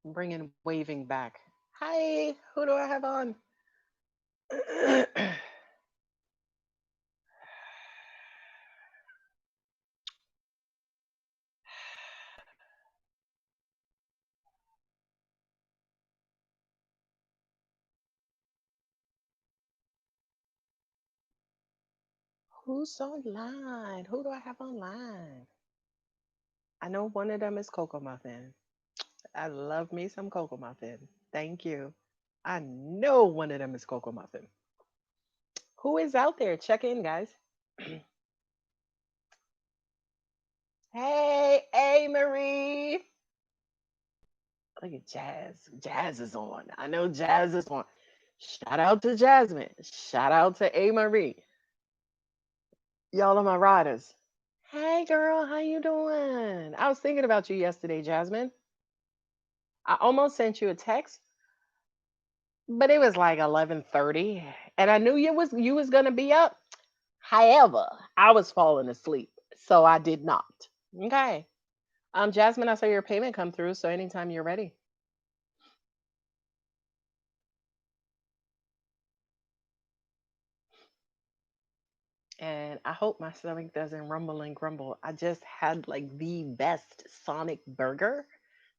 I'm bringing waving back. Hi, who do I have on? Who's online? Who do I have online? I know one of them is Coco Muffin. I love me some Coco Muffin. Thank you. I know one of them is Coco Muffin. Who is out there? Check in, guys. Hey, hey, Marie. Look at Jazz. Jazz is on. I know Jazz is on. Shout out to Jasmine. Shout out to A Marie. Y'all are my riders. Hey girl, how you doing? I was thinking about you yesterday, Jasmine. I almost sent you a text, but it was like 11:30 and I knew you was going to be up. However, I was falling asleep, so I did not. Okay. Jasmine, I saw your payment come through, so anytime you're ready. And I hope my stomach doesn't rumble and grumble. I just had like the best Sonic burger.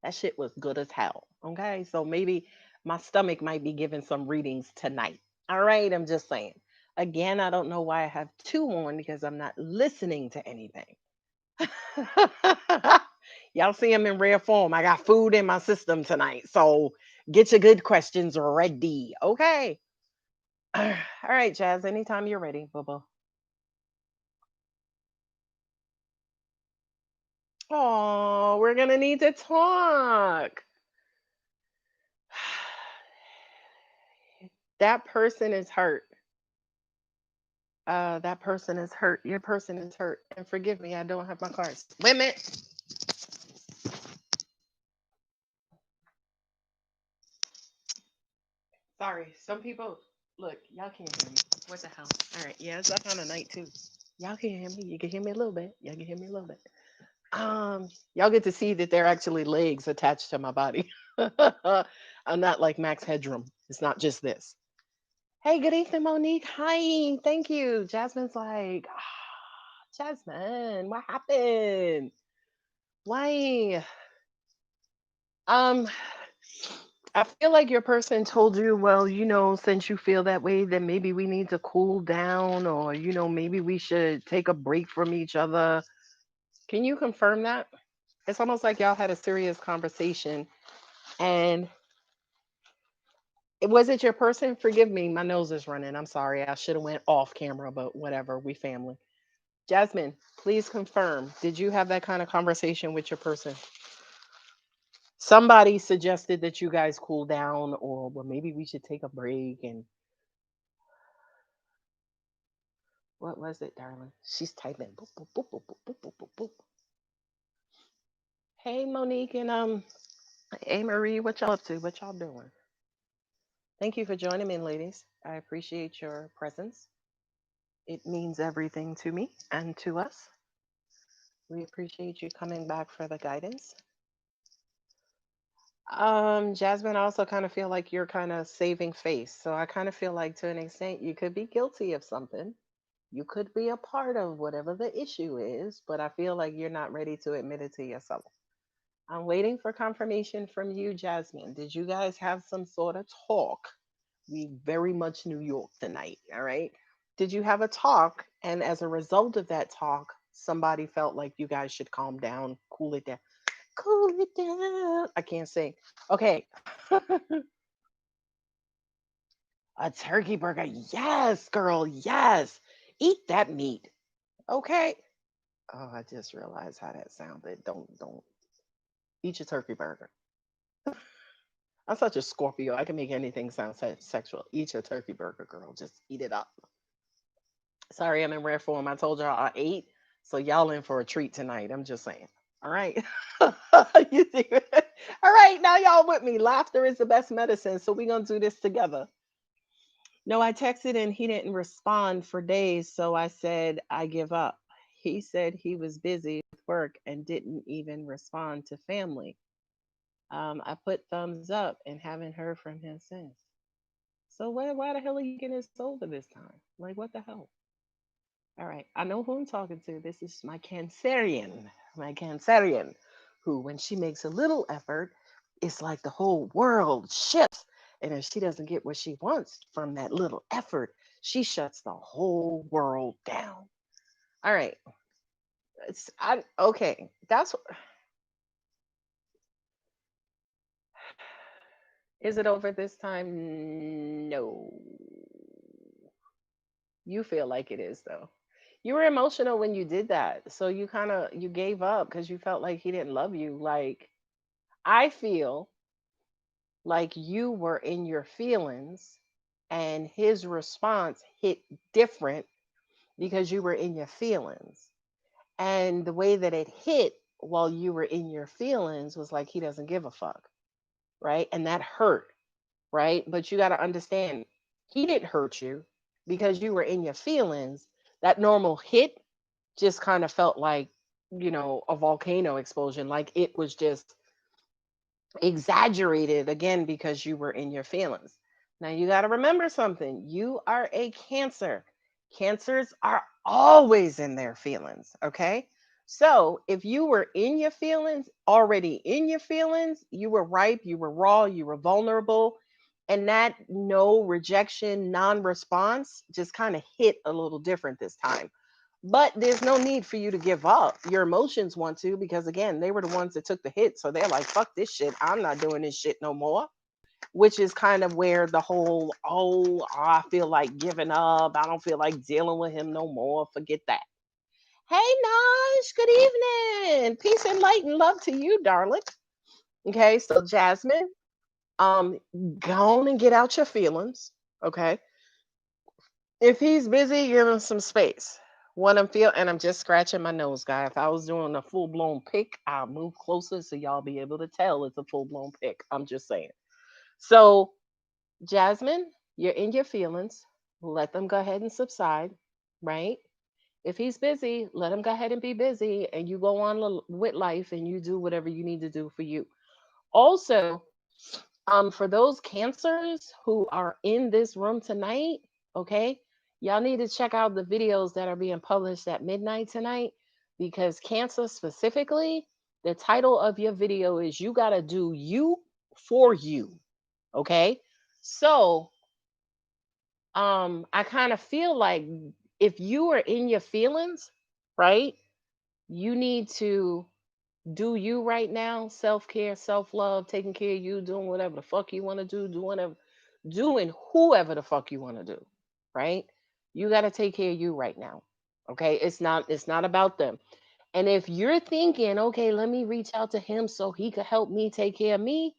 That shit was good as hell. Okay. So maybe my stomach might be giving some readings tonight. All right. I'm just saying. Again, I don't know why I have two on because I'm not listening to anything. Y'all see them in rare form. I got food in my system tonight. So get your good questions ready. Okay. All right, Jazz. Anytime you're ready, Bubba. Oh, we're gonna need to talk. That person is hurt. That person is hurt. Your person is hurt. And forgive me, I don't have my cards. Wait a minute. Sorry. Some people look, y'all can't hear me. What the hell? All right, yeah, it's that kind of night too. Y'all can hear me. You can hear me a little bit. Y'all can hear me a little bit. Y'all get to see that there are actually legs attached to my body. I'm not like Max Headroom. It's not just this. Hey, good evening, Monique. Hi, thank you. Jasmine's like, Jasmine, what happened? Why? Um, I feel like your person told you, well, since you feel that way, then maybe we need to cool down, or maybe we should take a break from each other. Can you confirm that? It's almost like y'all had a serious conversation, and was it your person? Forgive me, my nose is running. I'm sorry. I should have went off camera, but whatever. We family. Jasmine, please confirm. Did you have that kind of conversation with your person? Somebody suggested that you guys cool down, or well, maybe we should take a break. And what was it, darling? She's typing. Boop, boop, boop, boop, boop, boop, boop, boop, boop. Hey, Monique and hey Marie, what y'all up to? What y'all doing? Thank you for joining me, ladies. I appreciate your presence. It means everything to me and to us. We appreciate you coming back for the guidance. Jasmine, I also kind of feel like you're kind of saving face. So I kind of feel like to an extent you could be guilty of something. You could be a part of whatever the issue is, but I feel like you're not ready to admit it to yourself. I'm waiting for confirmation from you, Jasmine. Did you guys have some sort of talk? We very much New York tonight, all right? Did you have a talk? And as a result of that talk, somebody felt like you guys should calm down, cool it down. Cool it down. I can't sing. Okay. A turkey burger. Yes, girl. Yes. Eat that meat. Okay. Oh, I just realized how that sounded. Don't eat your turkey burger. I'm such a Scorpio. I can make anything sound sexual. Eat your turkey burger, girl. Just eat it up. Sorry, I'm in rare form. I told y'all I ate, so y'all in for a treat tonight. I'm just saying. All right. You see it? All right, now y'all with me. Laughter is the best medicine, so we're gonna do this together. No, I texted and he didn't respond for days, so I said I give up. He said he was busy with work and didn't even respond to family. I put thumbs up and haven't heard from him since. So why the hell are you getting sober this time? Like what the hell? All right, I know who I'm talking to. This is my Cancerian, who when she makes a little effort, it's like the whole world shifts. And if she doesn't get what she wants from that little effort, she shuts the whole world down. All right, okay. Is it over this time? No. You feel like it is though. You were emotional when you did that. So you gave up because you felt like he didn't love you. Like I feel like you were in your feelings and his response hit different because you were in your feelings. And the way that it hit while you were in your feelings was like he doesn't give a fuck, right? And that hurt, right? But you got to understand, he didn't hurt you because you were in your feelings. That normal hit just kind of felt like, a volcano explosion. Like it was just exaggerated again because you were in your feelings. Now you got to remember something. You are a Cancer. Cancers are always in their feelings, okay? So, if you were in your feelings, already in your feelings, you were ripe, you were raw, you were vulnerable, and that no rejection, non-response just kind of hit a little different this time. But there's no need for you to give up. Your emotions want to, because again, they were the ones that took the hit. So they're like, fuck this shit. I'm not doing this shit no more. Which is kind of where the whole, oh, I feel like giving up. I don't feel like dealing with him no more. Forget that. Hey, Naj, good evening. Peace and light and love to you, darling. Okay, so Jasmine, um, go on and get out your feelings. Okay. If he's busy, give him some space. What I'm feel, and I'm just scratching my nose, guy. If I was doing a full blown pick, I'll move closer so y'all be able to tell it's a full blown pick. I'm just saying. So, Jasmine, you're in your feelings. Let them go ahead and subside, right? If he's busy, let him go ahead and be busy, and you go on with life and you do whatever you need to do for you. Also, for those cancers who are in this room tonight, okay, y'all need to check out the videos that are being published at midnight tonight because cancer specifically, the title of your video is You Gotta Do You for You. Okay. So I kind of feel like if you are in your feelings, right, you need to do you right now, self-care, self-love, taking care of you, doing whatever the fuck you want to do, doing whoever the fuck you want to do, right? You got to take care of you right now. Okay? It's not about them. And if you're thinking, "Okay, let me reach out to him so he could help me take care of me,"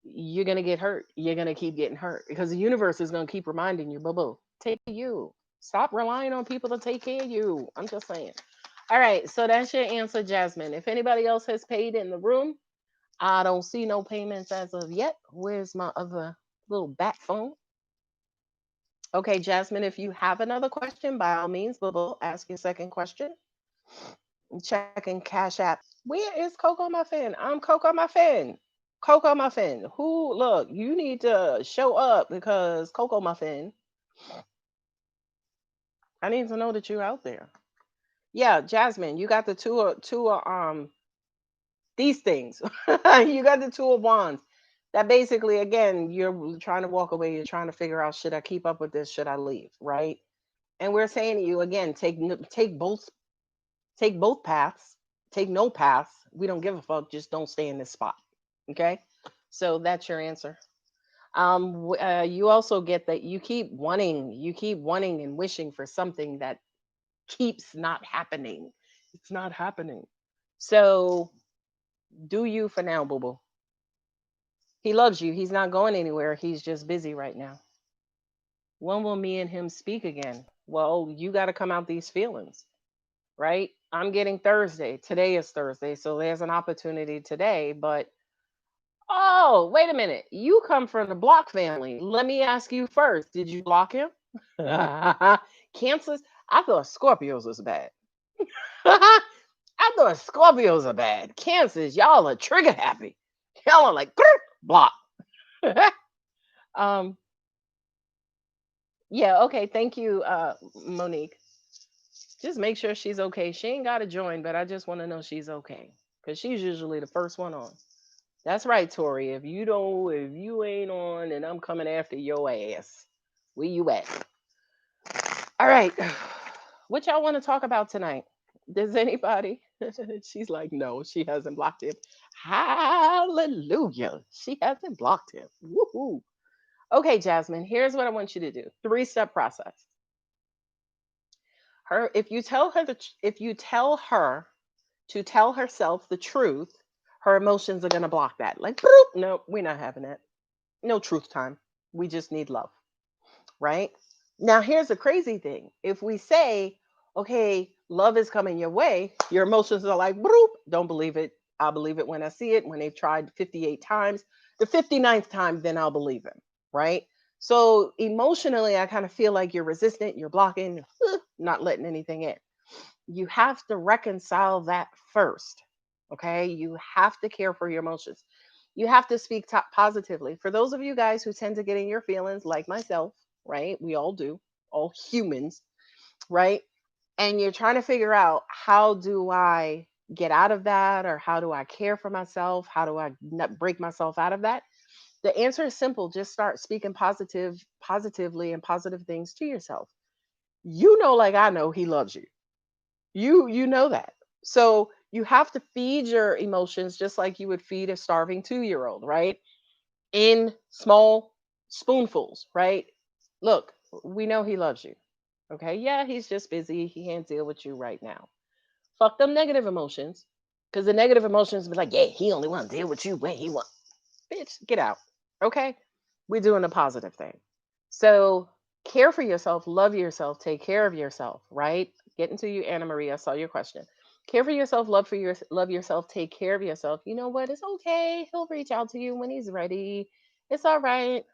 you're going to get hurt. You're going to keep getting hurt because the universe is going to keep reminding you, "Boo boo, take care of you. Stop relying on people to take care of you." I'm just saying. All right, so that's your answer, Jasmine. If anybody else has paid in the room, I don't see no payments as of yet. Where's my other little bat phone? Okay, Jasmine, if you have another question, by all means, Bubble, ask your second question. Checking Cash App. Where is Coco Muffin? I'm Coco Muffin. Coco Muffin. Look, you need to show up because Coco Muffin, I need to know that you're out there. Yeah, Jasmine, you got the these things. You got the two of wands. That basically, again, you're trying to walk away. You're trying to figure out, should I keep up with this? Should I leave? Right? And we're saying to you again, take both paths. Take no path. We don't give a fuck. Just don't stay in this spot. Okay. So that's your answer. You also get that you keep wanting and wishing for something that keeps not happening. It's not happening. So do you for now, boo boo. He loves you. He's not going anywhere. He's just busy right now. When will me and him speak again? Well, you got to come out these feelings, right? I'm getting Thursday. Today is Thursday. So there's an opportunity today. But, oh, wait a minute. You come from the block family. Let me ask you first. Did you block him? Cancers? I thought Scorpios was bad. I thought Scorpios are bad. Cancers, y'all are trigger happy. Hella like block. um, yeah, okay. Thank you, Monique. Just make sure she's okay. She ain't got to join, but I just want to know she's okay because she's usually the first one on. That's right, Tori. If you ain't on, and I'm coming after your ass. Where you at? All right. What y'all want to talk about tonight? Does anybody? She's like, no, she hasn't blocked him. Hallelujah. She hasn't blocked him. Woohoo. Okay, Jasmine, here's what I want you to do. Three-step process. Her, if you tell her to tell herself the truth, her emotions are gonna block that. Like, boop, no, we're not having that. No truth time. We just need love, right? Now, here's the crazy thing. If we say, okay, love is coming your way, your emotions are like, boop, don't believe it. I'll believe it when I see it. When they've tried 58 times, the 59th time, then I'll believe him, right? So emotionally, I kind of feel like you're resistant, you're blocking, not letting anything in. You have to reconcile that first. Okay. You have to care for your emotions. You have to speak positively. For those of you guys who tend to get in your feelings, like myself, right? We all do, all humans, right? And you're trying to figure out, how do I get out of that? Or how do I care for myself? How do I not break myself out of that? The answer is simple. Just start speaking positively and positive things to yourself. You know, like I know, he loves you. You know that. So you have to feed your emotions just like you would feed a starving 2-year old, right? In small spoonfuls, right? Look, we know he loves you. Okay. Yeah, he's just busy. He can't deal with you right now. Fuck them negative emotions. Because the negative emotions be like, yeah, he only want to deal with you when he want. Bitch, get out. Okay? We're doing a positive thing. So care for yourself, love yourself, take care of yourself, right? Get into you, Anna Maria. I saw your question. Care for yourself, love yourself, take care of yourself. You know what? It's okay. He'll reach out to you when he's ready. It's all right.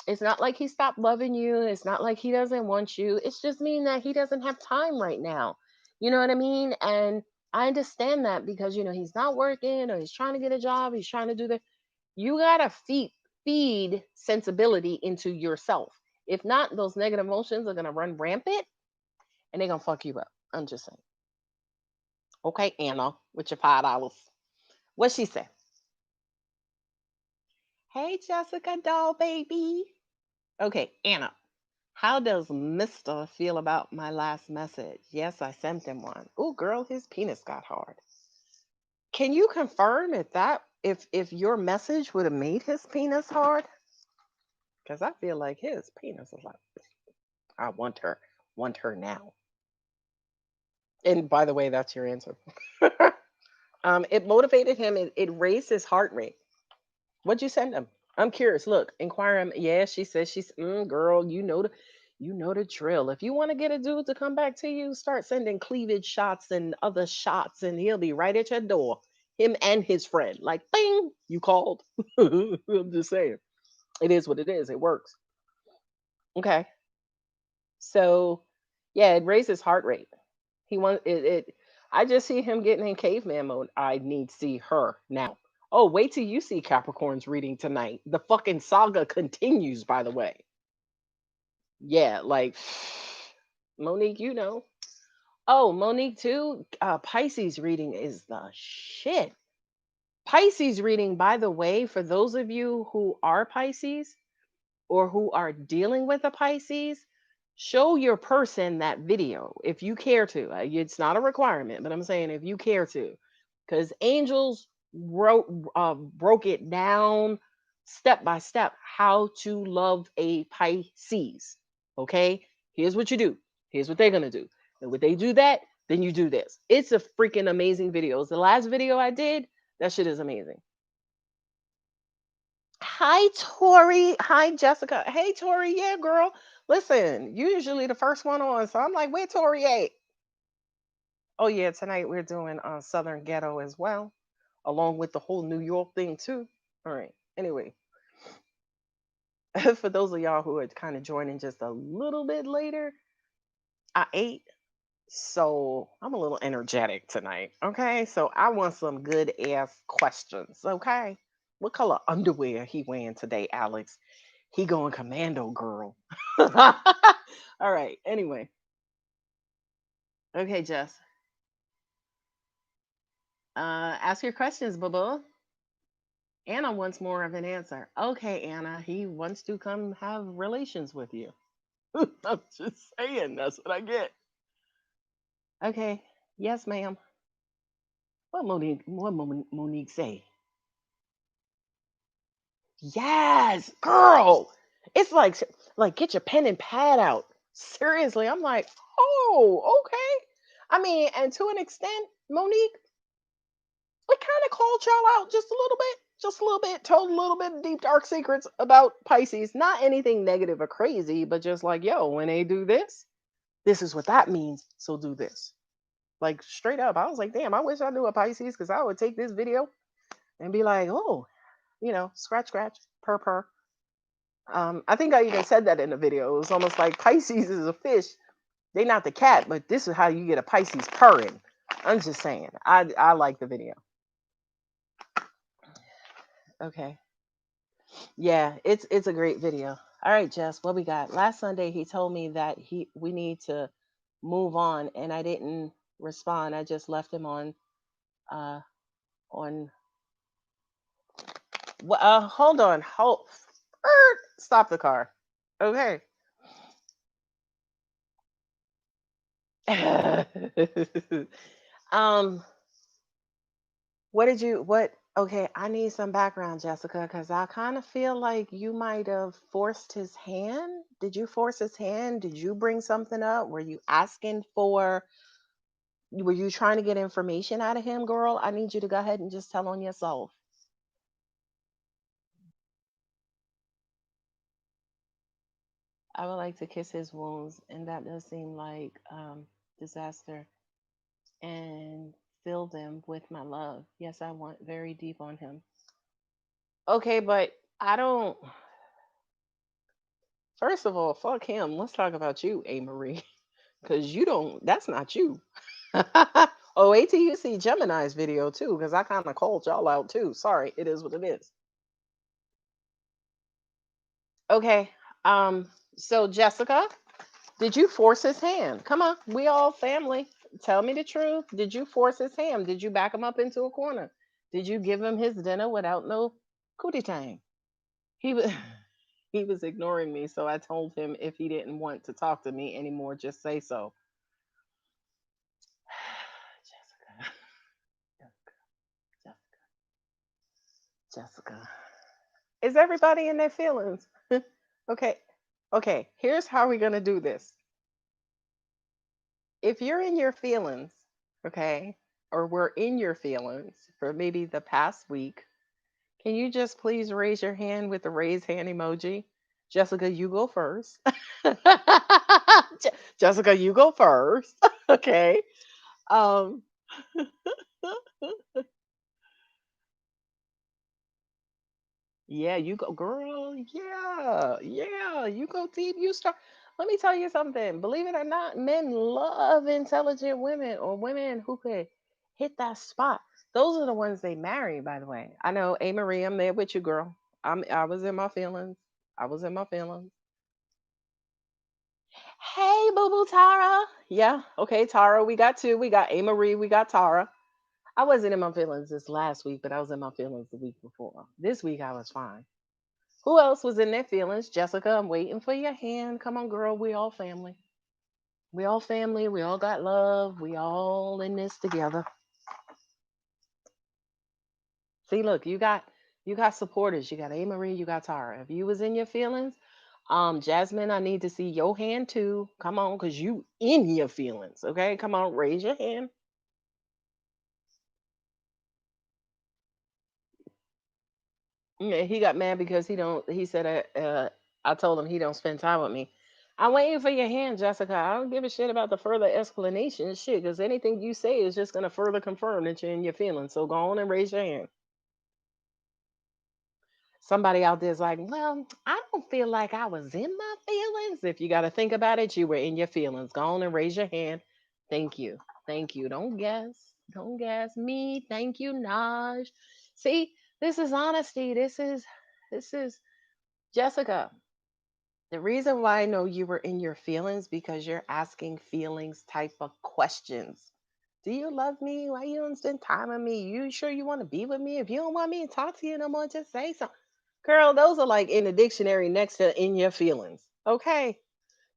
It's not like he stopped loving you. It's not like he doesn't want you. It's just mean that he doesn't have time right now. You know what I mean? And I understand that because he's not working or he's trying to get a job, he's trying to do the you gotta feed sensibility into yourself. If not, those negative emotions are gonna run rampant and they're gonna fuck you up. I'm just saying. Okay, Anna, with your $5. What she say? Hey, Jessica doll baby. Okay, Anna. How does Mister feel about my last message? Yes, I sent him one. Oh, girl, his penis got hard. Can you confirm if your message would have made his penis hard? Because I feel like his penis is like, I want her now. And by the way, that's your answer. It motivated him. It raised his heart rate. What'd you send him? I'm curious. Look, inquire him. Yeah, she says she's girl. You know the drill. If you want to get a dude to come back to you, start sending cleavage shots and other shots, and he'll be right at your door. Him and his friend. Like, bing, you called. I'm just saying. It is what it is. It works. Okay. So, yeah, it raises heart rate. He wants it. I just see him getting in caveman mode. I need to see her now. Oh, wait till you see Capricorn's reading tonight. The fucking saga continues, by the way. Yeah, like Monique, you know. Oh, Monique too. Pisces reading is the shit. Pisces reading, by the way, for those of you who are Pisces, or who are dealing with a Pisces, show your person that video if you care to. It's not a requirement, but I'm saying if you care to, because angels broke it down step by step how to love a Pisces. Okay, here's what you do. Here's what they're gonna do. And when they do that, then you do this. It's a freaking amazing video. It's the last video I did. That shit is amazing. Hi, Tori. Hi, Jessica. Hey, Tori. Yeah, girl. Listen, you usually the first one on, so I'm like, where Tori at? Oh yeah, tonight we're doing Southern Ghetto as well, along with the whole New York thing too. All right. Anyway, for those of y'all who are kind of joining just a little bit later, I ate, so I'm a little energetic tonight. Okay, so I want some good ass questions. Okay. What color underwear he wearing today, Alex? He going commando, girl. All right. Anyway, okay, Jess. Ask your questions, boo boo. Anna wants more of an answer. Okay, Anna, he wants to come have relations with you. I'm just saying, that's what I get. Okay, yes, ma'am. What Monique say? Yes, girl. It's like get your pen and pad out. Seriously, I'm like, oh, okay. I mean, and to an extent, Monique, we kind of called y'all out just a little bit, told a little bit of deep dark secrets about Pisces. Not anything negative or crazy, but just like, yo, when they do this, this is what that means. So do this. Like straight up. I was like, damn, I wish I knew a Pisces because I would take this video and be like, oh, scratch, scratch, purr, purr. I think I even said that in the video. It was almost like Pisces is a fish. They not the cat, but this is how you get a Pisces purring. I'm just saying. I like the video. Okay. Yeah, it's a great video. All right, Jess, what we got? Last Sunday he told me that we need to move on, and I didn't respond. I just left him uh on hold on. Stop the car. Okay. um what okay, I need some background, Jessica, because I kind of feel like you might have forced his hand. Did you force his hand? Did you bring something up? Were you trying to get information out of him, girl? I need you to go ahead and just tell on yourself. I would like to kiss his wounds, and that does seem like disaster, and fill them with my love. Yes, I want very deep on him. Okay, but I don't. First of all, fuck him. Let's talk about you, A. Marie, because you don't. That's not you. Oh, wait till you see Gemini's video too, because I kind of called y'all out too. Sorry, it is what it is. Okay. So Jessica, did you force his hand? Come on, we all family. Tell me the truth. Did you force his hand? Did you back him up into a corner? Did you give him his dinner without no cootie tang? He was he was ignoring me, so I told him if he didn't want to talk to me anymore, just say so. Jessica, Jessica, Jessica. Is everybody in their feelings? Okay. Okay, here's how we're gonna do this. If you're in your feelings, okay, or we're in your feelings for maybe the past week, can you just please raise your hand with the raise hand emoji? Jessica, you go first. Jessica, you go first. Okay. Um yeah, you go girl. Yeah. Yeah, you go deep. You start. Let me tell you something. Believe it or not, men love intelligent women or women who could hit that spot. Those are the ones they marry, by the way. I know, A Marie, I'm there with you, girl. I was in my feelings. I was in my feelings. Hey, boo boo Tara. Yeah, okay, Tara. We got two. We got A Marie. We got Tara. I wasn't in my feelings this last week, but I was in my feelings the week before. This week I was fine. Who else was in their feelings? Jessica, I'm waiting for your hand. Come on, girl. We all family. We all family. We all got love. We all in this together. See, look, you got supporters. You got A Marie. You got Tara. If you was in your feelings, Jasmine, I need to see your hand too. Come on, cause you in your feelings. Okay, come on, raise your hand. Yeah, he got mad because he don't. He said, I told him he don't spend time with me. I'm waiting for your hand, Jessica. I don't give a shit about the further explanation, shit, because anything you say is just gonna further confirm that you're in your feelings. So go on and raise your hand. Somebody out there's like, well, I don't feel like I was in my feelings. If you got to think about it, you were in your feelings. Go on and raise your hand. Thank you. Thank you. Don't guess. Don't guess me. Thank you, Naj. See, This is honesty. This is Jessica. The reason why I know you were in your feelings because you're asking feelings type of questions. Do you love me? Why you don't spend time with me? You sure you want to be with me? If you don't want me to talk to you no more, just say something. Girl, those are like in the dictionary next to in your feelings. Okay.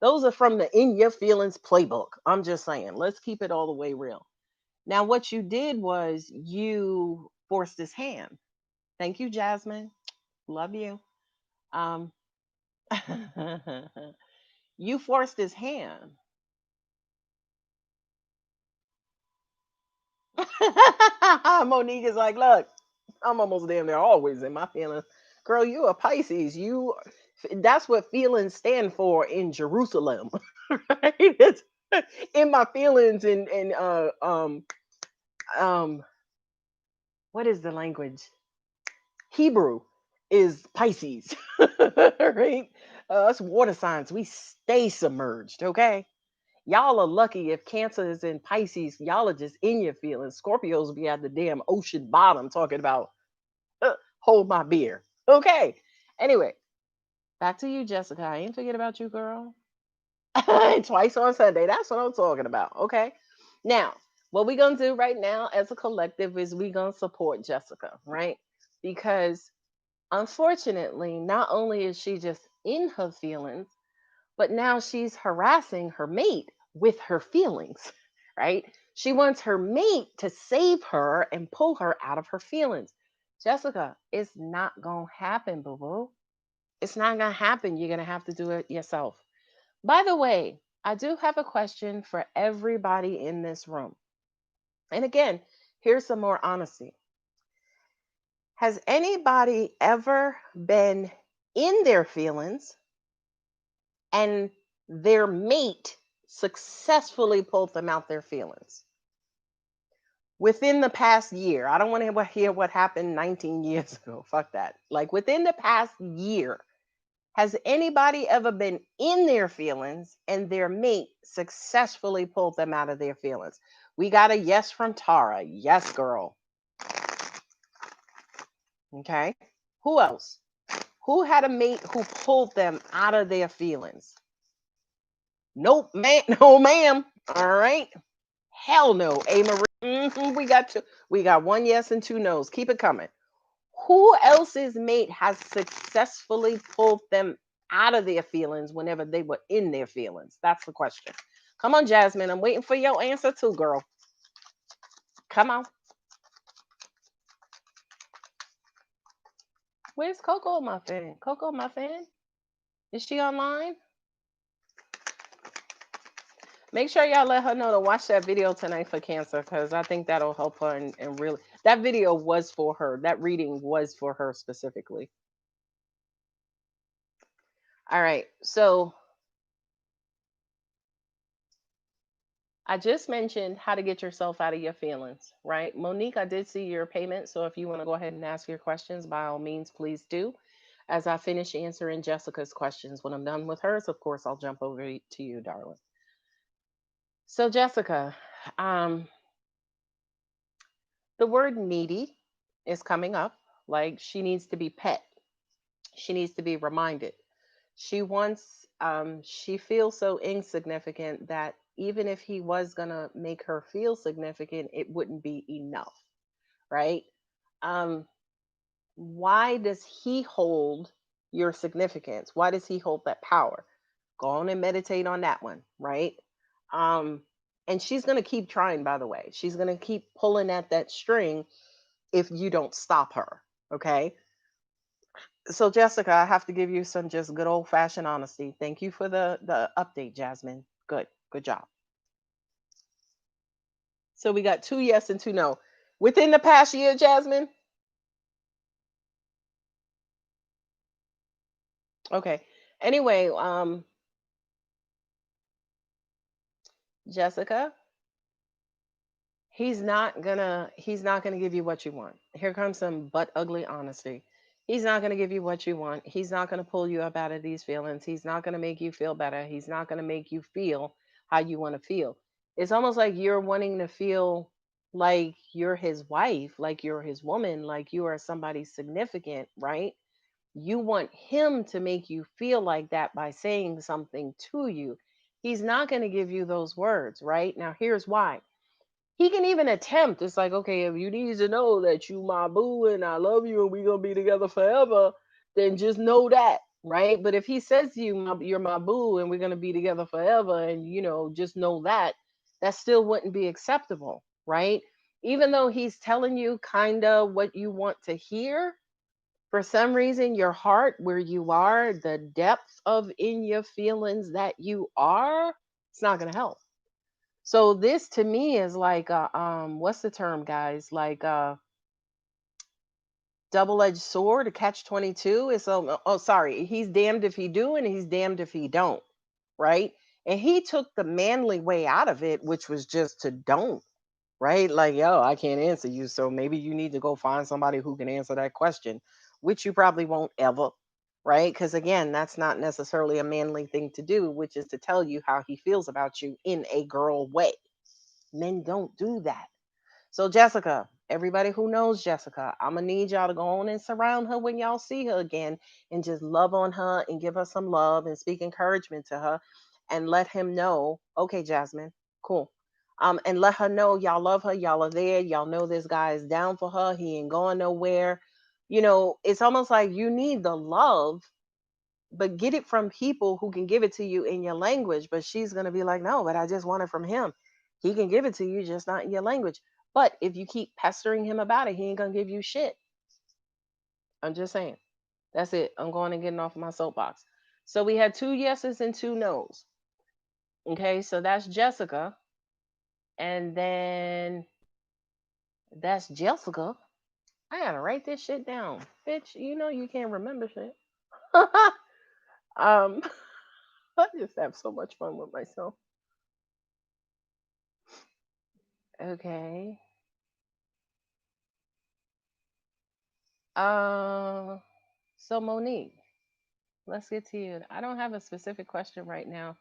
Those are from the in your feelings playbook. I'm just saying, let's keep it all the way real. Now, what you did was you forced his hand. Thank you, Jasmine. Love you. Um, you forced his hand. Monique is like, look, I'm almost damn near always in my feelings. Girl, you a Pisces. That's what feelings stand for in Jerusalem. Right? It's in my feelings um what is the language? Hebrew is Pisces. Right? Us water signs, we stay submerged, okay? Y'all are lucky if Cancer is in Pisces. Y'all are just in your feelings. Scorpios be at the damn ocean bottom talking about hold my beer. Okay. Anyway, back to you, Jessica. I ain't forget about you, girl. Twice on Sunday. That's what I'm talking about. Okay. Now, what we're gonna do right now as a collective is we gonna support Jessica, right? Because unfortunately, not only is she just in her feelings, but now she's harassing her mate with her feelings, right? She wants her mate to save her and pull her out of her feelings. Jessica, it's not going to happen, boo boo. It's not going to happen. You're going to have to do it yourself. By the way, I do have a question for everybody in this room. And again, here's some more honesty. Has anybody ever been in their feelings and their mate successfully pulled them out their feelings within the past year? I don't want to hear what happened 19 years ago. Fuck that. Like within the past year, has anybody ever been in their feelings and their mate successfully pulled them out of their feelings? We got a yes from Tara. Yes, girl. Okay. Who else? Who had a mate who pulled them out of their feelings? Nope, man. No, ma'am. All right. Hell no. A Marie. We got two. We got one yes and two no's. Keep it coming. Who else's mate has successfully pulled them out of their feelings whenever they were in their feelings? That's the question. Come on, Jasmine. I'm waiting for your answer too, girl. Come on. Where's Coco Muffin? Coco Muffin? Is she online? Make sure y'all let her know to watch that video tonight for Cancer because I think that'll help her and really. That video was for her. That reading was for her specifically. All right. So I just mentioned how to get yourself out of your feelings, right? Monique, I did see your payment. So if you want to go ahead and ask your questions, by all means, please do. As I finish answering Jessica's questions, when I'm done with hers, of course, I'll jump over to you, darling. So, Jessica, um, the word needy is coming up. Like she needs to be pet, she needs to be reminded. She feels so insignificant that even if he was gonna make her feel significant, it wouldn't be enough, right? Um, why does he hold your significance? Why does he hold that power? Go on and meditate on that one, right? Um, and she's gonna keep trying, by the way. She's gonna keep pulling at that string if you don't stop her. Okay. So Jessica, I have to give you some just good old fashioned honesty. Thank you for the update, Jasmine. Good job. So we got two yes and two no. Within the past year, Jasmine. Okay. Anyway, Jessica, he's not gonna give you what you want. Here comes some butt ugly honesty. He's not gonna give you what you want. He's not gonna pull you up out of these feelings. He's not gonna make you feel better. He's not gonna make you feel how you want to feel. It's almost like you're wanting to feel like you're his wife, like you're his woman, like you are somebody significant, right? You want him to make you feel like that by saying something to you. He's not going to give you those words, right? Now, here's why. He can even attempt. It's like, okay, if you need to know that you my boo and I love you and we're gonna be together forever, then just know that, right? But if he says to you, you're my boo and we're gonna be together forever, and just know that, that still wouldn't be acceptable, right? Even though he's telling you kind of what you want to hear, for some reason, your heart, where you are, the depth of in your feelings that you are, it's not gonna help. So this to me is like a what's the term, guys? Like a double-edged sword, a catch 22. It's oh sorry, he's damned if he do and he's damned if he don't, right? And he took the manly way out of it, which was just to don't, right? Like, yo, I can't answer you, so maybe you need to go find somebody who can answer that question, which you probably won't ever, right? Because again, that's not necessarily a manly thing to do, which is to tell you how he feels about you in a girl way. Men don't do that. So, Jessica, everybody who knows Jessica, I'm going to need y'all to go on and surround her when y'all see her again and just love on her and give her some love and speak encouragement to her and let him know, okay, Jasmine, cool. And let her know y'all love her, y'all are there, y'all know this guy is down for her, he ain't going nowhere. It's almost like you need the love, but get it from people who can give it to you in your language. But she's going to be like, no, but I just want it from him. He can give it to you, just not in your language. But if you keep pestering him about it, he ain't going to give you shit. I'm just saying. That's it. I'm going and getting off my soapbox. So we had two yeses and two nos. Okay, so that's Jessica. And then that's Jessica. I gotta write this shit down. Bitch, you can't remember shit. um, I just have so much fun with myself. Okay. Uh, so Monique, let's get to you. I don't have a specific question right now.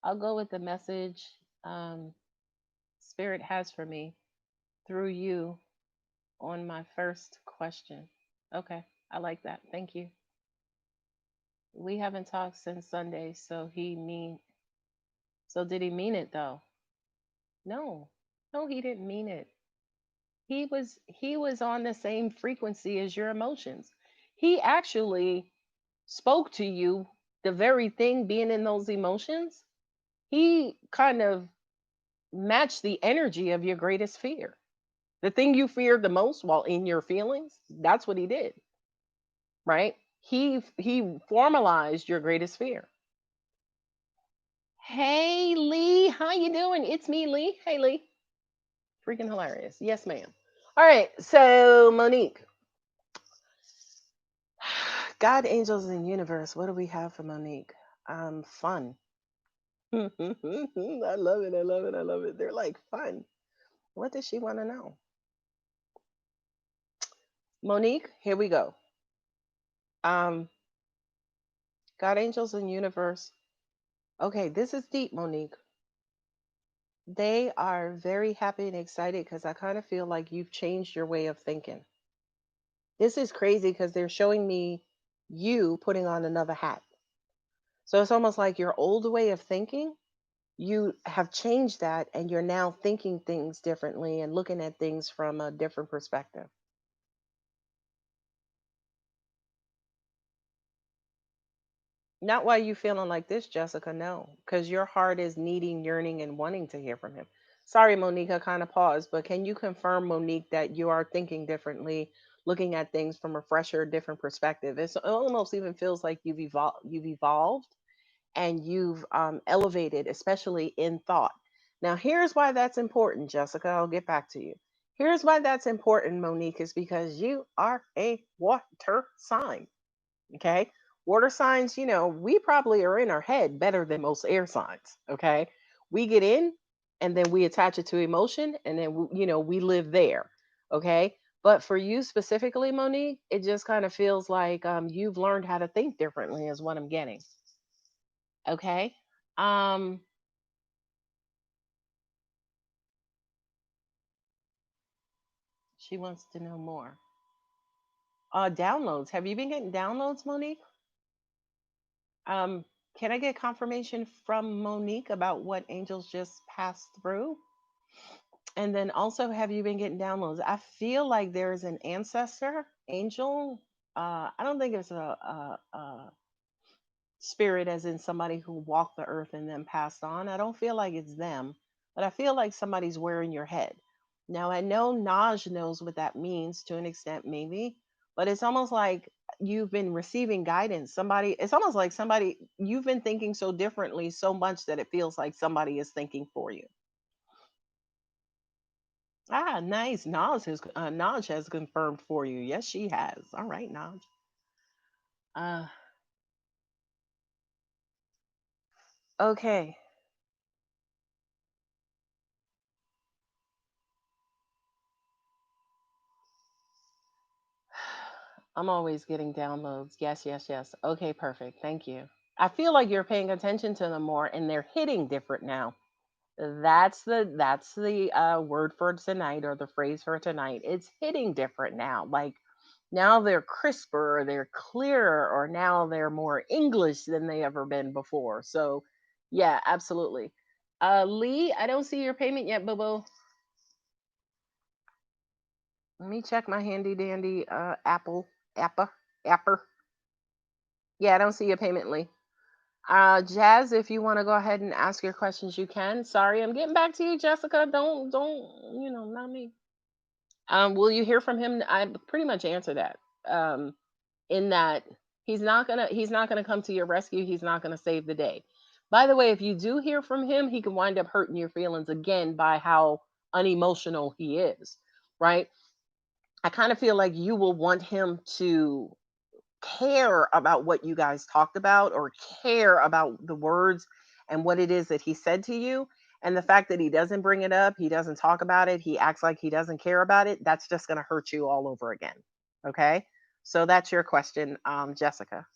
I'll go with the message um, Spirit has for me through you on my first question. Okay, I like that. Thank you. We haven't talked since Sunday, so did he mean it though? No. No, he didn't mean it. He was on the same frequency as your emotions. He actually spoke to you, the very thing being in those emotions. He kind of matched the energy of your greatest fear. The thing you feared the most while in your feelings, that's what he did, right? He formalized your greatest fear. Hey Lee, how you doing? It's me, Lee. Hey Lee. Freaking hilarious. Yes, ma'am. All right, so Monique. God, angels, and universe. What do we have for Monique? Fun. I love it. I love it. I love it. They're like fun. What does she want to know? Monique, here we go. Um, God, angels, and universe. Okay, this is deep, Monique. They are very happy and excited because I kind of feel like you've changed your way of thinking. This is crazy because they're showing me you putting on another hat. So it's almost like your old way of thinking, you have changed that and you're now thinking things differently and looking at things from a different perspective. Not why you feeling like this, Jessica. No, because your heart is needing, yearning, and wanting to hear from him. Sorry, Monique, I kind of paused, but can you confirm, Monique, that you are thinking differently, looking at things from a fresher, different perspective? It almost even feels like you've evolved, and you've elevated, especially in thought. Now, here's why that's important, Jessica. I'll get back to you. Here's why that's important, Monique, is because you are a water sign. Okay. Water signs, we probably are in our head better than most air signs. Okay. We get in and then we attach it to emotion and then, we live there. Okay. But for you specifically, Monique, it just kind of feels like you've learned how to think differently, is what I'm getting. Okay. Um, She wants to know more. Downloads. Have you been getting downloads, Monique? Um, can I get confirmation from Monique about what angels just passed through? And then also, have you been getting downloads? I feel like there is an ancestor angel. I don't think it's a spirit as in somebody who walked the earth and then passed on. I don't feel like it's them, but I feel like somebody's wearing your head. Now, I know Naj knows what that means to an extent, maybe, but it's almost like you've been receiving guidance. It's almost like you've been thinking so differently so much that it feels like somebody is thinking for you. Ah, nice. Naj has confirmed for you. Yes, she has. All right, Naj. Uh, okay. I'm always getting downloads. Yes, yes, yes. Okay, perfect. Thank you. I feel like you're paying attention to them more and they're hitting different now. That's the word for tonight or the phrase for tonight. It's hitting different now. Like now they're crisper, or they're clearer, or now they're more English than they ever been before. So yeah, absolutely. Lee, I don't see your payment yet, boo boo. Let me check my handy dandy Appa Apper. Yeah, I don't see your payment, Lee. Jazz, if you want to go ahead and ask your questions, you can. Sorry, I'm getting back to you, Jessica. Don't, not me. Will you hear from him? I pretty much answer that. In that he's not gonna come to your rescue. He's not gonna save the day. By the way, if you do hear from him, he can wind up hurting your feelings again by how unemotional he is, right? I kind of feel like you will want him to care about what you guys talked about or care about the words and what it is that he said to you. And the fact that he doesn't bring it up, he doesn't talk about it, he acts like he doesn't care about it, that's just going to hurt you all over again. Okay. So that's your question, Jessica.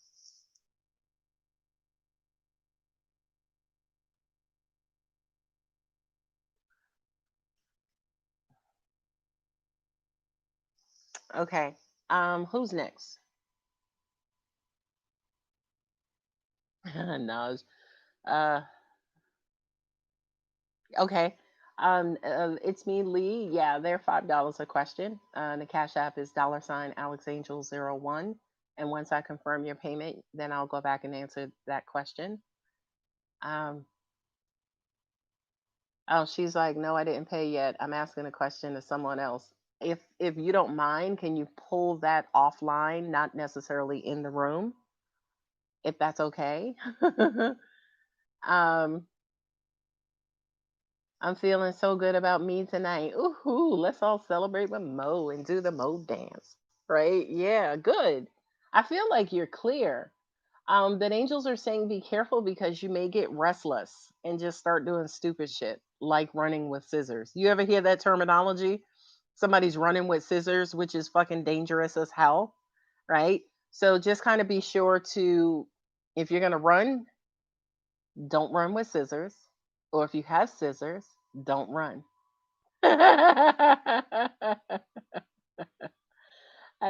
Okay. Who's next? Naj. Uh, okay. It's me, Lee. Yeah, they're $5 a question. The Cash App is $ AlexAngel01. And once I confirm your payment, then I'll go back and answer that question. Um, oh, she's like, no, I didn't pay yet. I'm asking a question to someone else. If you don't mind, can you pull that offline, not necessarily in the room, if that's okay? um, I'm feeling so good about me tonight. Ooh, let's all celebrate with Mo and do the Mo dance. Right? Yeah, good. I feel like you're clear. That angels are saying be careful because you may get restless and just start doing stupid shit like running with scissors. You ever hear that terminology? Somebody's running with scissors, which is fucking dangerous as hell, right? So just kind of be sure to, if you're gonna run, don't run with scissors. Or if you have scissors, don't run. I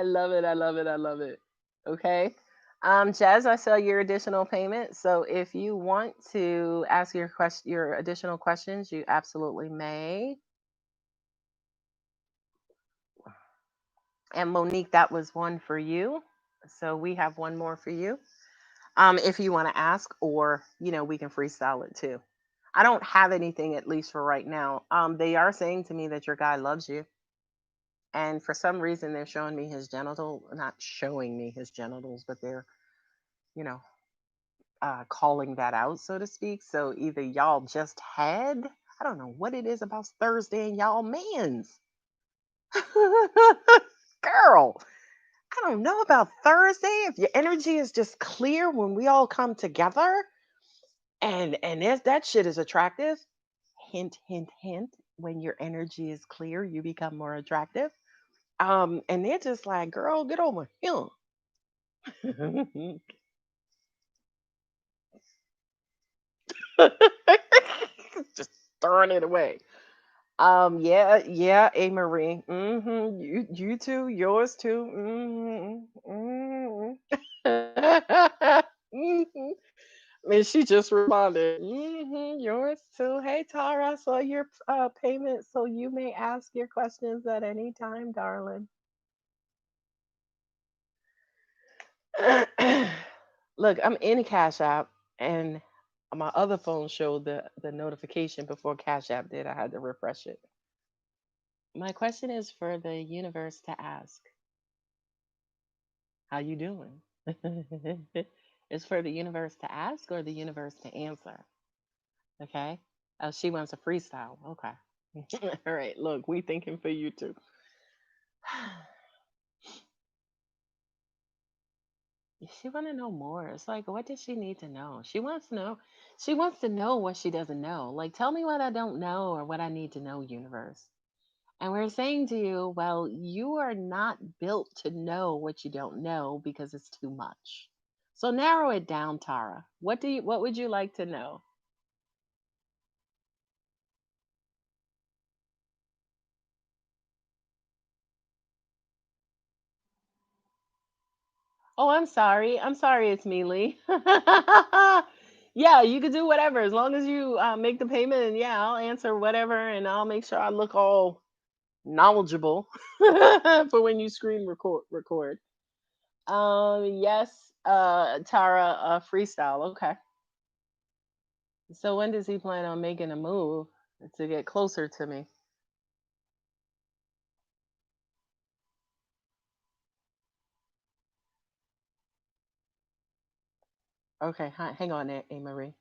love it. I love it. I love it. Okay. Jazz, I saw your additional payment. So if you want to ask your additional questions, you absolutely may. And Monique, that was one for you. So we have one more for you. If you want to ask, or we can freestyle it too. I don't have anything, at least for right now. They are saying to me that your guy loves you, and for some reason they're showing me his genital, not showing me his genitals, but they're, you know, calling that out, so to speak. So either y'all just had, I don't know what it is about Thursday and y'all mans. Girl, I don't know about Thursday. If your energy is just clear when we all come together, and that shit is attractive. Hint, hint, hint. When your energy is clear, you become more attractive. And they're just like, girl, get over here. Just throwing it away. Yeah, yeah, A Marie. Mm-hmm. You too, yours too. Mm-hmm. Mm-hmm. And she just responded, yours too. Hey, Tara, I saw your payment, so you may ask your questions at any time, darling. Look, I'm in Cash App, and my other phone showed the notification before Cash App did. I had to refresh it. My question is for the universe to ask, how you doing? It's for the universe to ask or the universe to answer. Okay. Oh, she wants a freestyle. Okay. All right. Look, we thinking for you too. She want to know more. It's like, what does she need to know? She wants to know. She wants to know what she doesn't know. Like, tell me what I don't know or what I need to know, universe. And we're saying to you, well, you are not built to know what you don't know because it's too much. So narrow it down, Tara. What would you like to know? Oh, I'm sorry. I'm sorry it's me, Lee. Yeah, you could do whatever as long as you make the payment, and yeah, I'll answer whatever, and I'll make sure I look all knowledgeable for when you screen record. Yes, Tara, freestyle. Okay. So when does he plan on making a move to get closer to me? Okay, hang on there, A Marie.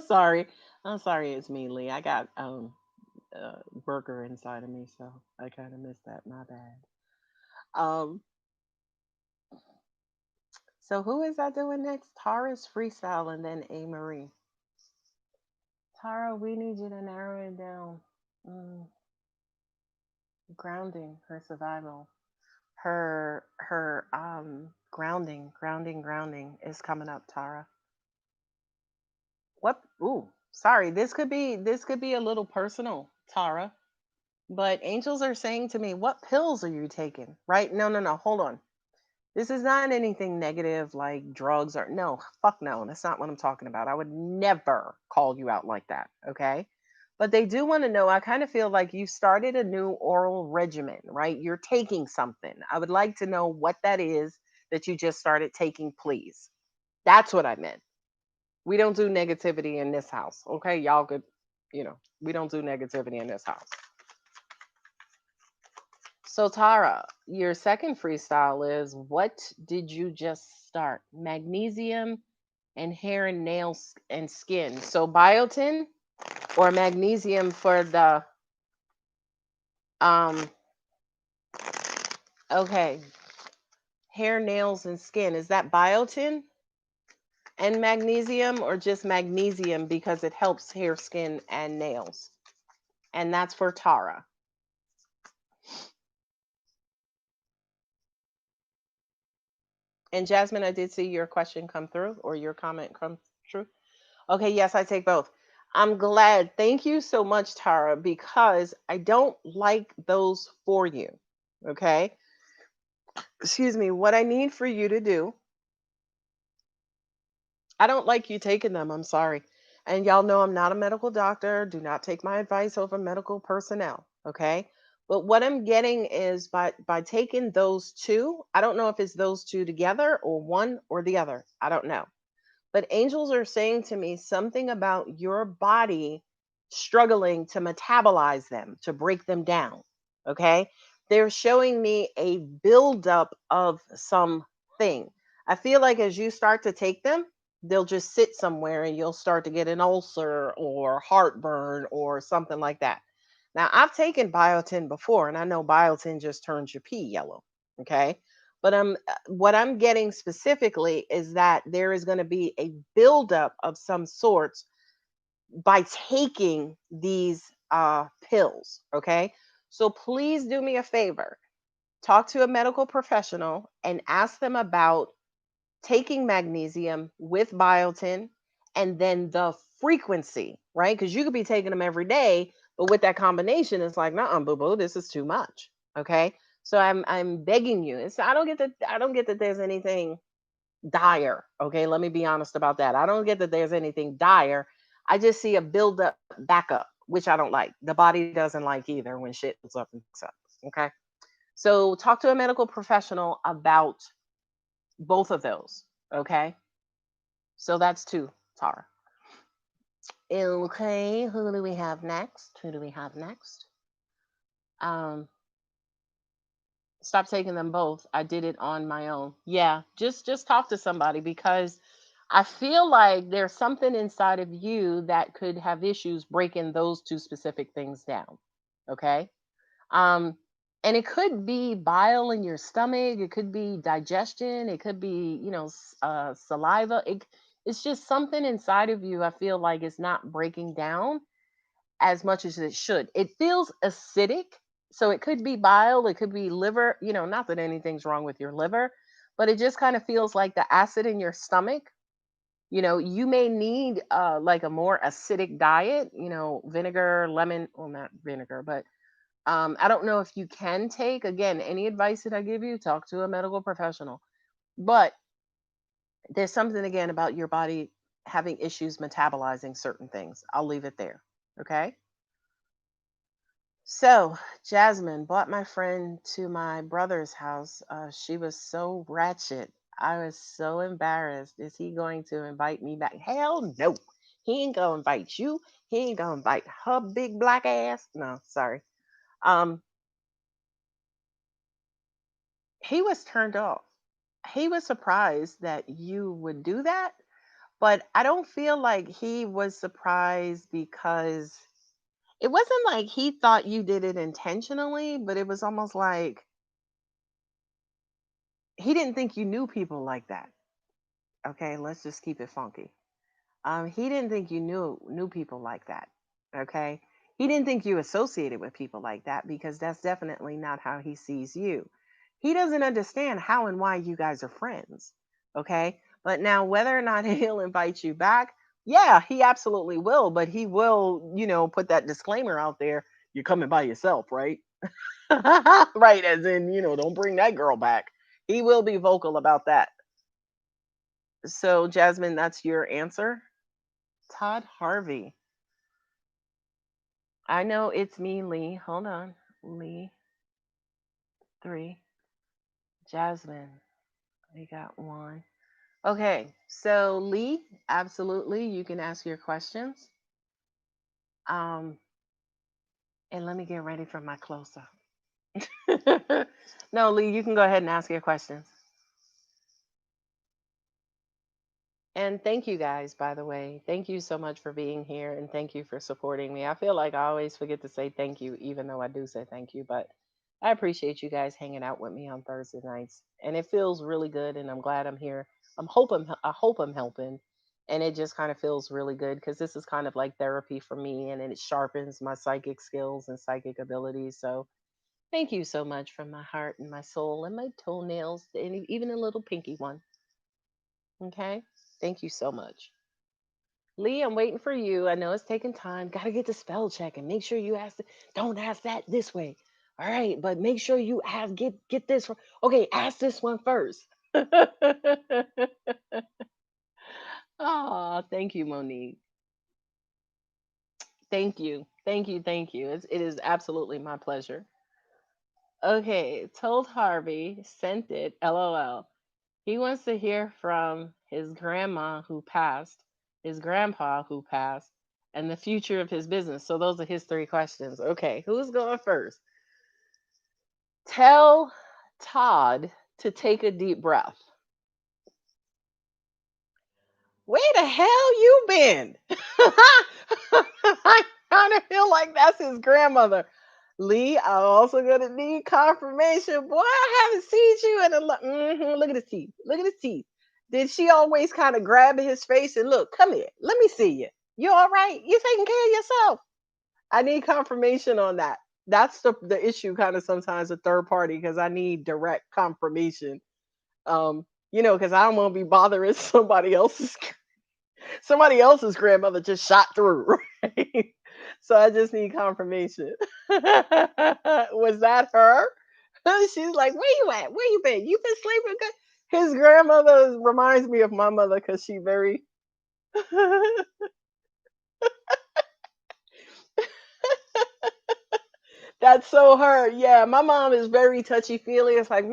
Sorry. I'm sorry it's me, Lee. I got worker inside of me, so I kind of missed that. My bad. Um, so who is that doing next? Tara's freestyle and then A Marie. Tara, we need you to narrow it down. Mm, grounding, her survival, her grounding is coming up, Tara. What? Ooh, sorry. This could be a little personal, Tara. But angels are saying to me, "What pills are you taking?" Right? No, no, no. Hold on. This is not anything negative like drugs or no. Fuck no. That's not what I'm talking about. I would never call you out like that. Okay. But they do want to know. I kind of feel like you started a new oral regimen, right? You're taking something. I would like to know what that is that you just started taking, please. That's what I meant. We don't do negativity in this house. Okay. Y'all could, we don't do negativity in this house. So, Tara, your second freestyle is what did you just start? Magnesium and hair and nails and skin. So, biotin or magnesium for the, um, okay, hair, nails, and skin. Is that biotin and magnesium or just magnesium because it helps hair, skin, and nails? And that's for Tara. And Jasmine, I did see your question come through or your comment come through. Okay, yes, I take both. I'm glad. Thank you so much, Tara, because I don't like those for you. Okay. Excuse me. What I need for you to do, I don't like you taking them. I'm sorry. And y'all know I'm not a medical doctor. Do not take my advice over medical personnel. Okay. But what I'm getting is by taking those two, I don't know if it's those two together or one or the other. I don't know. But angels are saying to me something about your body struggling to metabolize them, to break them down. Okay. They're showing me a buildup of something. I feel like as you start to take them, they'll just sit somewhere and you'll start to get an ulcer or heartburn or something like that. Now, I've taken biotin before and I know biotin just turns your pee yellow. Okay. But what I'm getting specifically is that there is going to be a buildup of some sorts by taking these pills. Okay. So please do me a favor, talk to a medical professional and ask them about taking magnesium with biotin and then the frequency, right? Because you could be taking them every day, But with that combination, it's like, nah, boo boo, this is too much. Okay. So I'm begging you. It's I don't get that there's anything dire. Okay. Let me be honest about that. I don't get that there's anything dire. I just see a build up backup, which I don't like. The body doesn't like either when shit builds up and backs up. Okay. So talk to a medical professional about both of those. Okay. So that's two, Tara. Okay, who do we have next? Who do we have next? Um, Stop taking them both. I did it on my own. Yeah, just talk to somebody because I feel like there's something inside of you that could have issues breaking those two specific things down. Okay? Um and it could be bile in your stomach, it could be digestion, it could be, saliva. It's just something inside of you I feel like is not breaking down as much as it should. It feels acidic. So it could be bile, it could be liver, not that anything's wrong with your liver, but it just kind of feels like the acid in your stomach. You may need like a more acidic diet, vinegar, lemon, well, not vinegar, but I don't know if you can take, again, any advice that I give you, talk to a medical professional. But there's something, again, about your body having issues metabolizing certain things. I'll leave it there. Okay. So, Jasmine brought my friend to my brother's house. She was so ratchet. I was so embarrassed. Is he going to invite me back? Hell no. He ain't gonna invite you. He ain't gonna invite her big black ass. No, sorry. Um, he was turned off. He was surprised that you would do that, but I don't feel like he was surprised because it wasn't like he thought you did it intentionally, but it was almost like he didn't think you knew people like that. Okay, let's just keep it funky. He didn't think you knew people like that. Okay, he didn't think you associated with people like that because that's definitely not how he sees you. He doesn't understand how and why you guys are friends. Okay, but now whether or not he'll invite you back, yeah, he absolutely will. But he will, put that disclaimer out there. You're coming by yourself, right? Right, as in, don't bring that girl back. He will be vocal about that. So, Jasmine, that's your answer. Todd Harvey. I know it's me, Lee. Hold on. Lee, three. Jasmine, we got one. Okay, so Lee, absolutely, you can ask your questions. Um, and let me get ready for my close up. No, Lee, you can go ahead and ask your questions. And thank you guys, by the way. Thank you so much for being here and thank you for supporting me. I feel like I always forget to say thank you, even though I do say thank you. But I appreciate you guys hanging out with me on Thursday nights. And it feels really good and I'm glad I'm here. I hope I'm helping. And it just kind of feels really good because this is kind of like therapy for me and it sharpens my psychic skills and psychic abilities. So thank you so much from my heart and my soul and my toenails and even a little pinky one. Okay? Thank you so much. Lee, I'm waiting for you. I know it's taking time. Got to get the spell check and make sure you ask. Don't ask that this way. All right, but make sure you ask. Get this one. Okay, ask this one first. Oh, thank you, Monique. Thank you, thank you, thank you. It is absolutely my pleasure. Okay, told Harvey sent it. LOL. He wants to hear from his grandma who passed, his grandpa who passed, and the future of his business. So those are his three questions. Okay, who's going first? Tell Todd to take a deep breath. Where the hell you been? I kind of feel like that's his grandmother. Lee, I'm also gonna need confirmation. Boy, I haven't seen you in a look at his teeth. Look at his teeth. Did she always kind of grab his face and look, come here, let me see you. You all right? You taking care of yourself? I need confirmation on that. That's the issue, kind of sometimes a third party, because I need direct confirmation. Because I don't want to be bothering somebody else's grandmother just shot through, right? So I just need confirmation. Was that her? She's like, where you at? Where you been? You been sleeping good? His grandmother reminds me of my mother because she very that's so her. Yeah, my mom is very touchy feely. It's like,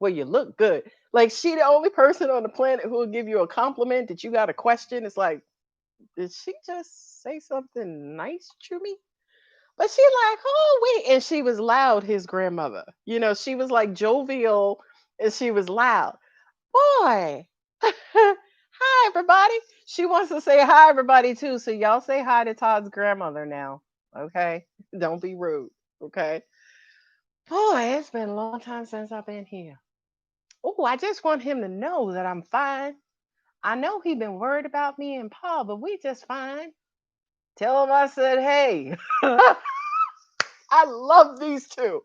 well, you look good. Like she the only person on the planet who will give you a compliment that you got a question. It's like, did she just say something nice to me? But she like, oh wait, and she was loud, his grandmother. She was like jovial and she was loud. Boy. Hi everybody. She wants to say hi everybody too. So y'all say hi to Todd's grandmother now. Okay? Don't be rude. Okay? Boy, it's been a long time since I've been here. Oh, I just want him to know that I'm fine. I know he been worried about me and Paul, but we just fine. Tell him I said hey. I love these two.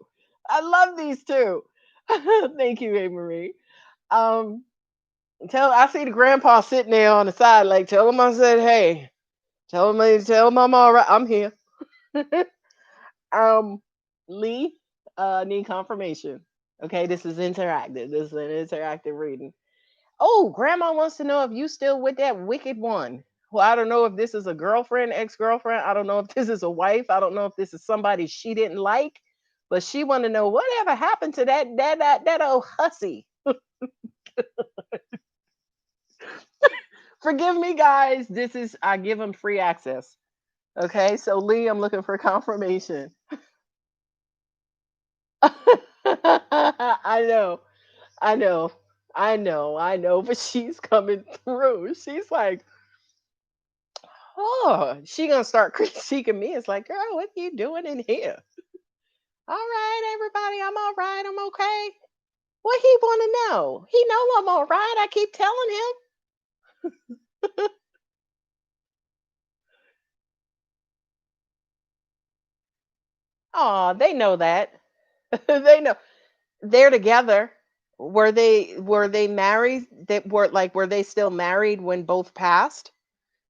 I love these two. Thank you, A. Marie. Um, I see the grandpa sitting there on the side, like tell him I said hey. Tell him I'm all right. I'm here. um, Lee, need confirmation. Okay, this is interactive. This is an interactive reading. Oh, grandma wants to know if you still with that wicked one. Well, I don't know if this is a girlfriend, ex-girlfriend. I don't know if this is a wife. I don't know if this is somebody she didn't like, but she want to know whatever happened to that old hussy. Forgive me, guys. This is I give him free access. Okay, so Lee, I'm looking for confirmation. I know, I know, I know, but she's coming through. She's like, oh, she gonna start critiquing me. It's like, girl, what you doing in here? All right, everybody, I'm all right. I'm okay. What he want to know? He know I'm all right. I keep telling him. Oh, they know that. They know they're together. Were they married? Were they still married when both passed?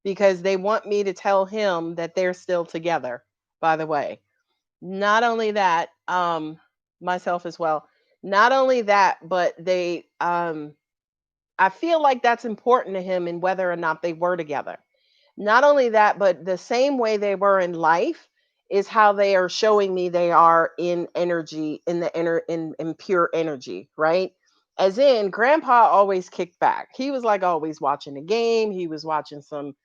Because they want me to tell him that they're still together. By the way, not only that, myself as well. Not only that, but I feel like that's important to him in whether or not they were together. Not only that, but the same way they were in life is how they are showing me they are in energy, in the in pure energy, right? As in, grandpa always kicked back. He was like always watching the game. He was watching some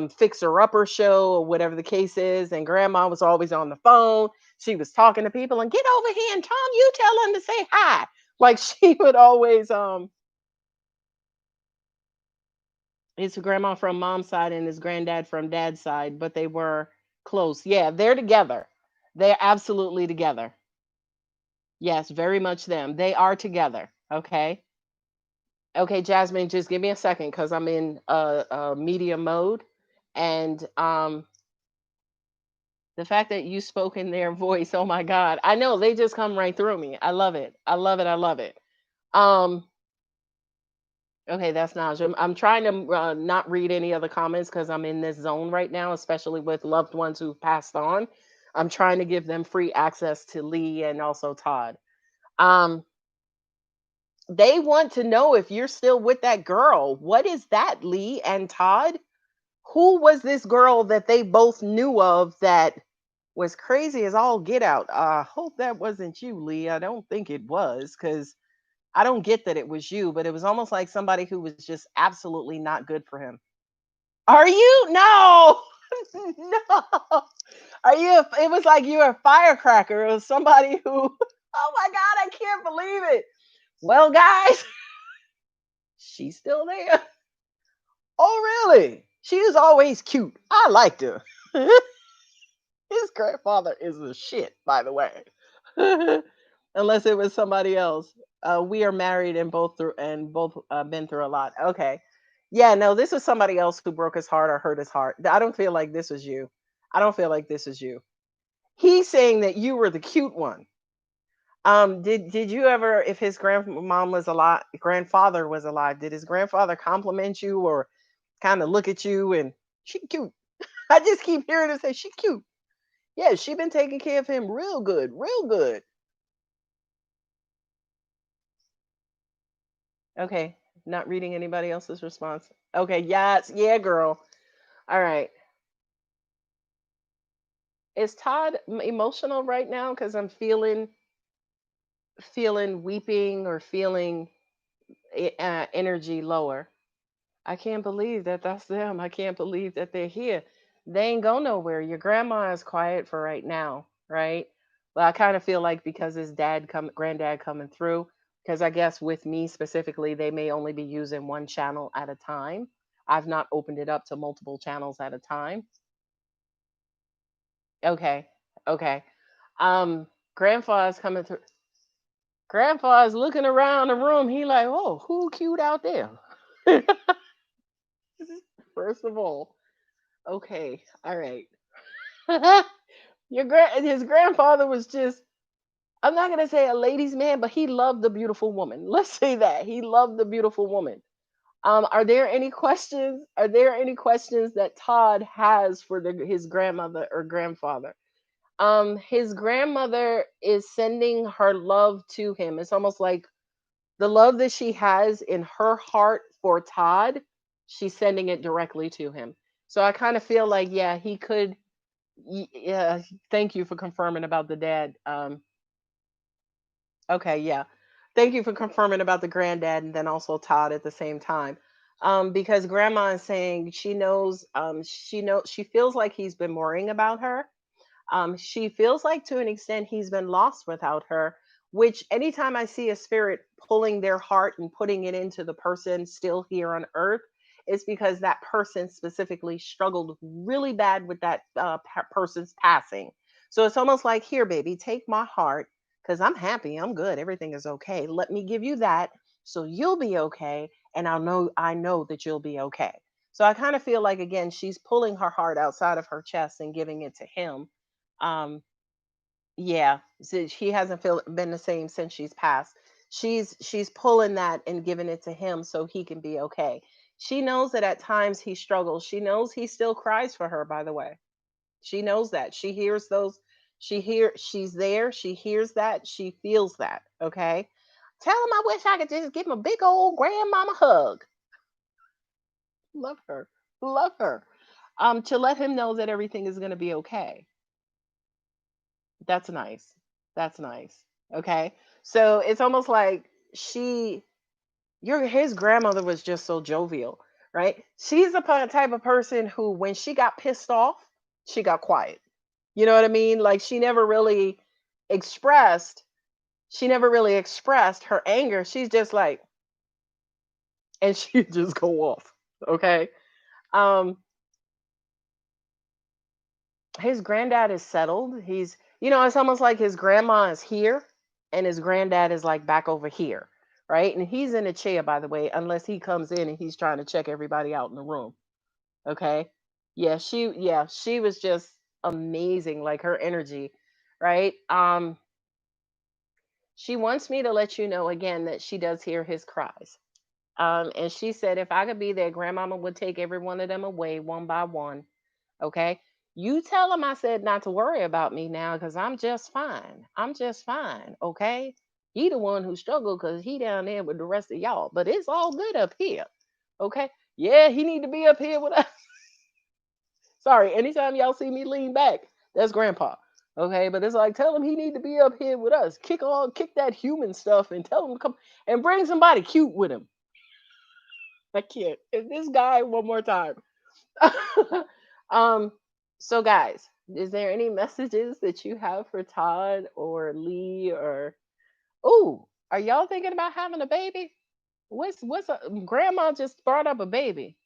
fixer upper show or whatever the case is, and grandma was always on the phone. She was talking to people and get over here and Tom, you tell him to say hi. Like she would always his grandma from mom's side and his granddad from dad's side, but they were close. Yeah, they're together. They're absolutely together. Yes, very much them. They are together. Okay. Okay, Jasmine, just give me a second because I'm in media mode. And the fact that you spoke in their voice, oh my God. I know they just come right through me. I love it. I love it. I love it. Um, Okay, that's not. I'm trying to not read any other comments because I'm in this zone right now, especially with loved ones who've passed on. I'm trying to give them free access to Lee and also Todd. Um, they want to know if you're still with that girl. What is that, Lee and Todd? Who was this girl that they both knew of that was crazy as all get out? I hope that wasn't you, Lee. I don't think it was because I don't get that it was you, but it was almost like somebody who was just absolutely not good for him. Are you? No. No. Are you? It was like you're a firecracker or somebody who, oh my God, I can't believe it. Well, guys, she's still there. Oh, really? She was always cute. I liked her. His grandfather is a shit, by the way. Unless it was somebody else. We are married and both been through a lot. Okay. Yeah, no, this was somebody else who broke his heart or hurt his heart. I don't feel like this was you. I don't feel like this is you. He's saying that you were the cute one. Did you ever, if his grandmom was alive, grandfather was alive, did his grandfather compliment you or kind of look at you and she cute? I just keep hearing her say she cute. Yeah, she been taking care of him real good, real good. Okay, not reading anybody else's response. Okay, yes, yeah, girl. All right. Is Todd emotional right now? Because I'm feeling weeping or feeling energy lower. I can't believe that that's them. I can't believe that they're here. They ain't go nowhere. Your grandma is quiet for right now, right? But I kind of feel like because his granddad coming through, because I guess with me specifically, they may only be using one channel at a time. I've not opened it up to multiple channels at a time. Okay, okay. Grandpa is coming through. Grandpa is looking around the room. He like, oh, who cute out there? First of all, okay, all right. His grandfather was just, I'm not gonna say a ladies' man, but he loved the beautiful woman. Let's say that. He loved the beautiful woman. Are there any questions? Are there any questions that Todd has for his grandmother or grandfather? His grandmother is sending her love to him. It's almost like the love that she has in her heart for Todd, she's sending it directly to him. So I kind of feel like, yeah, he could. Yeah, thank you for confirming about the dad. Okay, yeah, thank you for confirming about the granddad and then also Todd at the same time. Because Grandma is saying she feels like he's been worrying about her. She feels like to an extent he's been lost without her, which anytime I see a spirit pulling their heart and putting it into the person still here on earth, it's because that person specifically struggled really bad with that person's passing. So it's almost like, here, baby, take my heart because I'm happy, I'm good, everything is okay. Let me give you that so you'll be okay, and I know that you'll be okay. So I kind of feel like again she's pulling her heart outside of her chest and giving it to him. Yeah, so he hasn't been the same since she's passed. She's pulling that and giving it to him so he can be okay. She knows that at times he struggles. She knows he still cries for her, by the way. She knows that. She hears those. She's there. She hears that. She feels that. Okay. Tell him I wish I could just give him a big old grandmama hug. Love her. Love her. To let him know that everything is gonna be okay. That's nice. That's nice. Okay. So it's almost like she his grandmother was just so jovial, right? She's the type of person who when she got pissed off, she got quiet. You know what I mean? Like expressed she never really expressed her anger. She's just like and she just go off. Okay. Um his granddad is settled. It's almost like his grandma is here and his granddad is like back over here, right? And he's in a chair, by the way, unless he comes in and he's trying to check everybody out in the room. Okay. Yeah, she was just amazing, like her energy, right? She wants me to let you know again that she does hear his cries. And she said if I could be there, grandmama would take every one of them away one by one. Okay. You tell him I said not to worry about me now because I'm just fine. I'm just fine. Okay. He the one who struggled because he down there with the rest of y'all. But it's all good up here. Okay. Yeah, he need to be up here with us. Sorry, anytime y'all see me lean back, that's grandpa. Okay, but it's like tell him he need to be up here with us. Kick that human stuff and tell him to come and bring somebody cute with him. I can't. And this guy one more time. um, so guys, is there any messages that you have for Todd or Lee or oh, are y'all thinking about having a baby? Grandma just brought up a baby.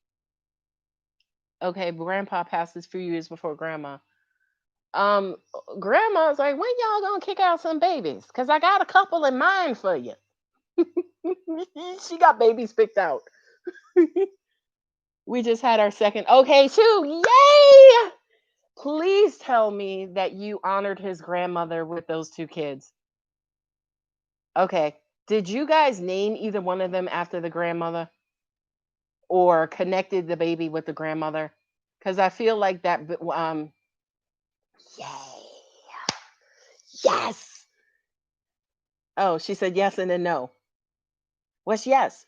Okay, grandpa passed this few years before grandma. Um, grandma's like, when y'all gonna kick out some babies? Cause I got a couple in mind for you. She got babies picked out. We just had our second. Okay, two. Yay! Please tell me that you honored his grandmother with those two kids. Okay. Did you guys name either one of them after the grandmother or connected the baby with the grandmother? Because I feel like that. Yay. Yes. Oh, she said yes and then no. What's yes?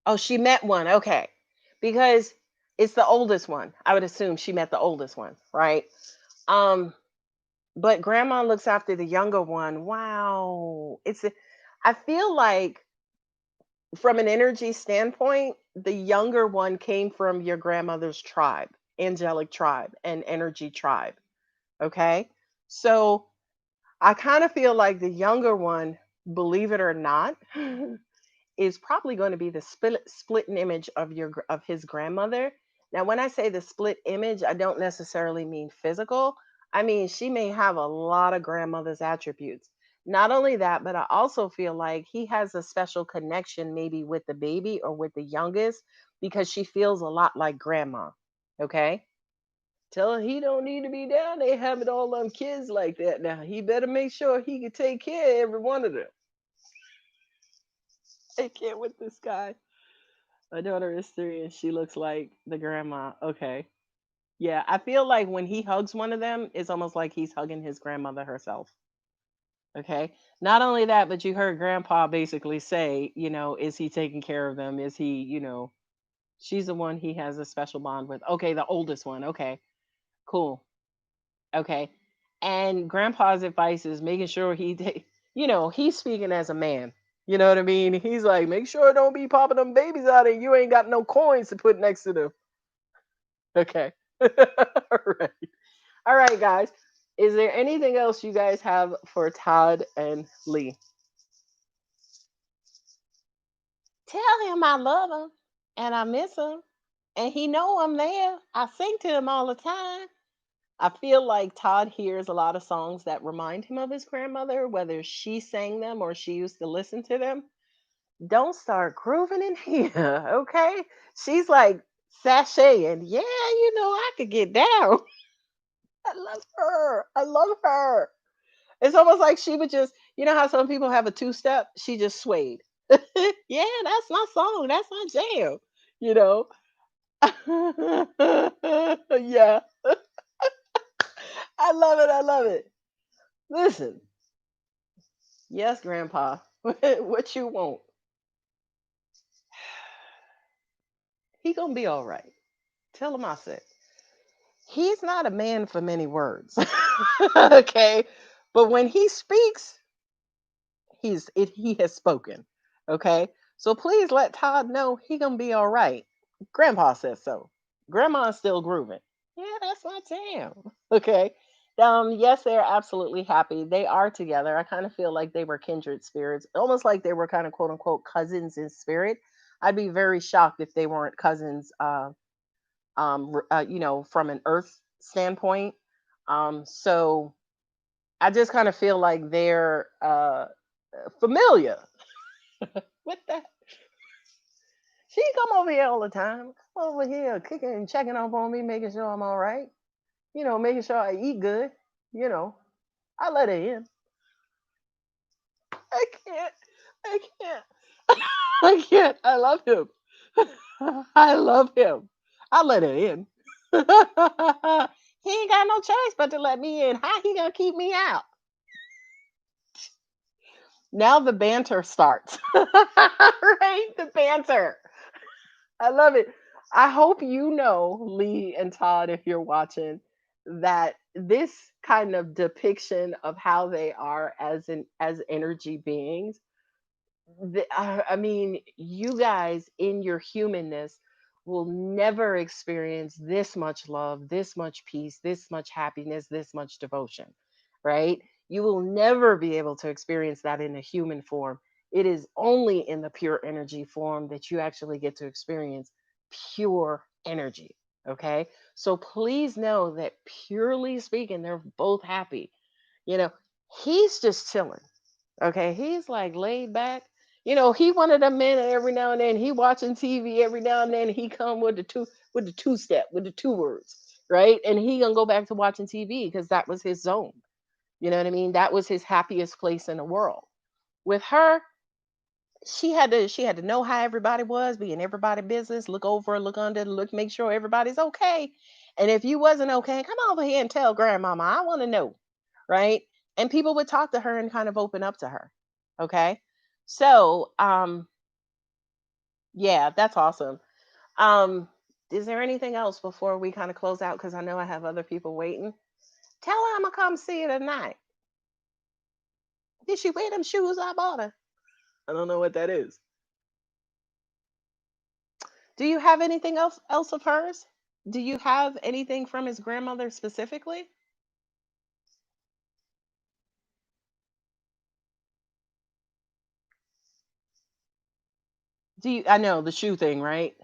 Oh, she met one. Okay. Because it's the oldest one. I would assume she met the oldest one, right? Um, but grandma looks after the younger one. Wow. I feel like from an energy standpoint, the younger one came from your grandmother's tribe, angelic tribe and energy tribe. Okay. So I kind of feel like the younger one, believe it or not, is probably going to be the split image of of his grandmother. Now, when I say the split image, I don't necessarily mean physical. I mean she may have a lot of grandmother's attributes. Not only that, but I also feel like he has a special connection maybe with the baby or with the youngest because she feels a lot like grandma. Okay? Tell her he don't need to be down there having all them kids like that. Now he better make sure he can take care of every one of them. I can't with this guy. My daughter is 3 and she looks like the grandma. Okay. Yeah, I feel like when he hugs one of them, it's almost like he's hugging his grandmother herself. Okay. Not only that, but you heard grandpa basically say, is he taking care of them? Is he, she's the one he has a special bond with. Okay, the oldest one. Okay. Cool. Okay. And grandpa's advice is making sure he's speaking as a man. You know what I mean? He's like, make sure don't be popping them babies out and you ain't got no coins to put next to them. Okay. All right. All right, guys. Is there anything else you guys have for Todd and Lee? Tell him I love him and I miss him and he know I'm there. I sing to him all the time. I feel like Todd hears a lot of songs that remind him of his grandmother, whether she sang them or she used to listen to them. Don't start grooving in here, okay? She's like sashaying. Yeah, I could get down. I love her. I love her. It's almost like she would just, how some people have a two step? She just swayed. Yeah, that's my song. That's my jam. You know? Yeah. I love it. I love it. Listen, yes, Grandpa, what you want? He gonna be all right. Tell him I said. He's not a man for many words. Okay. But when he speaks, he has spoken. Okay. So please let Todd know he gonna be all right. Grandpa says so. Grandma's still grooving. Yeah, that's my jam. Okay. Yes, they're absolutely happy. They are together. I kind of feel like they were kindred spirits, almost like they were kind of quote unquote cousins in spirit. I'd be very shocked if they weren't cousins from an earth standpoint. So I just kind of feel like they're familiar. What the? She come over here all the time. Come over here, kicking and checking up on me, making sure I'm all right. Making sure I eat good. You know, I let her in. I can't. I can't. I can't. I love him. I love him. I let her in. He ain't got no choice but to let me in. How he gonna keep me out? Now the banter starts. Right? The banter. I love it. I hope you know, Lee and Todd, if you're watching, that this kind of depiction of how they are as energy beings, I mean, you guys in your humanness will never experience this much love, this much peace, this much happiness, this much devotion, right? You will never be able to experience that in a human form. It is only in the pure energy form that you actually get to experience pure energy. Okay. So please know that purely speaking, they're both happy. You know, he's just chilling. Okay, he's like laid back. He one of them men that every now and then he watching TV. Every now and then he come with the two step with the two words, right? And he gonna go back to watching TV because that was his zone. You know what I mean? That was his happiest place in the world. With her, she had to know how everybody was, be in everybody's business, look over, look under, look, make sure everybody's okay. And if you wasn't okay, come over here and tell grandmama. I want to know, right? And people would talk to her and kind of open up to her. Okay. So, yeah, that's awesome. Um, is there anything else before we kind of close out? Because I know I have other people waiting. Tell her I'm gonna come see her tonight. Did she wear them shoes I bought her? I don't know what that is. Do you have anything else of hers? Do you have anything from his grandmother specifically? Do you? I know the shoe thing, right?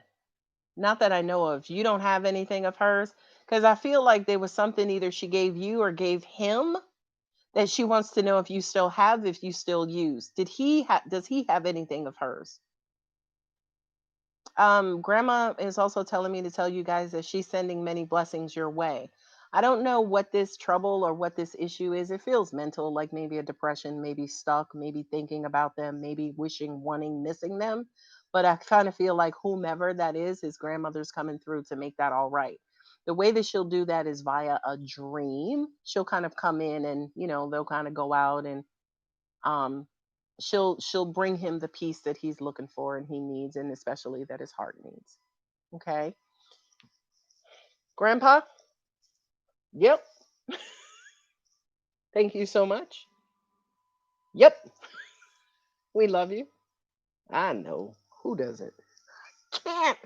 Not that I know of. You don't have anything of hers? Because I feel like there was something either she gave you or gave him that she wants to know if you still have, if you still use. Does he have anything of hers? Grandma is also telling me to tell you guys that she's sending many blessings your way. I don't know what this trouble or what this issue is. It feels mental, like maybe a depression, maybe stuck, maybe thinking about them, maybe wishing, wanting, missing them. But I kind of feel like whomever that is, his grandmother's coming through to make that all right. The way that she'll do that is via a dream. She'll kind of come in and, they'll kind of go out and um she'll bring him the peace that he's looking for and he needs, and especially that his heart needs. Okay. Grandpa? Yep. Thank you so much. Yep. We love you. I know. Who doesn't? Can't.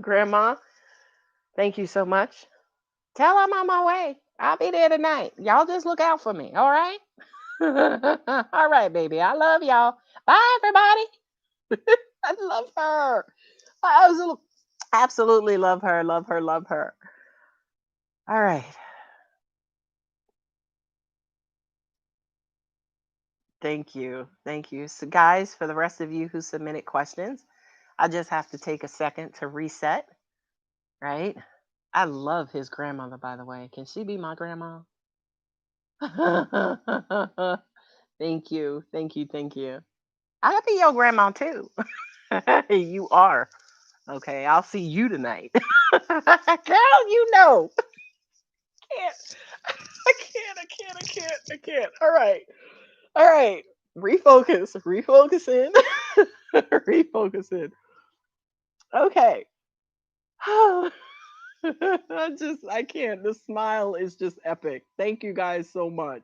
Grandma, thank you so much. Tell I'm on my way. I'll be there tonight. Y'all just look out for me. All right. All right, baby. I love y'all. Bye, everybody. I love her. I absolutely love her. Love her. Love her. All right. Thank you. Thank you. So, guys, for the rest of you who submitted questions, I just have to take a second to reset, right? I love his grandmother, by the way. Can she be my grandma? Thank you. Thank you. Thank you. I could be your grandma too. You are. Okay. I'll see you tonight. Girl, you know. Can't. I can't. I can't. I can't. I can't. All right. All right. Refocus. Refocus in. Refocus in. Okay. I can't. The smile is just epic. Thank you guys so much.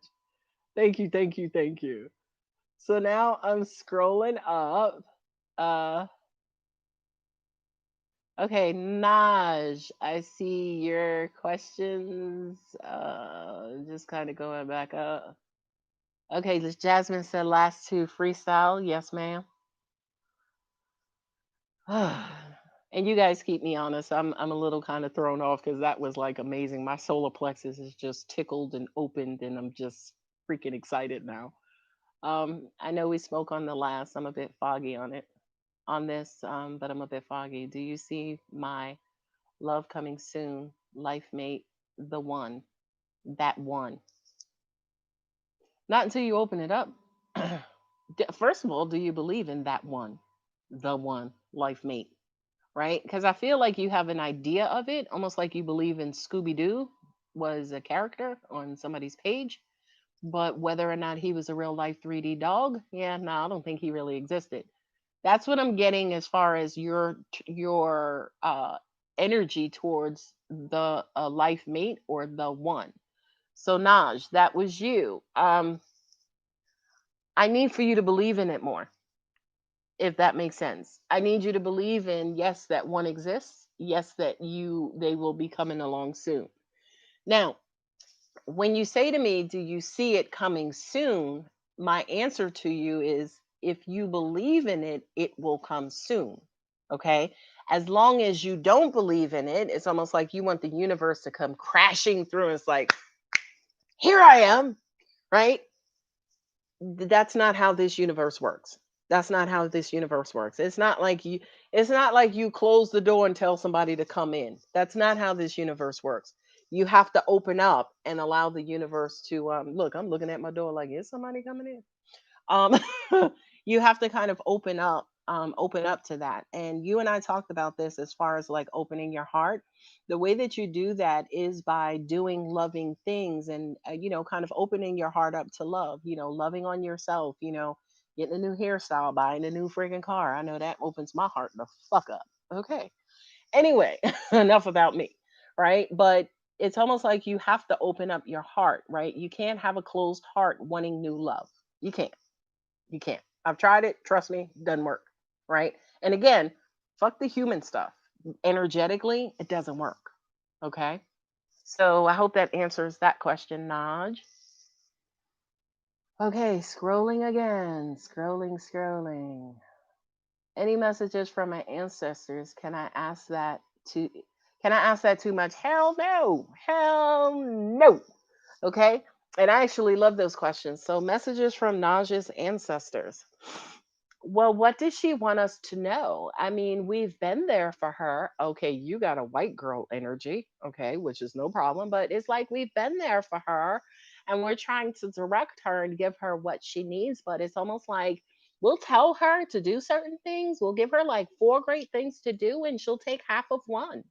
Thank you, thank you, thank you. So now I'm scrolling up. Uh okay, Naj, I see your questions. Just kind of going back up. Okay, Jasmine said last two freestyle. Yes, ma'am. And you guys keep me honest. I'm a little kind of thrown off because that was like amazing. My solar plexus is just tickled and opened, and I'm just freaking excited now. I know we spoke on the last. I'm a bit foggy on it on this, but I'm a bit foggy. Do you see my love coming soon? Life mate, the one, that one. Not until you open it up. First of all, do you believe in that one, the one, life mate? Right? Because I feel like you have an idea of it, almost like you believe in Scooby Doo was a character on somebody's page, but whether or not he was a real life 3D dog, yeah, no, I don't think he really existed. That's what I'm getting as far as your energy towards the life mate or the one. So Naj, that was you. I need for you to believe in it more, if that makes sense. I need you to believe in, yes, that one exists. Yes, that they will be coming along soon. Now, when you say to me, do you see it coming soon? My answer to you is, if you believe in it, it will come soon. Okay. As long as you don't believe in it, it's almost like you want the universe to come crashing through. It's like, here I am, right? That's not how this universe works. That's not how this universe works. It's not like you close the door and tell somebody to come in. That's not how this universe works. You have to open up and allow the universe to look. I'm looking at my door like, is somebody coming in? Um you have to kind of open up open up to that. And you and I talked about this as far as like opening your heart. The way that you do that is by doing loving things and, kind of opening your heart up to love, loving on yourself, getting a new hairstyle, buying a new freaking car. I know that opens my heart the fuck up. Okay. Anyway, enough about me, right? But it's almost like you have to open up your heart, right? You can't have a closed heart wanting new love. You can't. You can't. I've tried it. Trust me, doesn't work. Right. And again, fuck the human stuff. Energetically, it doesn't work. Okay. So I hope that answers that question, Naj. Okay, scrolling again. Scrolling. Any messages from my ancestors? To can I ask that too much? Hell no. Hell no. Okay. And I actually love those questions. So messages from Naj's ancestors. Well, what does she want us to know? I mean, we've been there for her. Okay, you got a white girl energy, okay, which is no problem, but it's like we've been there for her and we're trying to direct her and give her what she needs, but it's almost like we'll tell her to do certain things. We'll give her like four great things to do and she'll take half of one,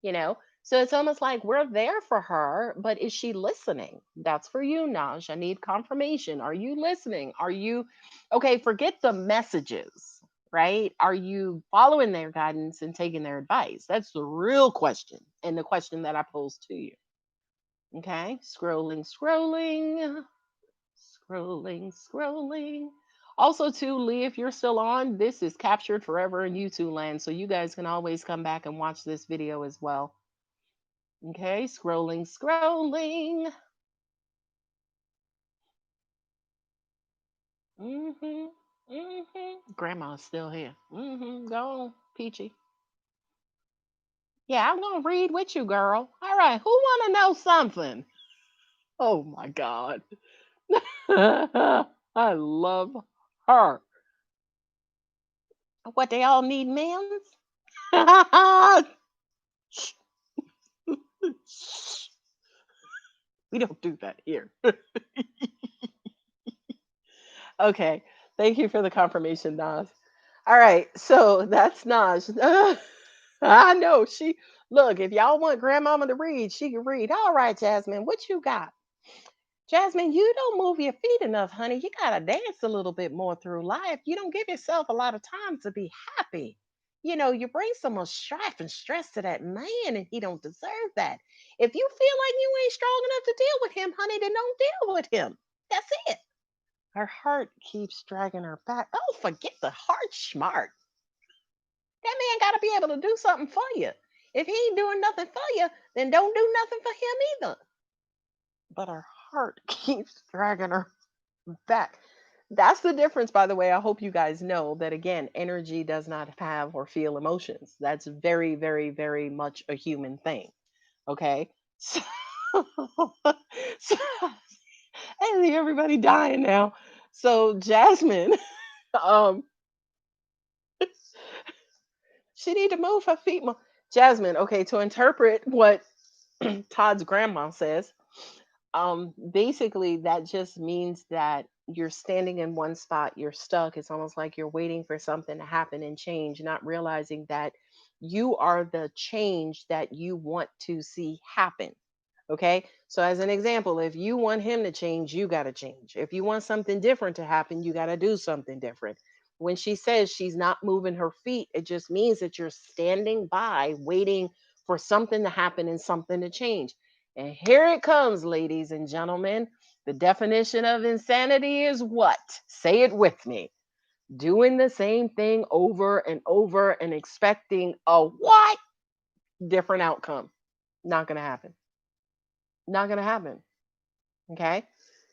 you know? So it's almost like we're there for her, but is she listening? That's for you, Naj. I need confirmation. Are you listening? Are you okay? Forget the messages, right? Are you following their guidance and taking their advice? That's the real question, and the question that I pose to you. Okay, scrolling. Also, too, Lee, if you're still on, this is captured forever in YouTube land, so you guys can always come back and watch this video as well. Okay, scrolling. Mm-hmm. Mm-hmm. Grandma's still here. Mm-hmm. Go on, Peachy. Yeah, I'm gonna read with you, girl. All right, who wanna know something? Oh my God. I love her. What they all need men's? We don't do that here. Okay. Thank you for the confirmation, Nas. All right, so that's Naj. I know she look, if y'all want grandmama to read, she can read. All right, Jasmine, what you got? Jasmine, you don't move your feet enough, honey. You gotta dance a little bit more through life. You don't give yourself a lot of time to be happy. You bring so much strife and stress to that man, and he don't deserve that. If you feel like you ain't strong enough to deal with him, honey, then don't deal with him. That's it. Her heart keeps dragging her back. Oh, forget the heart smart. That man got to be able to do something for you. If he ain't doing nothing for you, then don't do nothing for him either. But her heart keeps dragging her back. That's the difference, by the way. I hope you guys know that again, energy does not have or feel emotions. That's very, very, very much a human thing. Okay. So, so I see everybody dying now. So Jasmine, um, she need to move her feet more. Jasmine, okay, to interpret what Todd's grandma says, basically that just means that you're standing in one spot, you're stuck. It's almost like you're waiting for something to happen and change, not realizing that you are the change that you want to see happen. Okay. So, as an example, if you want him to change, you got to change. If you want something different to happen, you got to do something different. When she says she's not moving her feet, it just means that you're standing by waiting for something to happen and something to change. And here it comes, ladies and gentlemen. The definition of insanity is what? Say it with me. Doing the same thing over and over and expecting a what? Different outcome. Not going to happen. Not going to happen. Okay.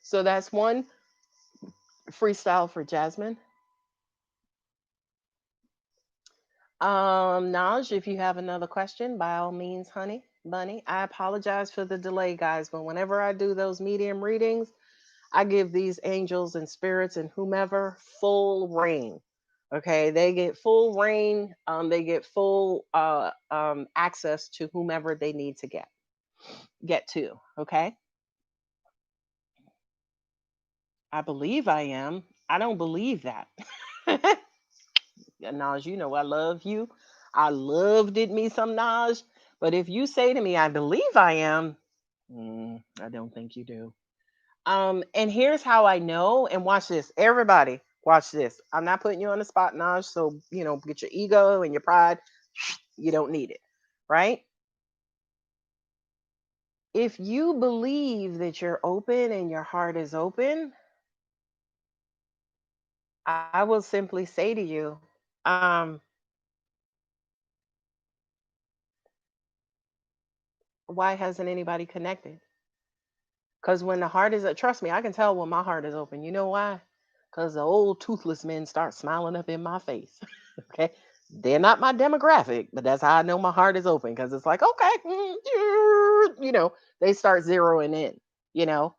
So that's one freestyle for Jasmine. Naj, if you have another question, by all means, honey, bunny. I apologize for the delay, guys, but whenever I do those medium readings, I give these angels and spirits and whomever full reign. Okay, they get full reign. They get full access to whomever they need to get to. Okay, I believe I am. I don't believe that. Naj, you know I love you. I loved it me some Naj. But if you say to me, I believe I am, I don't think you do. And here's how I know, and watch this. Everybody, watch this. I'm not putting you on the spot, Naj. So, get your ego and your pride. You don't need it. Right? If you believe that you're open and your heart is open, I will simply say to you, um, why hasn't anybody connected? Because when the heart is, trust me, I can tell when my heart is open. You know why? Because the old toothless men start smiling up in my face. Okay. They're not my demographic, but that's how I know my heart is open because it's like, okay, they start zeroing in, you know.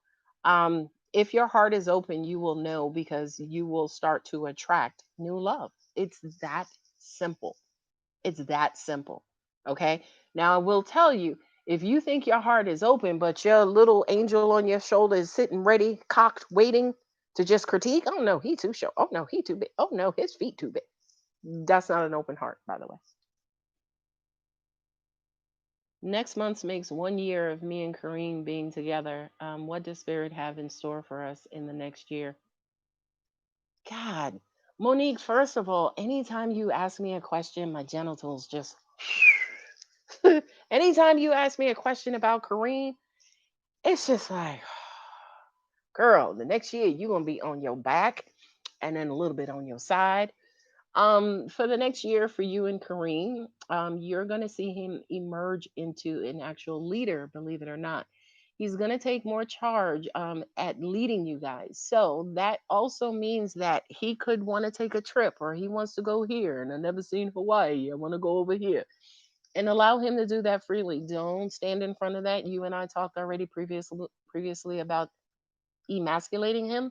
If your heart is open, you will know because you will start to attract new love. It's that simple. It's that simple. Okay. Now, I will tell you, if you think your heart is open, but your little angel on your shoulder is sitting ready, cocked, waiting to just critique, oh no, he too short. Oh no, he too big. Oh no, his feet too big. That's not an open heart, by the way. Next month makes 1 year of me and Kareem being together. What does Spirit have in store for us in the next year? God, Monique, first of all, anytime you ask me a question, my genitals just. Anytime you ask me a question about Kareem, it's just like, girl, the next year you're gonna be on your back and then a little bit on your side. For the next year for you and Kareem, you're gonna see him emerge into an actual leader, believe it or not. He's gonna take more charge at leading you guys. So that also means that he could want to take a trip or he wants to go here and I've never seen Hawaii. I want to go over here and allow him to do that freely. Don't stand in front of that. You and I talked already previously about emasculating him.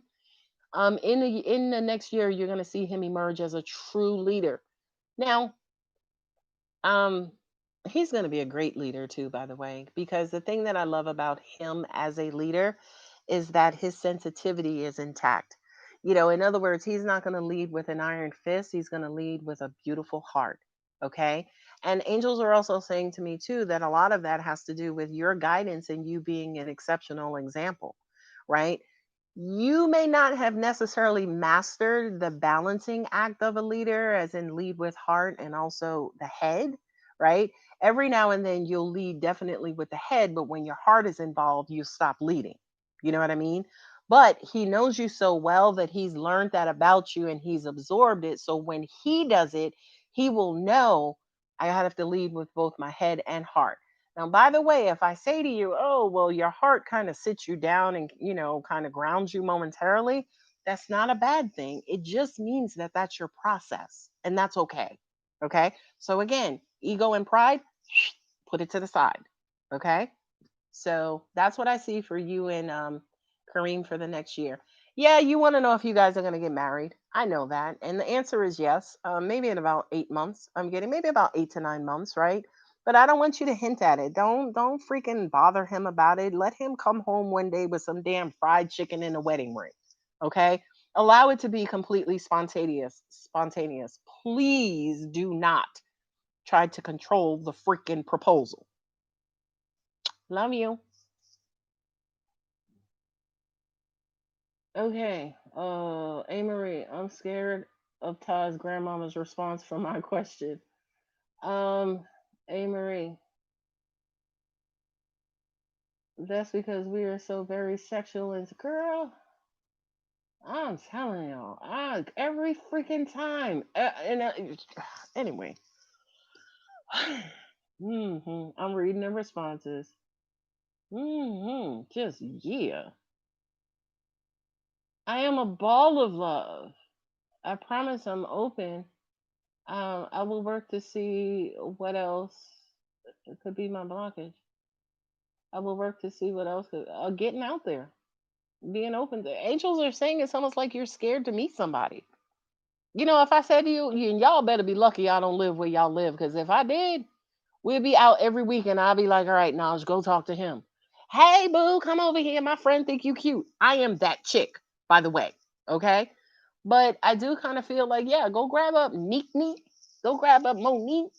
In the next year, you're going to see him emerge as a true leader. Now, um, he's going to be a great leader too, by the way, because the thing that I love about him as a leader is that his sensitivity is intact. In other words, he's not going to lead with an iron fist, he's going to lead with a beautiful heart. Okay. And angels are also saying to me too that a lot of that has to do with your guidance and you being an exceptional example, right? You may not have necessarily mastered the balancing act of a leader, as in lead with heart and also the head, right? Every now and then you'll lead definitely with the head, but when your heart is involved, you stop leading. You know what I mean? But he knows you so well that he's learned that about you and he's absorbed it. So when he does it, he will know I have to lead with both my head and heart. Now, by the way, if I say to you, oh, well, your heart kind of sits you down and, kind of grounds you momentarily, that's not a bad thing. It just means that that's your process and that's okay. Okay. So, again, ego and pride, put it to the side. Okay. So that's what I see for you and Kareem for the next year. Yeah, you want to know if you guys are going to get married. I know that. And the answer is yes. Maybe in about 8 months. I'm getting maybe about 8 to 9 months, right? But I don't want you to hint at it. Don't freaking bother him about it. Let him come home one day with some damn fried chicken in a wedding ring. Okay? Allow it to be completely spontaneous. Spontaneous. Please do not try to control the freaking proposal. Love you. Okay. Marie, I'm scared of Todd's grandmama's response for my question. Um, Marie, that's because we are so very sexual and girl, I'm telling y'all, every freaking time. Anyway, I'm reading the responses. Just yeah. I am a ball of love. I promise I'm open. I will work to see what else could be my blockage. I will work to see what else could getting out there, being open. The angels are saying it's almost like you're scared to meet somebody. If I said to you, and y'all better be lucky I don't live where y'all live, because if I did, we'd be out every week, and I'd be like, all right, now let's go talk to him. Hey, boo, come over here. My friend think you cute. I am that chick, by the way. Okay. But I do kind of feel like, yeah, go grab up Neek, go grab up Monique,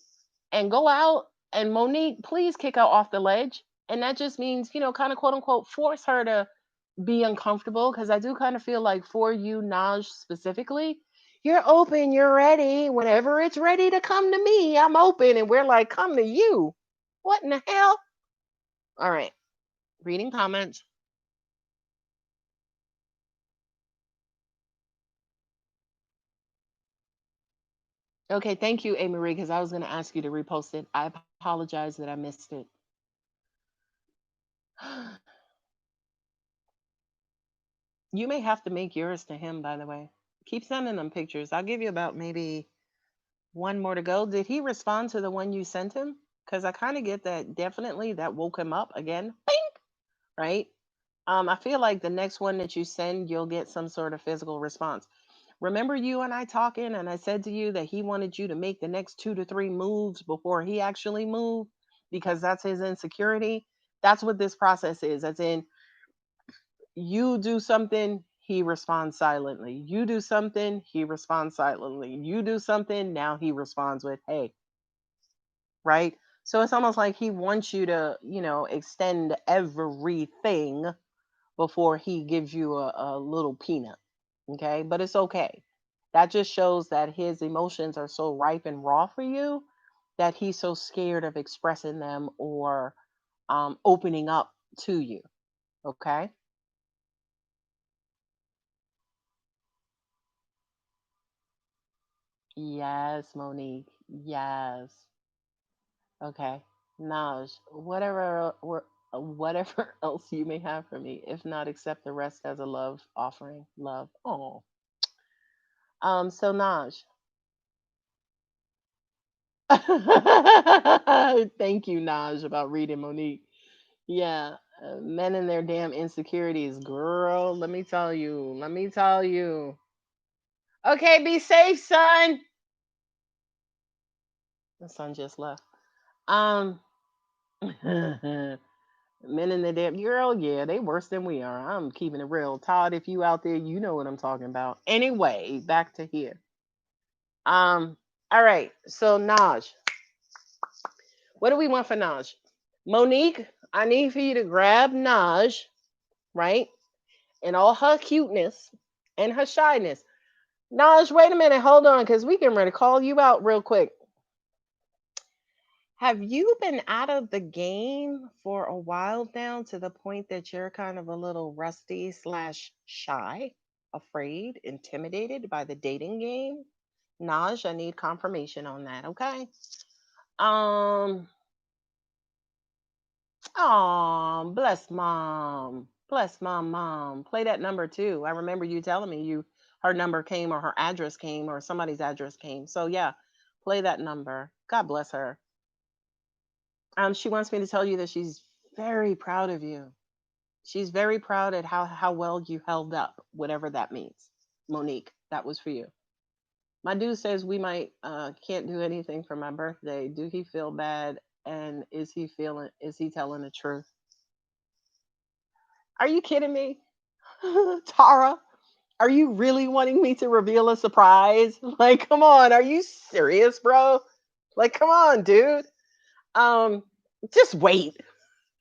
and go out. And Monique, please kick her off the ledge. And that just means, kind of quote unquote, force her to be uncomfortable. Because I do kind of feel like for you, Naj specifically, you're open, you're ready. Whenever it's ready to come to me, I'm open. And we're like, come to you. What in the hell? All right. Reading comments. Okay, thank you, A. Marie, because I was going to ask you to repost it. I apologize that I missed it. You may have to make yours to him, by the way. Keep sending them pictures. I'll give you about maybe one more to go. Did he respond to the one you sent him? Because I kind of get that definitely that woke him up again. Bing! Right? I feel like the next one that you send, you'll get some sort of physical response. Remember you and I talking, and I said to you that he wanted you to make the next 2 to 3 moves before he actually moved because that's his insecurity. That's what this process is. As in, you do something, he responds silently. You do something, he responds silently. You do something, now he responds with, hey, right? So it's almost like he wants you to, extend everything before he gives you a little peanut. Okay. But it's okay. That just shows that his emotions are so ripe and raw for you that he's so scared of expressing them or opening up to you. Okay. Yes, Monique. Yes. Okay. Naj, whatever else you may have for me, if not, accept the rest as a love offering. Love. Oh. So Naj. Thank you, Naj, about reading Monique. Yeah. Men and their damn insecurities, girl. Let me tell you. Let me tell you. Okay, be safe, son. The son just left. Um Men in the damn girl, yeah, they worse than we are. I'm keeping it real. Todd, if you out there, you know what I'm talking about. Anyway, back to here. Um, all right. So Naj, what do we want for Naj? Monique, I need for you to grab Naj, right? And all her cuteness and her shyness. Naj, wait a minute, hold on, because we can ready to call you out real quick. Have you been out of the game for a while now to the point that you're kind of a little rusty slash shy, afraid, intimidated by the dating game? Naj, I need confirmation on that, okay? Um, oh, bless mom. Bless mom. Play that number too. I remember you telling me her number came or her address came or somebody's address came. So yeah, play that number. God bless her. She wants me to tell you that she's very proud of you. She's very proud at how well you held up, whatever that means. Monique, that was for you. My dude says we might can't do anything for my birthday. Do he feel bad? And is he telling the truth? Are you kidding me? Tara, are you really wanting me to reveal a surprise? Like, come on, are you serious, bro? Like, come on, dude. Um, just wait.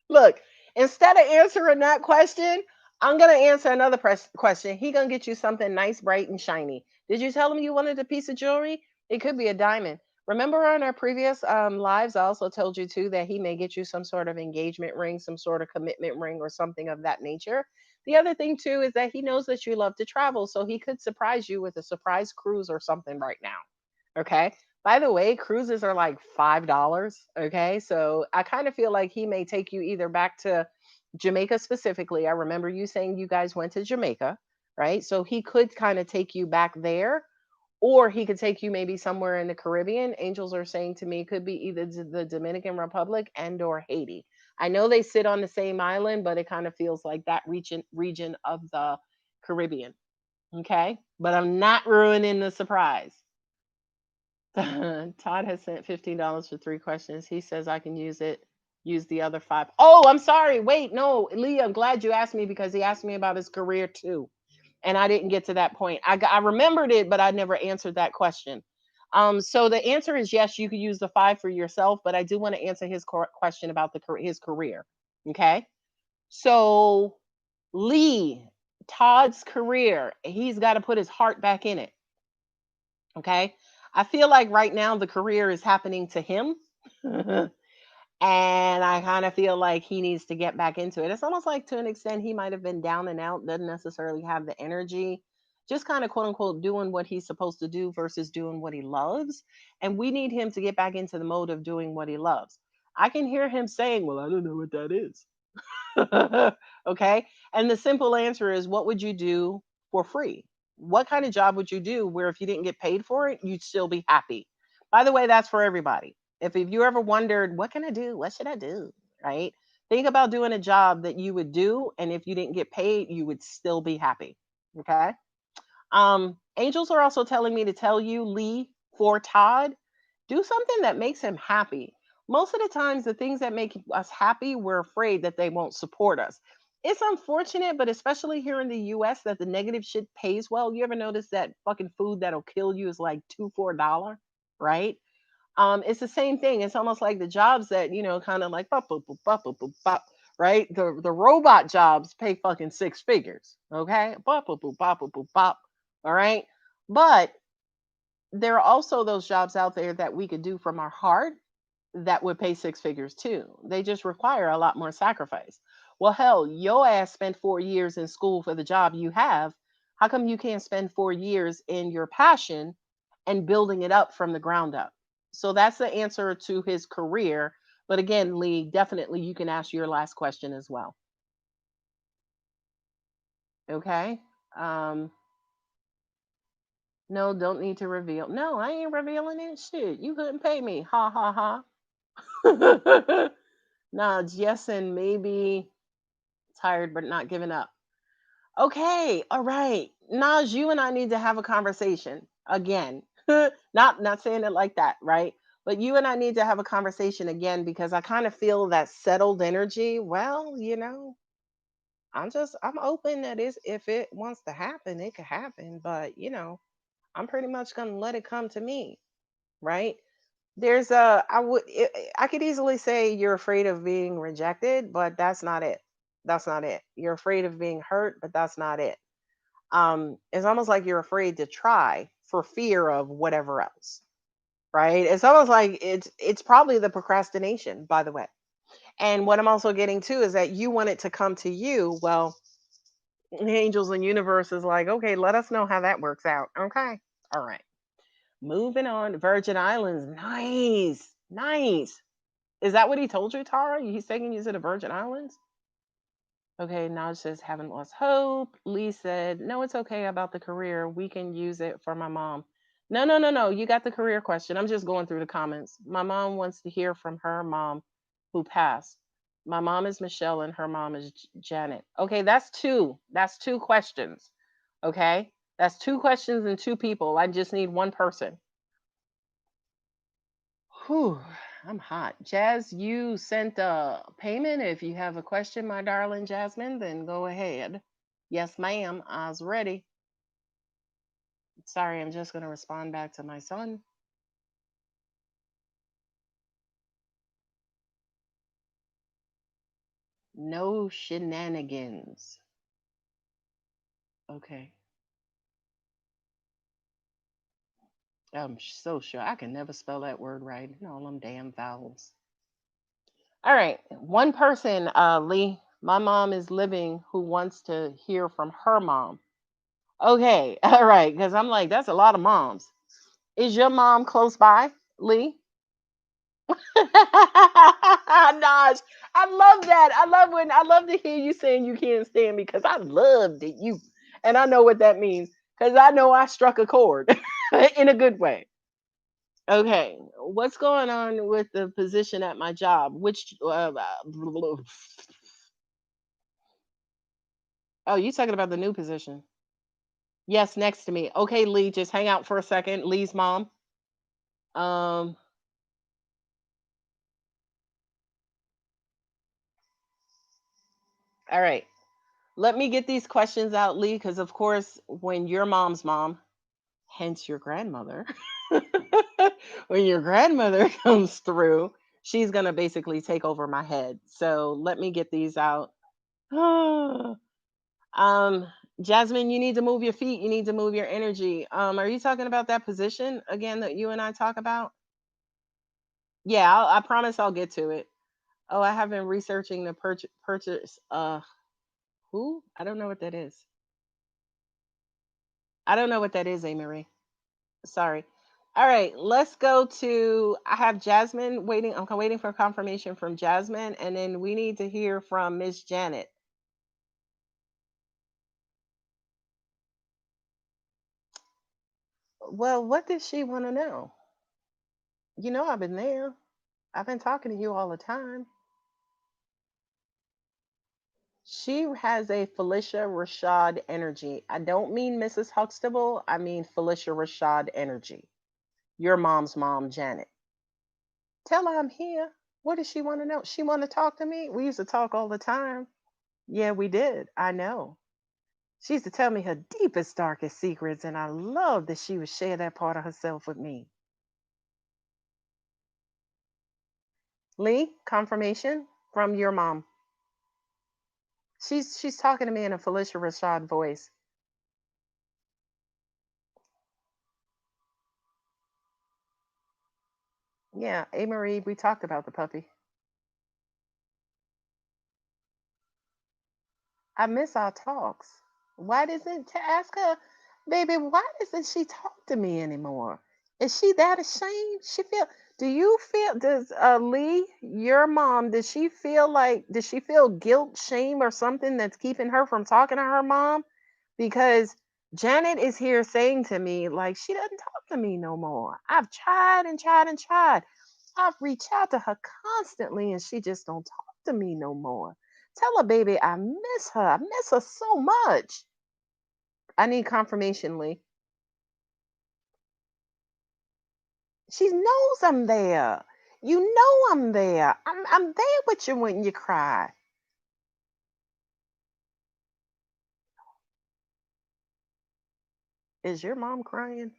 Look, instead of answering that question, I'm gonna answer another question. He gonna get you something nice, bright, and shiny. Did you tell him you wanted a piece of jewelry? It could be a diamond. Remember on our previous lives, I also told you too that he may get you some sort of engagement ring, some sort of commitment ring, or something of that nature. The other thing too is that he knows that you love to travel, so he could surprise you with a surprise cruise or something right now. Okay. By the way, cruises are like $5. Okay. So I kind of feel like he may take you either back to Jamaica specifically. I remember you saying you guys went to Jamaica, right? So he could kind of take you back there, or he could take you maybe somewhere in the Caribbean. Angels are saying to me it could be either the Dominican Republic and or Haiti. I know they sit on the same island, but it kind of feels like that region of the Caribbean. Okay. But I'm not ruining the surprise. Todd has sent $15 for 3 questions. He says I can use the other five. Oh, I'm sorry. Wait, no, Lee, I'm glad you asked me because he asked me about his career too. And I didn't get to that point. I remembered it, but I never answered that question. So the answer is yes, you could use the 5 for yourself, but I do want to answer his question about his career. Okay. So Lee, Todd's career, he's got to put his heart back in it. Okay. I feel like right now the career is happening to him. And I kind of feel like he needs to get back into it. It's almost like to an extent he might have been down and out, doesn't necessarily have the energy, just kind of quote unquote doing what he's supposed to do versus doing what he loves. And we need him to get back into the mode of doing what he loves. I can hear him saying, "Well, I don't know what that is." Okay. And the simple answer is, what would you do for free? What kind of job would you do where if you didn't get paid for it, you'd still be happy? By the way, that's for everybody. If you ever wondered, what can I do? What should I do? Right? Think about doing a job that you would do. And if you didn't get paid, you would still be happy. Okay. Angels are also telling me to tell you, Lee, for Todd, do something that makes him happy. Most of the times, the things that make us happy, we're afraid that they won't support us. It's unfortunate, but especially here in the US, that the negative shit pays well. You ever notice that fucking food that'll kill you is like two for a dollar, right? It's the same thing. It's almost like the jobs that kind of like bop, bop, bop, bop, bop, bop, bop, right? The robot jobs pay fucking six figures, okay? Bop, bop, bop, bop, bop, bop, bop, all right. But there are also those jobs out there that we could do from our heart that would pay six figures too. They just require a lot more sacrifice. Well, hell, your ass spent 4 years in school for the job you have. How come you can't spend 4 years in your passion and building it up from the ground up? So that's the answer to his career. But again, Lee, definitely you can ask your last question as well. Okay. Um, no, don't need to reveal. No, I ain't revealing it. Shit, you couldn't pay me. Ha ha ha. Nah, it's yes and maybe tired but not giving up. Okay, all right. Naj, you and I need to have a conversation again. Not saying it like that, right? But you and I need to have a conversation again because I kind of feel that settled energy. Well, I'm open that is if it wants to happen, it could happen. But I'm pretty much gonna let it come to me, right? There's a I could easily say you're afraid of being rejected, but that's not it. That's not it. You're afraid of being hurt, but that's not it. It's almost like you're afraid to try for fear of whatever else, right? It's almost like it's probably the procrastination, by the way. And what I'm also getting to is that you want it to come to you. Well, the angels and universe is like, okay, let us know how that works out. Okay. All right. Moving on. Virgin Islands. Nice. Nice. Is that what he told you, Tara? He's taking you to the Virgin Islands? Okay, now it says haven't lost hope. Lee said, no, it's okay about the career. We can use it for my mom. No, no, no, no. You got the career question. I'm just going through the comments. My mom wants to hear from her mom who passed. My mom is Michelle and her mom is Janet. Okay, that's two. That's two questions. Okay, that's two questions and two people. I just need one person. Whew, I'm hot. Jazz, you sent a payment. If you have a question, my darling Jasmine, then go ahead. Yes, ma'am. I was ready. Sorry, I'm just going to respond back to my son. No shenanigans. Okay. I'm so sure. I can never spell that word right. And all them damn vowels. All right. One person, Lee, my mom is living who wants to hear from her mom. Okay. All right. Because I'm like, that's a lot of moms. Is your mom close by, Lee? Gosh, I love that. I love to hear you saying you can't stand me because I love that you, and I know what that means because I know I struck a chord in a good way. Okay, what's going on with the position at my job? Which oh, you talking about the new position? Yes, next to me. Okay, Lee, just hang out for a second. Lee's mom. Um, all right. Let me get these questions out, Lee, because of course, when your mom's mom, hence your grandmother, when your grandmother comes through, she's going to basically take over my head. So let me get these out. um, Jasmine, you need to move your feet. You need to move your energy. Are you talking about that position again that you and I talk about? Yeah, I promise I'll get to it. Oh, I have been researching the purchase. Who? I don't know what that is. I don't know what that is, A. Marie. Sorry. All right, let's go to. I have Jasmine waiting. I'm waiting for confirmation from Jasmine, and then we need to hear from Miss Janet. Well, what does she want to know? You know, I've been there. I've been talking to you all the time. She has a Felicia Rashad energy. I don't mean Mrs. Huxtable. I mean Felicia Rashad energy. Your mom's mom, Janet. Tell her I'm here. What does she want to know? She want to talk to me? We used to talk all the time. Yeah, we did. I know. She used to tell me her deepest, darkest secrets, and I love that she would share that part of herself with me. Lee, confirmation from your mom. She's talking to me in a Felicia Rashad voice. Yeah, A. Marie, we talked about the puppy. I miss our talks. Why doesn't to ask her, baby, why doesn't she talk to me anymore? Is she that ashamed? She feel do you feel does Lee, your mom, does she feel guilt, shame, or something that's keeping her from talking to her mom? Because Janet is here saying to me, like, she doesn't talk to me no more. I've tried and tried and tried. I've reached out to her constantly and she just don't talk to me no more. Tell her, baby, I miss her. I miss her so much. I need confirmation, Lee. She knows I'm there. You know I'm there. I'm there with you when you cry. Is your mom crying?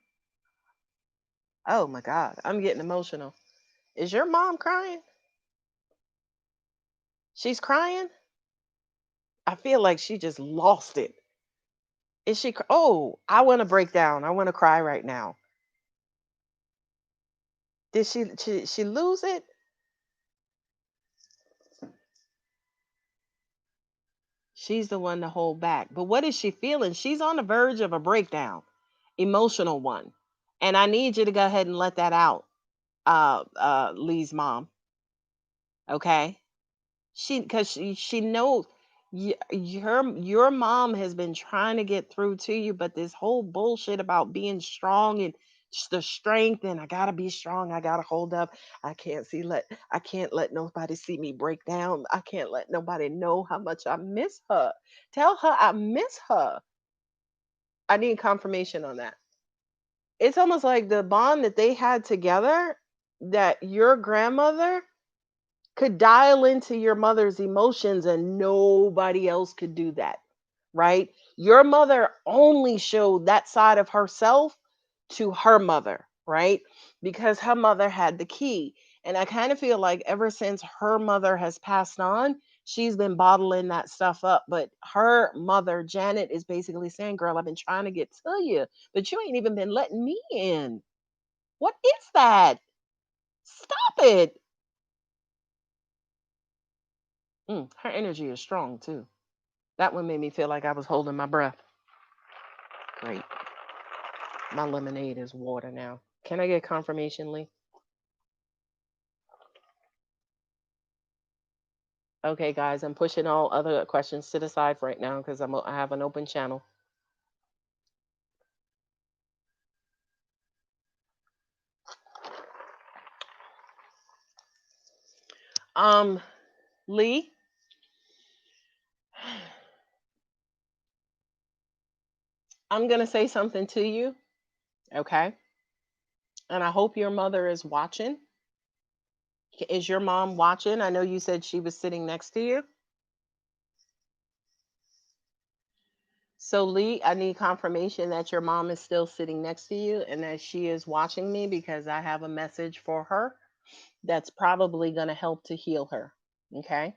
Oh my God, I'm getting emotional. Is your mom crying? She's crying? I feel like she just lost it. Is she? Oh, I want to break down. I want to cry right now. Did she lose it? She's the one to hold back. But what is she feeling? She's on the verge of a breakdown, emotional one. And I need you to go ahead and let that out, Lee's mom. Okay? Because she knows your mom has been trying to get through to you, but this whole bullshit about being strong and the strength and I gotta be strong, I gotta hold up. I can't let nobody see me break down. I can't let nobody know how much I miss her. Tell her I miss her. I need confirmation on that. It's almost like the bond that they had together, that your grandmother could dial into your mother's emotions and nobody else could do that, right? Your mother only showed that side of herself to her mother, right? Because her mother had the key. And I kind of feel like ever since her mother has passed on, she's been bottling that stuff up. But her mother, Janet, is basically saying, girl, I've been trying to get to you, but you ain't even been letting me in. What is that? Stop it. Her energy is strong too. That one made me feel like I was holding my breath. Great. My lemonade is water now. Can I get confirmation, Lee? Okay, guys, I'm pushing all other questions to the side right now because I have an open channel. Um, Lee, I'm gonna say something to you, okay? And I hope your mother is watching. Is your mom watching? I know you said she was sitting next to you. So, Lee, I need confirmation that your mom is still sitting next to you and that she is watching me, because I have a message for her that's probably going to help to heal her. Okay.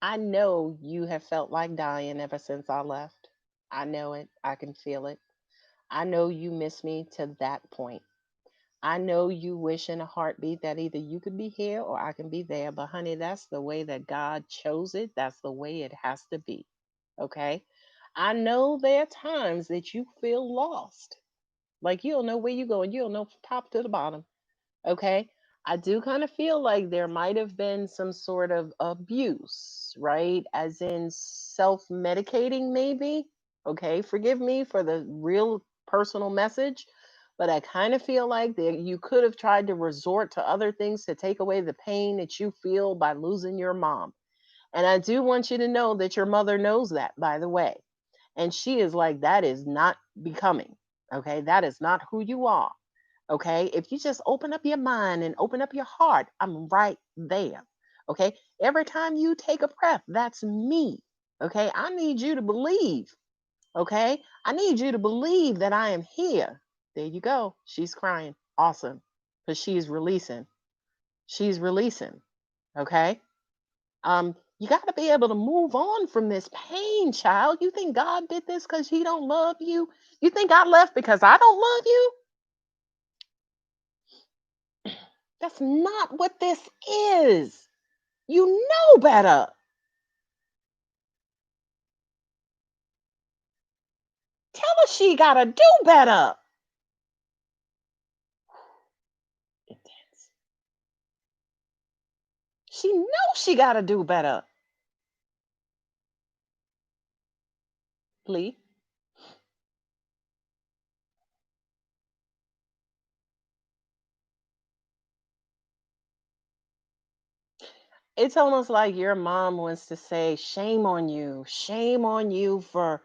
I know you have felt like dying ever since I left. I know it. I can feel it. I know you miss me to that point. I know you wish in a heartbeat that either you could be here or I can be there. But, honey, that's the way that God chose it. That's the way it has to be. Okay. I know there are times that you feel lost. Like you don't know where you're going. You don't know from top to the bottom. Okay. I do kind of feel like there might have been some sort of abuse, right? As in self medicating, maybe. Okay. Forgive me for the real personal message, but I kind of feel like that you could have tried to resort to other things to take away the pain that you feel by losing your mom. And I do want you to know that your mother knows that, by the way. And she is like, that is not becoming. Okay. That is not who you are. Okay. If you just open up your mind and open up your heart, I'm right there. Okay. Every time you take a breath, that's me. Okay. I need you to believe. Okay. I need you to believe that I am here. There you go. She's crying. Awesome. Because she's releasing. She's releasing. Okay. You got to be able to move on from this pain, child. You think God did this because he don't love you? You think I left because I don't love you? That's not what this is. You know better. Tell her she got to do better. Intense. She knows she got to do better. Lee, it's almost like your mom wants to say, shame on you for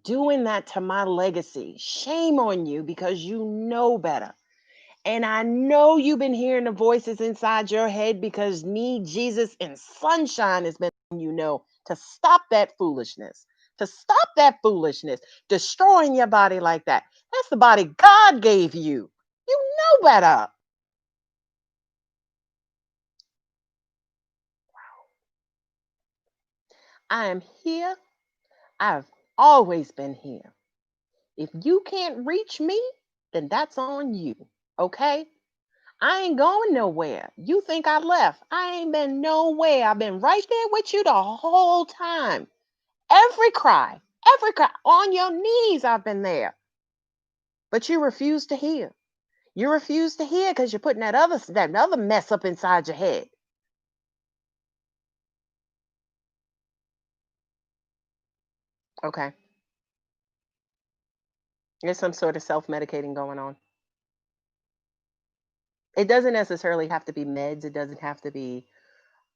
doing that to my legacy. Shame on you because you know better. And I know you've been hearing the voices inside your head because me, Jesus, and sunshine has been, to stop that foolishness, to stop that foolishness, destroying your body like that. That's the body God gave you. You know better. I am here. I've always been here. If you can't reach me, then that's on you. Okay? I ain't going nowhere. You think I left? I ain't been nowhere. I've been right there with you the whole time. Every cry, on your knees, I've been there. But you refuse to hear. You refuse to hear because you're putting that other mess up inside your head. Okay. There's some sort of self-medicating going on. It doesn't necessarily have to be meds.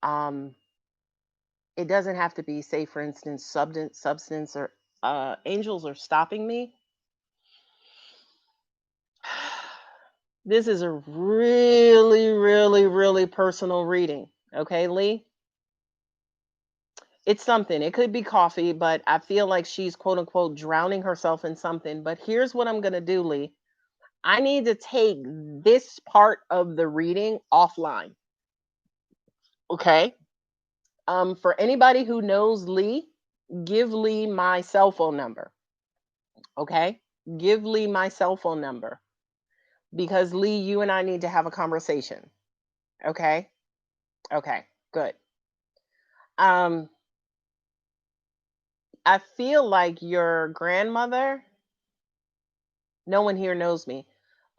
Um, it doesn't have to be, say, for instance, substance or angels are stopping me. This is a really, really, really personal reading. Okay, Lee? It's something. It could be coffee, but I feel like she's quote unquote drowning herself in something. But here's what I'm going to do, Lee. I need to take this part of the reading offline. Okay. For anybody who knows Lee, give Lee my cell phone number. Okay. Give Lee my cell phone number because Lee, you and I need to have a conversation. Okay. Okay. Good. Um, I feel like your grandmother, no one here knows me.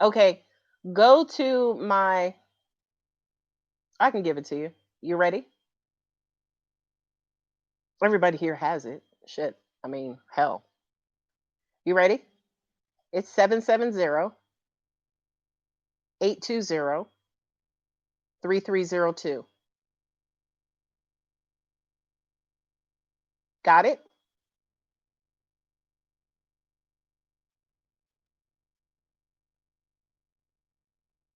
Okay, go to my, I can give it to you. You ready? Everybody here has it. Shit. I mean, hell. You ready? It's 770-820-3302. Got it?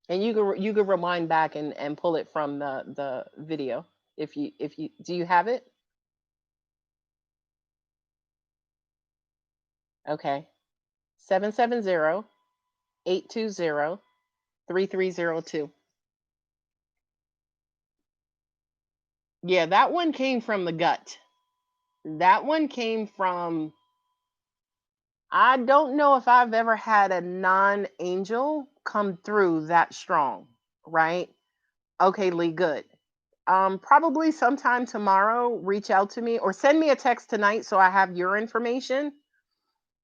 And you can rewind back and pull it from the video if you do you have it? Okay. 770-820-3302. Yeah, that one came from the gut. That one came from, I don't know if I've ever had a non-angel come through that strong, right? Okay, Lee, good. Probably sometime tomorrow, reach out to me or send me a text tonight so I have your information,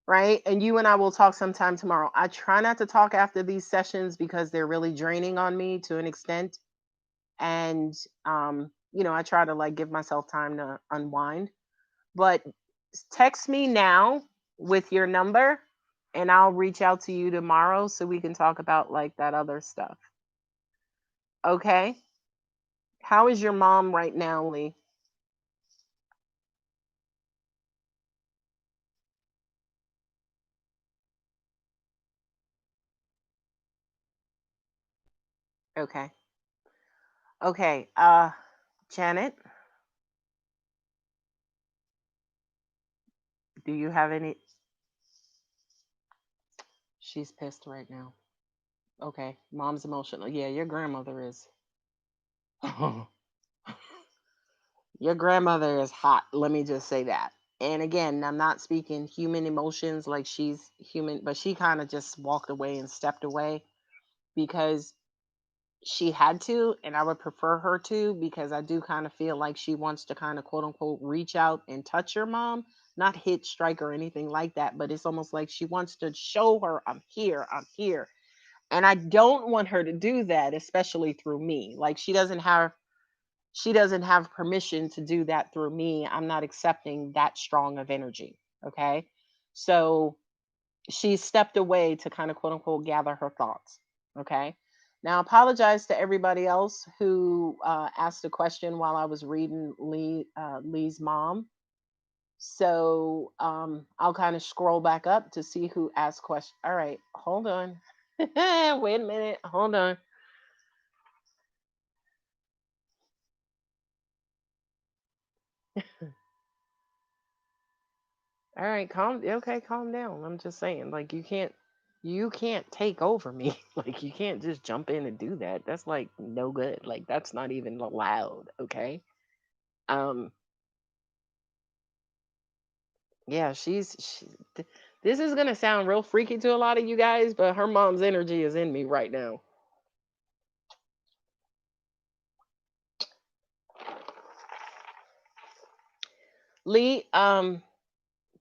right? And you and I will talk sometime tomorrow. I try not to talk after these sessions because they're really draining on me to an extent. And I try to like give myself time to unwind. But text me now with your number and I'll reach out to you tomorrow so we can talk about like that other stuff. Okay? How is your mom right now, Lee? Okay. Okay. Janet, do you have any? She's pissed right now. Okay. Mom's emotional. Yeah, your grandmother is. Your grandmother is hot. Let me just say that. And again, I'm not speaking human emotions like she's human, but she kind of just walked away and stepped away because she had to, and I would prefer her to because I do kind of feel like she wants to kind of quote unquote reach out and touch your mom, not hit, strike, or anything like that, but it's almost like she wants to show her, I'm here, I'm here. And I don't want her to do that, especially through me. Like she doesn't have permission to do that through me. I'm not accepting that strong of energy. Okay. So she stepped away to kind of quote unquote gather her thoughts. Okay. Now, apologize to everybody else who asked a question while I was reading Lee's mom. So I'll kind of scroll back up to see who asked questions. All right, hold on. Wait a minute. Hold on. All right, calm down. I'm just saying, like you can't take over me. Like you can't just jump in and do that. That's like no good. Like that's not even allowed, okay? Um yeah, this is going to sound real freaky to a lot of you guys, but her mom's energy is in me right now. Lee,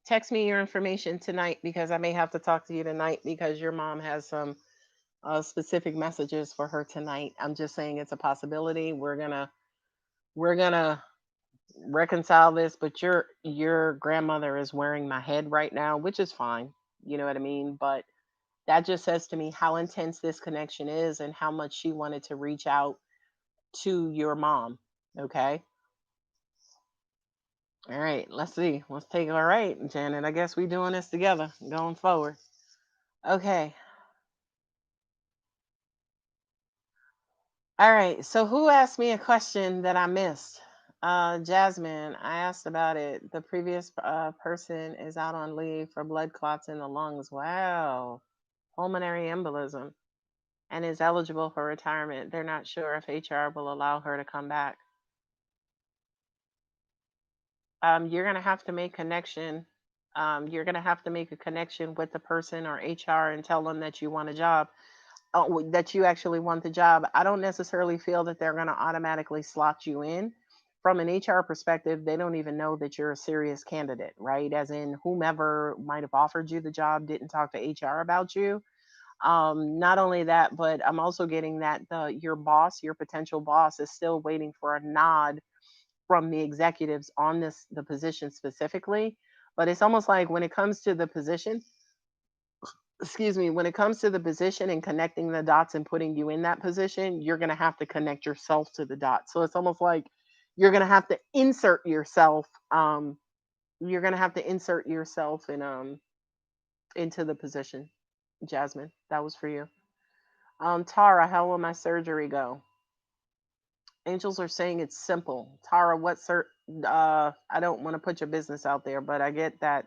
text me your information tonight because I may have to talk to you tonight because your mom has some specific messages for her tonight. I'm just saying it's a possibility. We're gonna reconcile this, but your grandmother is wearing my head right now, which is fine. You know what I mean? But that just says to me how intense this connection is and how much she wanted to reach out to your mom. Okay. All right. Let's see. Let's take all right, Janet. I guess we doing this together going forward. Okay. All right. So who asked me a question that I missed? Jasmine, I asked about it. The previous person is out on leave for blood clots in the lungs. Wow. Pulmonary embolism and is eligible for retirement. They're not sure if HR will allow her to come back. You're going to have to make connection. You're going to have to make a connection with the person or HR and tell them that you want a job, that you actually want the job. I don't necessarily feel that they're going to automatically slot you in. From an HR perspective, they don't even know that you're a serious candidate, right? As in, whomever might have offered you the job didn't talk to HR about you. Not only that, but I'm also getting that your boss, your potential boss, is still waiting for a nod from the executives on the position specifically. But it's almost like when it comes to the position, excuse me, when it comes to the position and connecting the dots and putting you in that position, you're going to have to connect yourself to the dots. So it's almost like you're going to have to insert yourself. You're going to have to insert yourself into the position. Jasmine, that was for you. Tara, how will my surgery go? Angels are saying it's simple. Tara, I don't want to put your business out there, but I get that.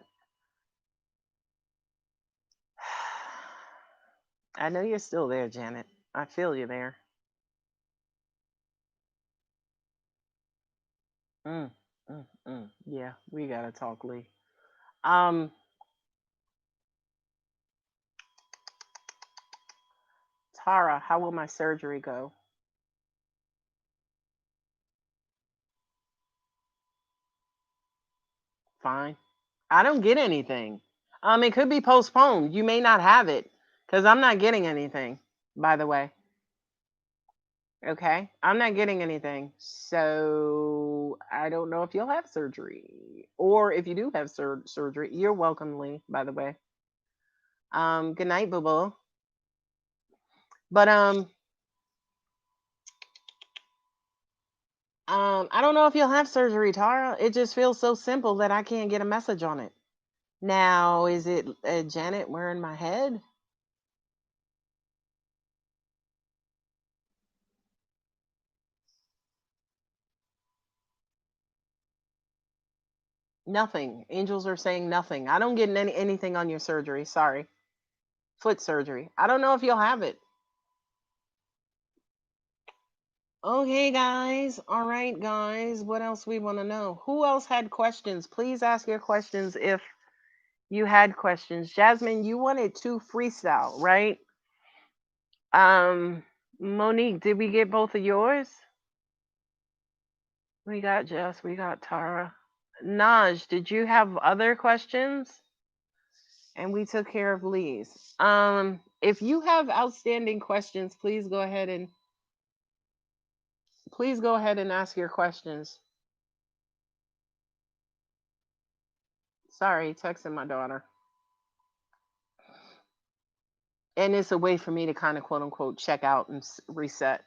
I know you're still there, Janet. I feel you there. Mm, Yeah, we gotta talk, Lee. Um, Tara, how will my surgery go? Fine. I don't get anything. It could be postponed. You may not have it because I'm not getting anything, by the way. Okay. I'm not getting anything. So I don't know if you'll have surgery or if you do have surgery. You're welcome, Lee, by the way. Good night, boo boo. But I don't know if you'll have surgery, Tara. It just feels so simple that I can't get a message on it. Now, is it Janet wearing my head? Nothing. Angels are saying nothing. I don't get anything on your surgery. Sorry. Foot surgery. I don't know if you'll have it. Okay, guys. All right, guys. What else we want to know? Who else had questions? Please ask your questions if you had questions. Jasmine, you wanted to freestyle, right? Um, Monique, did we get both of yours? We got Jess, we got Tara. Naj, did you have other questions? And we took care of Lee's. If you have outstanding questions, please go ahead and ask your questions. Sorry, texting my daughter. And it's a way for me to kind of quote unquote check out and reset.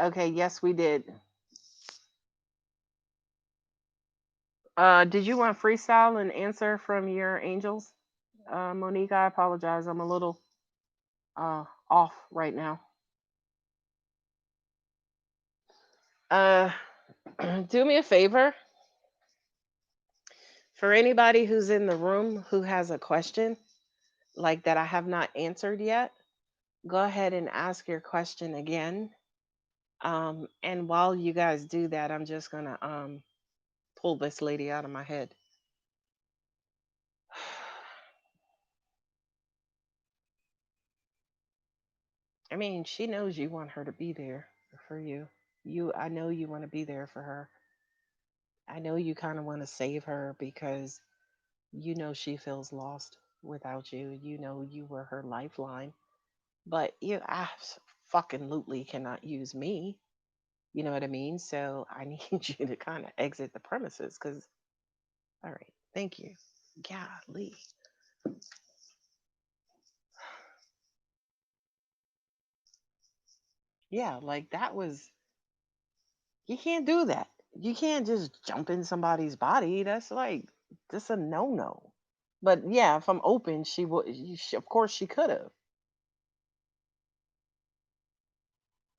Okay, yes, we did. Did you want freestyle and answer from your angels? Monique, I apologize. I'm a little off right now. Uh, do me a favor. For anybody who's in the room who has a question like that I have not answered yet, go ahead and ask your question again. And while you guys do that, I'm just gonna pull this lady out of my head. I mean, she knows you want her to be there for you. I know you want to be there for her. I know you kind of want to save her because you know she feels lost without you. You know you were her lifeline, but you fucking lootly cannot use me. You know what I mean? So I need you to kind of exit the premises because, all right, thank you. Golly. Yeah, like that was, you can't do that. You can't just jump in somebody's body. That's like, that's a no no. But yeah, if I'm open, she would, of course, she could have.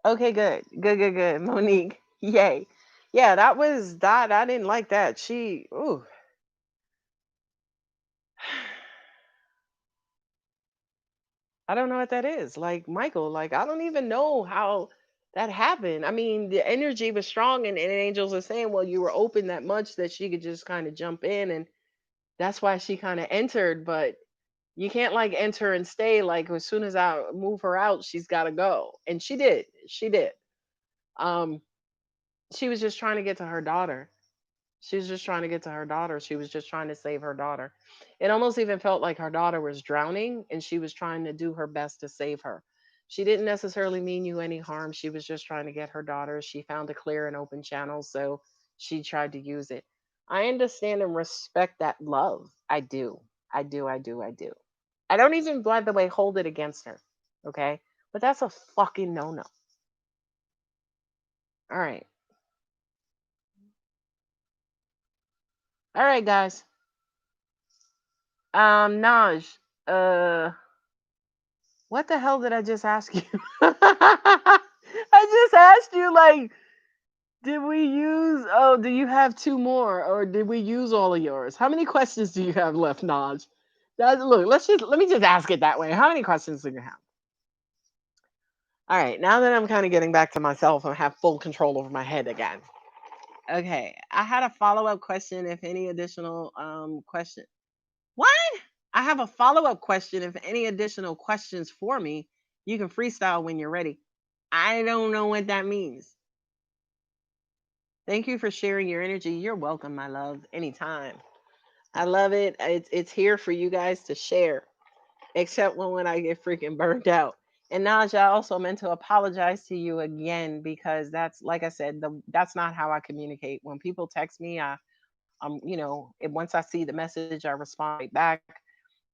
Okay, good. Good, good, good. Monique, yay. Yeah, that was that. I didn't like that. Ooh. I don't know what that is. Like Michael, like I don't even know how that happened. I mean, the energy was strong and angels are saying, well, you were open that much that she could just kind of jump in and that's why she kind of entered, but you can't like enter and stay like as soon as I move her out, she's gotta go. And she did. She did. Um, she was just trying to get to her daughter. She was just trying to get to her daughter. She was just trying to save her daughter. It almost even felt like her daughter was drowning and she was trying to do her best to save her. She didn't necessarily mean you any harm. She was just trying to get her daughter. She found a clear and open channel, so she tried to use it. I understand and respect that love. I do. I do. I do. I do. I don't even, by the way, hold it against her. Okay? But that's a fucking no no. All right. All right, guys. Naj, uh, what the hell did I just ask you? I just asked you, like, did we use, oh, do you have two more or did we use all of yours? How many questions do you have left, Naj? Look, let me just ask it that way. How many questions do you have? All right, now that I'm kind of getting back to myself and have full control over my head again. Okay, I had a follow-up question. If any additional question, what? I have a follow-up question. If any additional questions for me, you can freestyle when you're ready. I don't know what that means. Thank you for sharing your energy. You're welcome, my love. Anytime. I love it. It's here for you guys to share, except when I get freaking burned out. And Naj, I also meant to apologize to you again because that's like I said, that's not how I communicate. When people text me, once I see the message, I respond right back.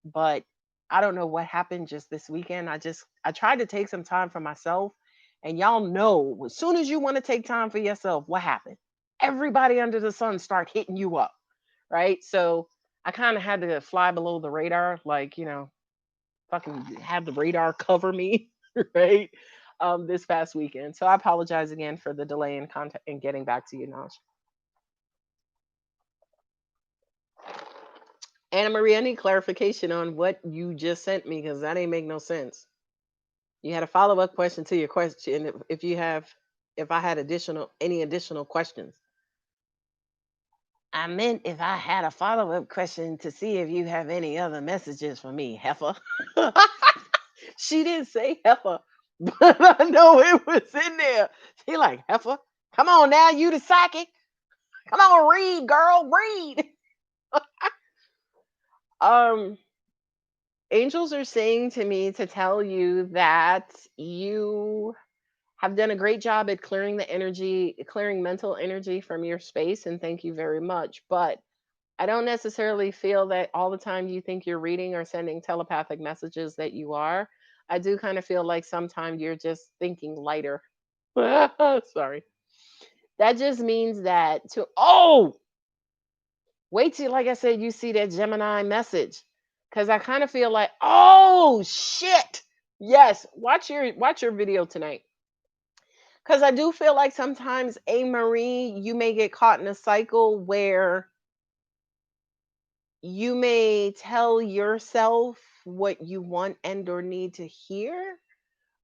But I don't know what happened just this weekend. I tried to take some time for myself, and y'all know as soon as you want to take time for yourself, what happened? Everybody under the sun start hitting you up, right? So I kind of had to fly below the radar, like fucking have the radar cover me, right? This past weekend. So I apologize again for the delay in contact and getting back to you, Naj. Anna Marie, I need clarification on what you just sent me because that ain't make no sense. You had a follow up question to your question. If I had any additional questions, I meant if I had a follow up question to see if you have any other messages for me, heifer. She didn't say heifer, but I know it was in there. She like heifer. Come on now, you the psychic. Come on, read, girl, read. Um, Angels are saying to me to tell you that you have done a great job at clearing the energy, clearing mental energy from your space, and thank you very much. But I don't necessarily feel that all the time you think you're reading or sending telepathic messages that you are. I do kind of feel like sometimes you're just thinking lighter. Sorry. That just means that wait till, like I said, you see that Gemini message. Cause I kind of feel like, oh shit. Yes, watch your video tonight. Because I do feel like sometimes, A. Marie, you may get caught in a cycle where you may tell yourself what you want and or need to hear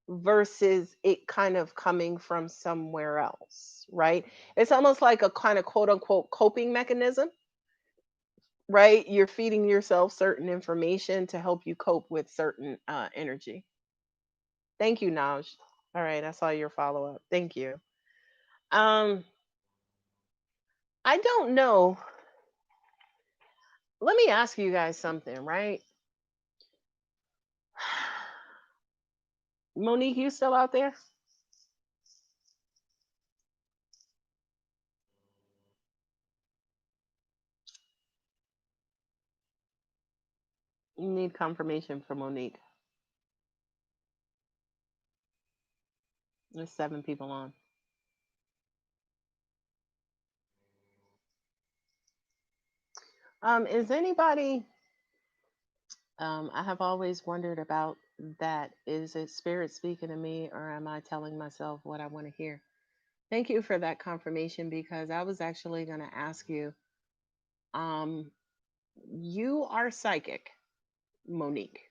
versus it kind of coming from somewhere else, right? It's almost like a kind of quote unquote coping mechanism, right? You're feeding yourself certain information to help you cope with certain energy. Thank you, Naj. All right, I saw your follow up. Thank you. Um, I don't know. Let me ask you guys something, right? Monique, you still out there? You need confirmation from Monique. There's 7 people on. Is anybody? I have always wondered about that. Is it spirit speaking to me, or am I telling myself what I want to hear? Thank you for that confirmation because I was actually going to ask you. Um, you are psychic, Monique.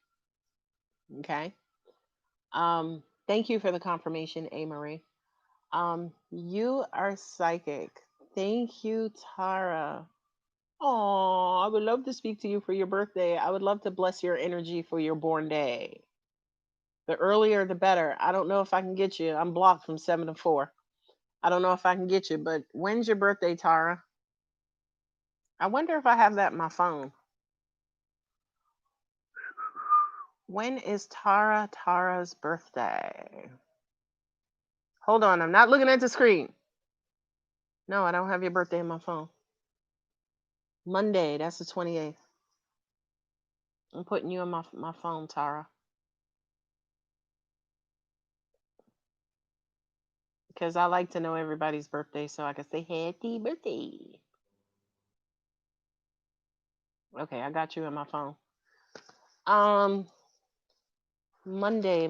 Okay. Thank you for the confirmation, A. Marie. You are psychic. Thank you, Tara. Oh, I would love to speak to you for your birthday. I would love to bless your energy for your born day. The earlier, the better. I don't know if I can get you. I'm blocked from 7 to 4. I don't know if I can get you, but when's your birthday, Tara? I wonder if I have that in my phone. When is Tara's birthday? Hold on, I'm not looking at the screen. No, I don't have your birthday in my phone. Monday, that's the 28th. I'm putting you in my phone, Tara. Because I like to know everybody's birthday so I can say happy birthday. Okay, I got you in my phone. Um, Monday.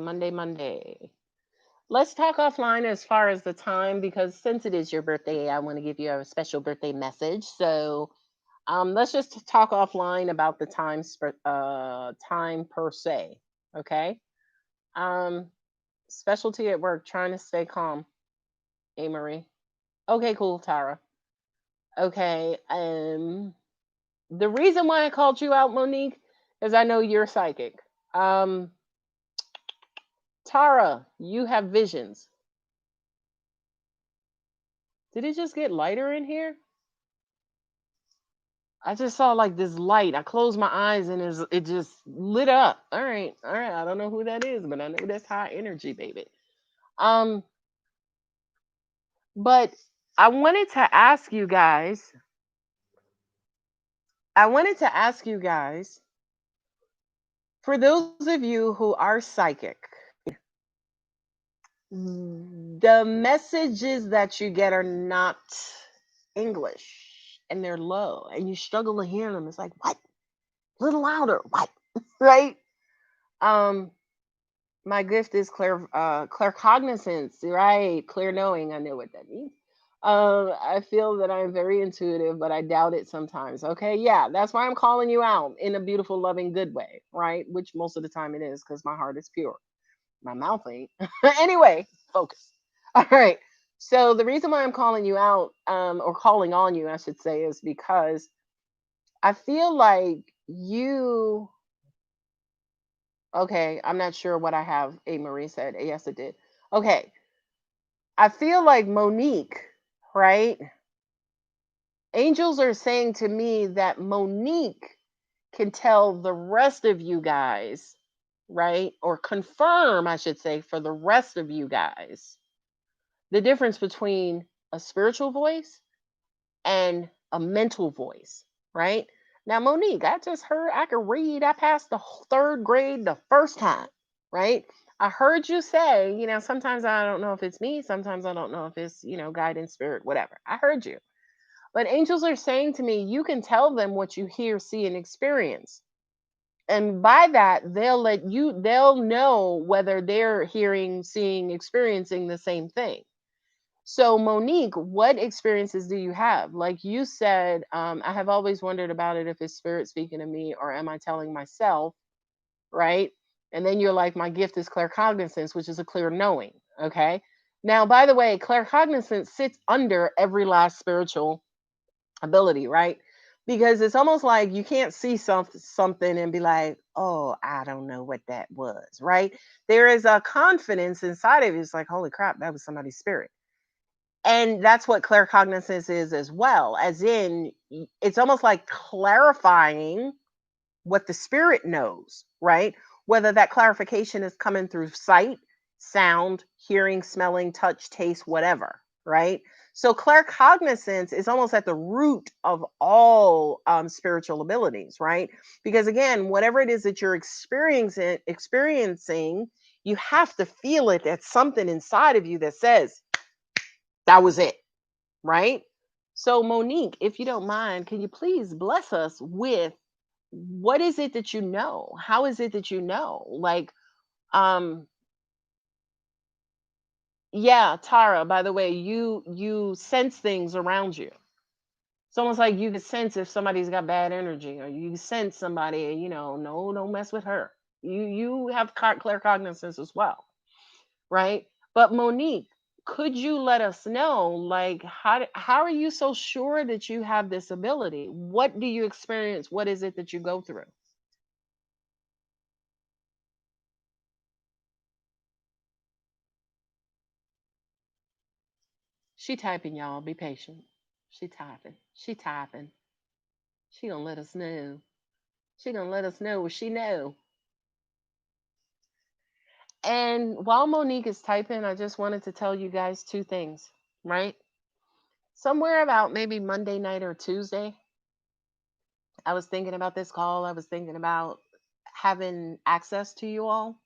Let's talk offline as far as the time because since it is your birthday, I want to give you a special birthday message. So Let's just talk offline about the time per se. Okay. Um, Specialty at work, trying to stay calm. A Marie. Okay, cool, Tara. Okay. The reason why I called you out, Monique, is I know you're psychic. Um, Tara, you have visions. Did it just get lighter in here? I just saw like this light. I closed my eyes and it just lit up. All right. I don't know who that is, but I know that's high energy, baby. Um, but I wanted to ask you guys. I wanted to ask you guys, for those of you who are psychic, the messages that you get are not English and they're low and you struggle to hear them. It's like, what? A little louder. What? Right? Um, my gift is claircognizance, right? Clear knowing. I know what that means. I feel that I'm very intuitive, but I doubt it sometimes. Okay, yeah, that's why I'm calling you out in a beautiful, loving, good way, right? Which most of the time it is because my heart is pure. My mouth ain't. Anyway, focus. All right. So the reason why I'm calling you out, or calling on you, I should say, is because I feel like you. Okay, I'm not sure what I have. A Marie said, yes, it did. Okay, I feel like Monique, right? Angels are saying to me that Monique can tell the rest of you guys, right? Or confirm, I should say, for the rest of you guys, the difference between a spiritual voice and a mental voice, right? Now, Monique, I just heard I could read. I passed the third grade the first time, right? I heard you say, sometimes I don't know if it's me, sometimes I don't know if it's, guidance, spirit, whatever. I heard you. But angels are saying to me, you can tell them what you hear, see, and experience. And by that, they'll know whether they're hearing, seeing, experiencing the same thing. So, Monique, what experiences do you have? Like you said, I have always wondered about it if it's spirit speaking to me or am I telling myself, right? And then you're like, my gift is claircognizance, which is a clear knowing. Okay. Now, by the way, claircognizance sits under every last spiritual ability, right? Because it's almost like you can't see something and be like, oh, I don't know what that was, right? There is a confidence inside of you. It's like, holy crap, that was somebody's spirit. And that's what claircognizance is as well, as in it's almost like clarifying what the spirit knows, right? Whether that clarification is coming through sight, sound, hearing, smelling, touch, taste, whatever, right? So claircognizance is almost at the root of all spiritual abilities, right? Because again, whatever it is that you're experiencing, you have to feel it. That's something inside of you that says that was it, right? So, Monique, if you don't mind, can you please bless us with what is it that you know? How is it that you know? Like, um, yeah, Tara, by the way, you sense things around you. It's almost like you can sense if somebody's got bad energy, or you sense somebody, no, don't mess with her. You have claircognizance as well, right? But Monique, could you let us know, like, how are you so sure that you have this ability? What do you experience? What is it that you go through? She typing, y'all. Be patient. She typing. She typing. She gonna let us know. She gonna let us know what she know. And while Monique is typing, I just wanted to tell you guys two things, right? Somewhere about maybe Monday night or Tuesday, I was thinking about this call. I was thinking about having access to you all.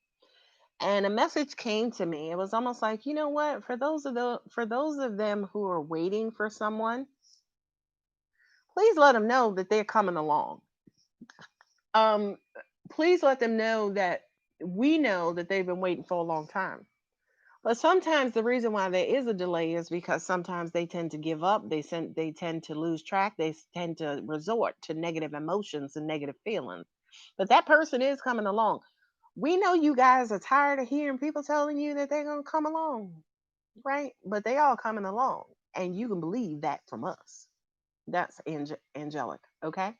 And a message came to me. It was almost like, you know what? For those of them who are waiting for someone, please let them know that they're coming along. Um, Please let them know that we know that they've been waiting for a long time. But sometimes the reason why there is a delay is because sometimes they tend to give up. They tend to lose track. Tend to resort to negative emotions and negative feelings. But that person is coming along. We know you guys are tired of hearing people telling you that they're gonna come along, right? But they are coming along, and you can believe that from us. That's angelic, okay?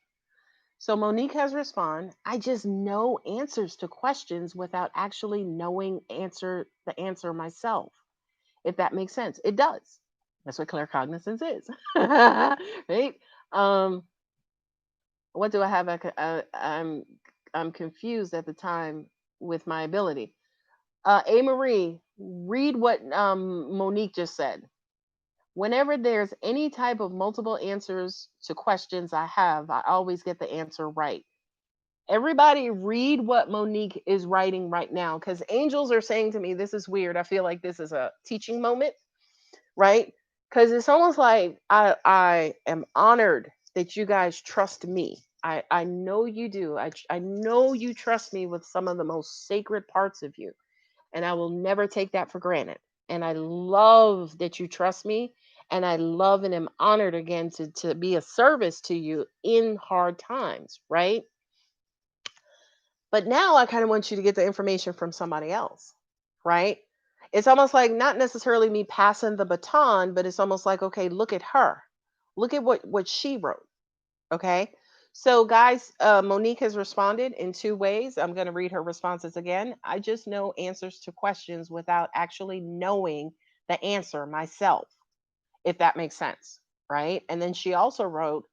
So Monique has responded. I just know answers to questions without actually knowing the answer myself. If that makes sense, it does. That's what claircognizance is, right? Um, what do I have? I'm confused at the time with my ability. A Marie, read what Monique just said. Whenever there's any type of multiple answers to questions I have, I always get the answer right. Everybody read what Monique is writing right now, because angels are saying to me, this is weird. I feel like this is a teaching moment, right? Because it's almost like I am honored that you guys trust me. I know you do. I know you trust me with some of the most sacred parts of you, and I will never take that for granted. And I love that you trust me, and I love and am honored again to be a service to you in hard times, right? But now I kind of want you to get the information from somebody else, right? It's almost like not necessarily me passing the baton, but it's almost like, okay, look at her. Look at what she wrote. Okay. So, guys, Monique has responded in two ways. I'm going to read her responses again. I just know answers to questions without actually knowing the answer myself, if that makes sense. Right. And then she also wrote,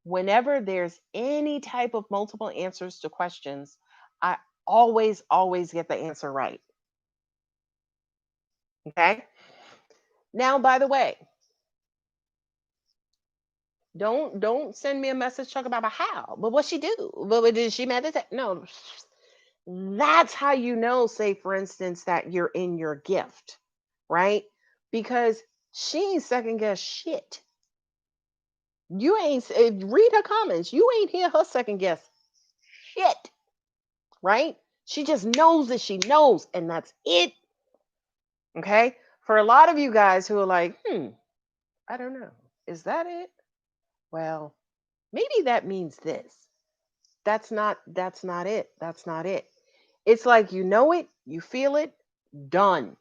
whenever there's any type of multiple answers to questions, I always get the answer right. Okay. Now, by the way, don't send me a message talking about how, but what she do, but did she meditate? No, that's how you know. Say, for instance, that you're in your gift, right? Because she ain't second guess shit. You ain't read her comments. You ain't hear her second guess shit, right? She just knows that she knows, and that's it. Okay. For a lot of you guys who are like, I don't know, is that it? Well, maybe that means this. That's not it. That's not it. It's like you know it, you feel it, done.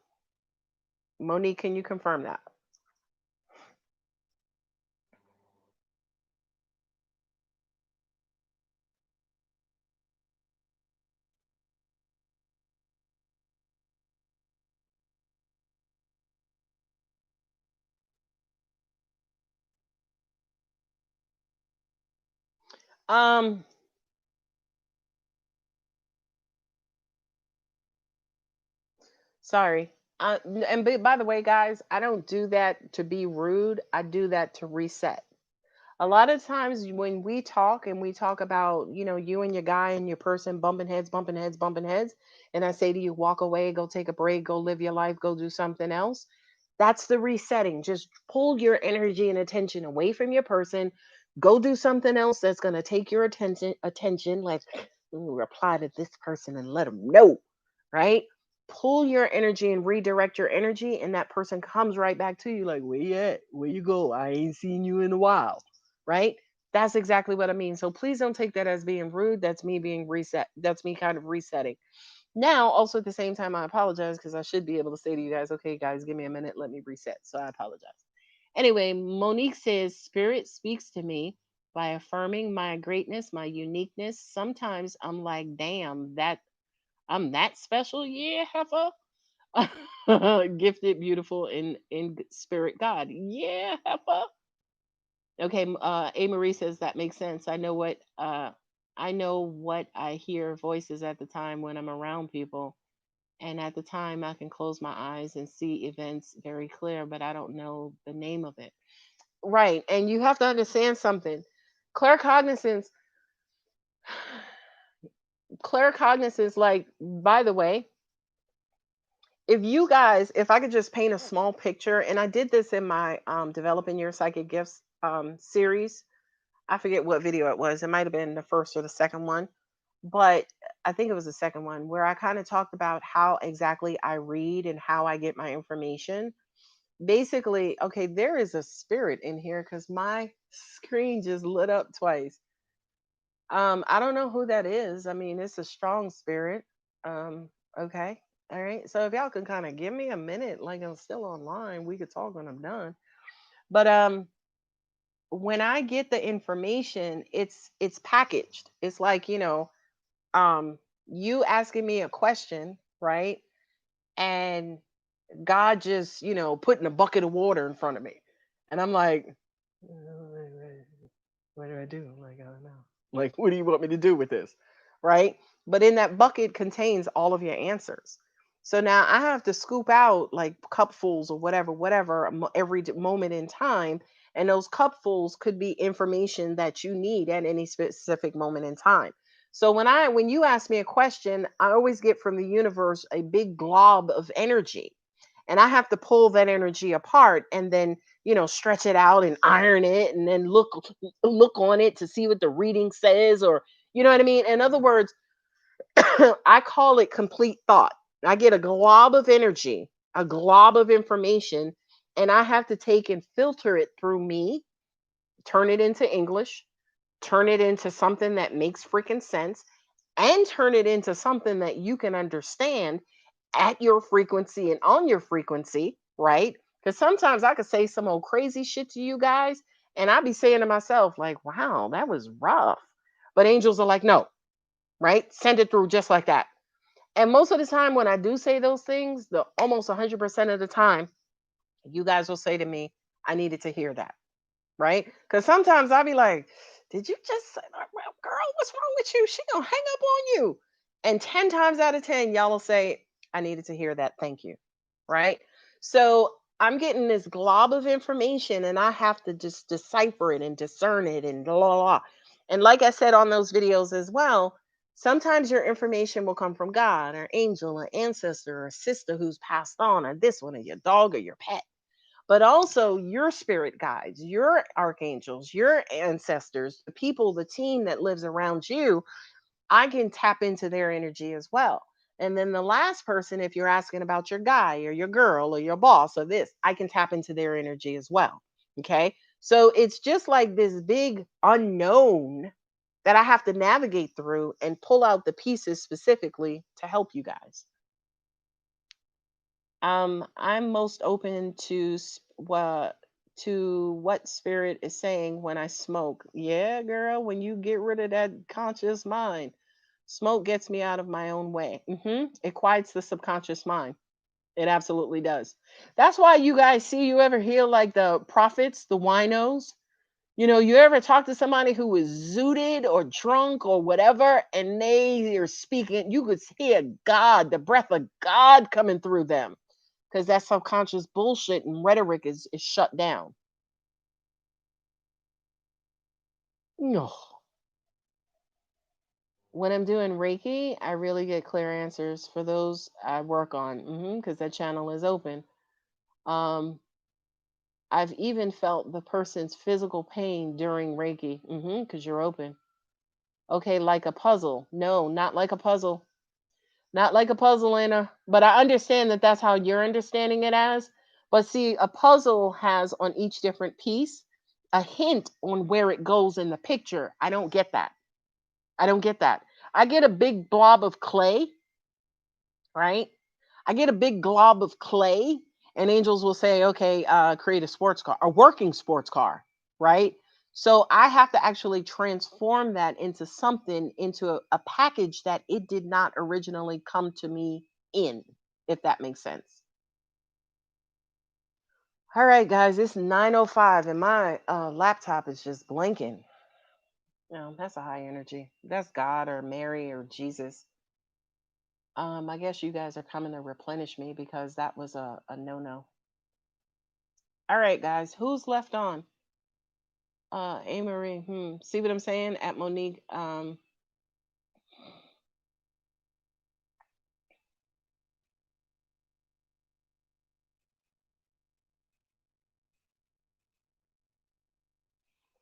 Monique, can you confirm that? Um, Sorry. And by the way, guys, I don't do that to be rude. I do that to reset. A lot of times when we talk and we talk about, you and your guy and your person bumping heads, bumping heads, and I say to you, walk away, go take a break, go live your life, go do something else. That's the resetting. Just pull your energy and attention away from your person. Go do something else that's going to take your attention, like reply to this person and let them know, right? Pull your energy and redirect your energy, and that person comes right back to you like, where you at? Where you go? I ain't seen you in a while, right? That's exactly what I mean. So please don't take that as being rude. That's me being reset. That's me kind of resetting. Now, also at the same time, I apologize because I should be able to say to you guys, okay, guys, give me a minute, let me reset. So I apologize. Anyway, Monique says, Spirit speaks to me by affirming my greatness, my uniqueness. Sometimes I'm like, damn, that I'm that special. Yeah, heifer. Gifted, beautiful, in spirit God. Yeah, heifer. Okay, A Marie says that makes sense. I know what I hear voices at the time when I'm around people, and at the time I can close my eyes and see events very clear, but I don't know the name of it. Right, and you have to understand something. Claircognizance, claircognizance, like, by the way, if I could just paint a small picture, and I did this in my developing your psychic gifts series. I forget what video it was. It might have been the first or the second one, but I think it was the second one, where I kind of talked about how exactly I read and how I get my information. Basically, okay, there is a spirit in here because my screen just lit up twice. I don't know who that is. I mean, it's a strong spirit. Um, okay. All right. So if y'all can kind of give me a minute, like I'm still online, we could talk when I'm done. But when I get the information, it's packaged. It's like, um you asking me a question, right? And God just, putting a bucket of water in front of me. And I'm like, what do I do? Like, I don't know. Like, what do you want me to do with this? Right? But in that bucket contains all of your answers. So now I have to scoop out like cupfuls or whatever, every moment in time. And those cupfuls could be information that you need at any specific moment in time. So when you ask me a question, I always get from the universe a big glob of energy. And I have to pull that energy apart and then, stretch it out and iron it and then look on it to see what the reading says, or you know what I mean? In other words, I call it complete thought. I get a glob of energy, a glob of information, and I have to take and filter it through me, turn it into English, turn it into something that makes freaking sense, and turn it into something that you can understand at your frequency and on your frequency, right? Because sometimes I could say some old crazy shit to you guys, and I'd be saying to myself, like, wow, that was rough. But angels are like, no, right? Send it through just like that. And most of the time, when I do say those things, the almost 100% of the time, you guys will say to me, I needed to hear that, right? Because sometimes I'll be like, did you just say that? Well, girl, what's wrong with you? She gonna hang up on you. And 10 times out of 10, y'all will say, I needed to hear that. Thank you. Right? So I'm getting this glob of information and I have to just decipher it and discern it and blah, blah, blah. And like I said on those videos as well, sometimes your information will come from God or angel, or ancestor, or sister who's passed on, or this one, or your dog, or your pet, but also your spirit guides, your archangels, your ancestors, the people, the team that lives around you. I can tap into their energy as well. And then the last person, if you're asking about your guy or your girl or your boss or this, I can tap into their energy as well. Okay. So it's just like this big unknown that I have to navigate through and pull out the pieces specifically to help you guys. I'm most open to what spirit is saying when I smoke. Yeah, girl, when you get rid of that conscious mind, smoke gets me out of my own way. It quiets the subconscious mind. It absolutely does. That's why you guys see, you ever hear like the prophets, the winos? You ever talk to somebody who is zooted or drunk or whatever, and they are speaking, you could hear God, the breath of God coming through them because that subconscious bullshit and rhetoric is shut down. No. When I'm doing Reiki, I really get clear answers for those I work on, because that channel is open. Um, I've even felt the person's physical pain during Reiki, because you're open. Okay, like a puzzle. No, not like a puzzle. Not like a puzzle, Anna. But I understand that that's how you're understanding it as. But see, a puzzle has on each different piece a hint on where it goes in the picture. I don't get that. I don't get that. I get a big blob of clay, right? I get a big glob of clay, and angels will say, okay, create a sports car, a working sports car, right? So I have to actually transform that into something, into a package that it did not originally come to me in, if that makes sense. All right, guys, it's 9:05, and my laptop is just blinking. That's a high energy. That's God or Mary or Jesus. I guess you guys are coming to replenish me because that was a no-no. All right, guys, who's left on? Marie. See what I'm saying? At Monique.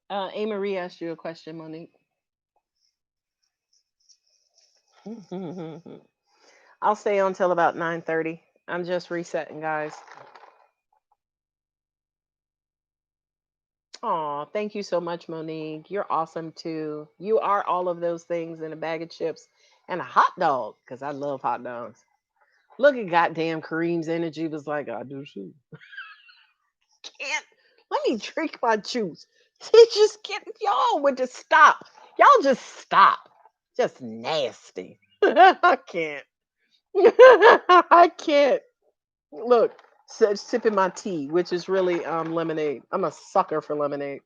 Marie asked you a question, Monique. I'll stay on till about 9:30. I'm just resetting, guys. Oh, thank you so much, Monique. You're awesome too. You are all of those things in a bag of chips and a hot dog, because I love hot dogs. Look at goddamn Kareem's energy was like, I do too. Can't let me drink my juice. They just get y'all would just stop. Y'all just stop. Just nasty. I can't. I can't. Look, sipping my tea, which is really lemonade. I'm a sucker for lemonade.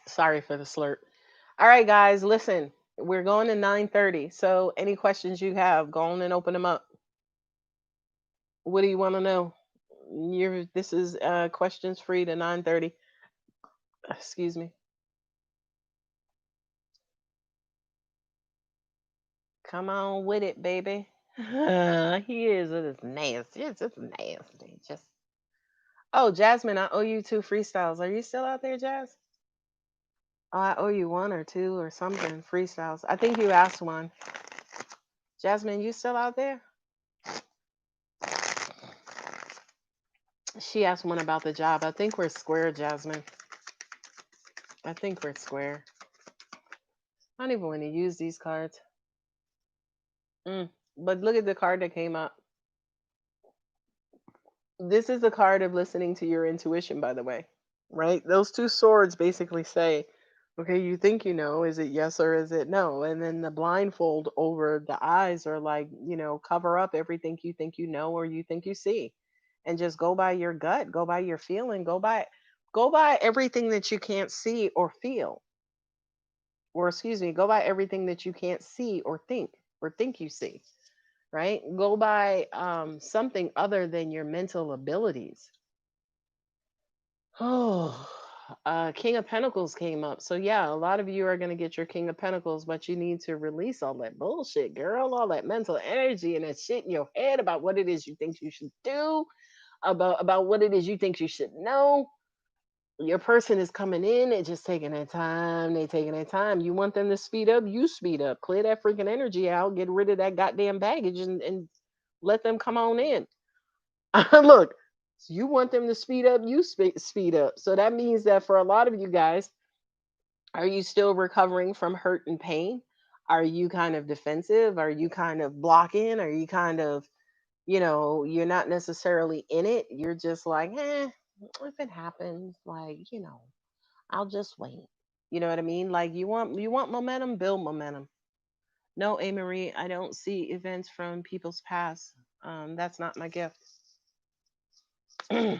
Sorry for the slurp. All right, guys, listen. We're going to 9:30. So any questions you have, go on and open them up. What do you want to know? This is questions free to 9:30. Excuse me. Come on with it, baby. He is. It is nasty. It's just nasty. Just oh, Jasmine, I owe you two freestyles. Are you still out there, Jazz? Oh, I owe you one or two or something freestyles. I think you asked one. Jasmine, you still out there? She asked one about the job. I think we're square, Jasmine. I think we're square. I don't even want to use these cards. But look at the card that came up. This is the card of listening to your intuition, by the way. Right? Those two swords basically say, okay, you think you know, is it yes or is it no? And then the blindfold over the eyes are like, cover up everything you think you know or you think you see. And just go by your gut, go by your feeling, go by everything that you can't see or feel. Or excuse me, go by everything that you can't see or think you see, right? Go by something other than your mental abilities. Oh, King of Pentacles came up. So yeah, a lot of you are gonna get your King of Pentacles, but you need to release all that bullshit, girl, all that mental energy and that shit in your head about what it is you think you should do, about what it is you think you should know. Your person is coming in and just taking their time. They taking their time. You want them to speed up, you speed up. Clear that freaking energy out. Get rid of that goddamn baggage and let them come on in. Look, you want them to speed up, you speed up. So that means that for a lot of you guys, are you still recovering from hurt and pain? Are you kind of defensive? Are you kind of blocking? Are you kind of, you're not necessarily in it? You're just like, if it happens, like, I'll just wait. You know what I mean? Like you want momentum, build momentum. No, A Marie, I don't see events from people's past. That's not my gift. All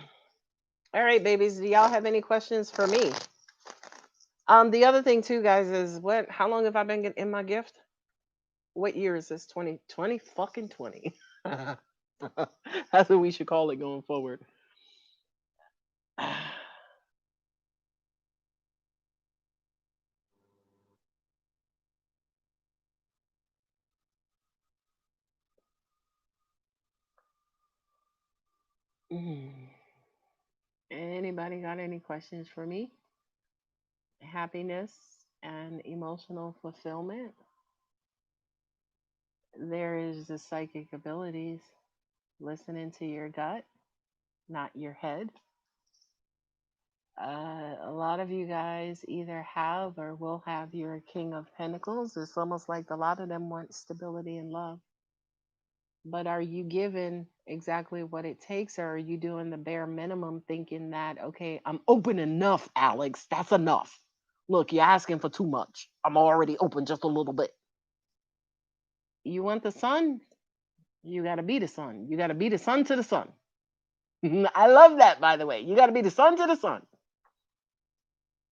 right, babies. Do y'all have any questions for me? The other thing too, guys, is how long have I been in my gift? What year is this? 2020 fucking 20. That's what we should call it going forward. Mm. Anybody got any questions for me? Happiness and emotional fulfillment. There is the psychic abilities, listening to your gut, not your head. A lot of you guys either have or will have your King of Pentacles. It's almost like a lot of them want stability and love. But are you given exactly what it takes, or are you doing the bare minimum thinking that, okay, I'm open enough, Alex? That's enough. Look, you're asking for too much. I'm already open just a little bit. You want the sun? You got to be the sun. You got to be the sun to the sun. I love that, by the way. You got to be the sun to the sun.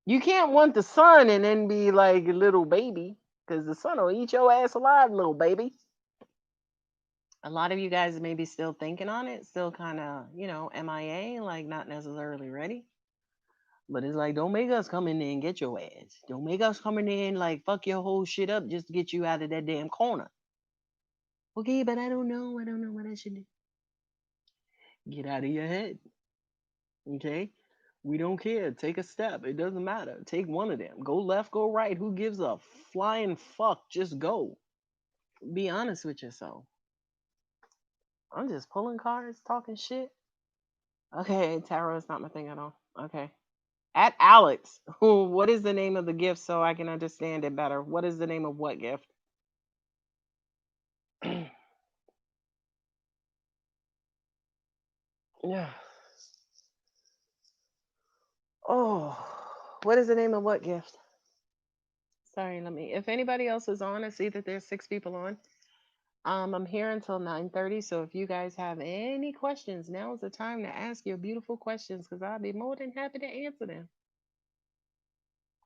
You can't want the sun and then be like a little baby, because the sun will eat your ass alive, little baby. A lot of you guys may be still thinking on it, still kind of, MIA, like not necessarily ready. But it's like, don't make us come in there and get your ass. Don't make us come in there and like fuck your whole shit up just to get you out of that damn corner. Okay, but I don't know. I don't know what I should do. Get out of your head. Okay? We don't care. Take a step. It doesn't matter. Take one of them. Go left, go right. Who gives a flying fuck? Just go. Be honest with yourself. I'm just pulling cards, talking shit. Okay, tarot is not my thing at all. Okay. At Alex, what is the name of the gift so I can understand it better? What is the name of what gift? Yeah. Oh, what is the name of what gift? Sorry, let me. If anybody else is on, I see that there's 6 people on. I'm here until 9:30. So if you guys have any questions, now is the time to ask your beautiful questions because I'll be more than happy to answer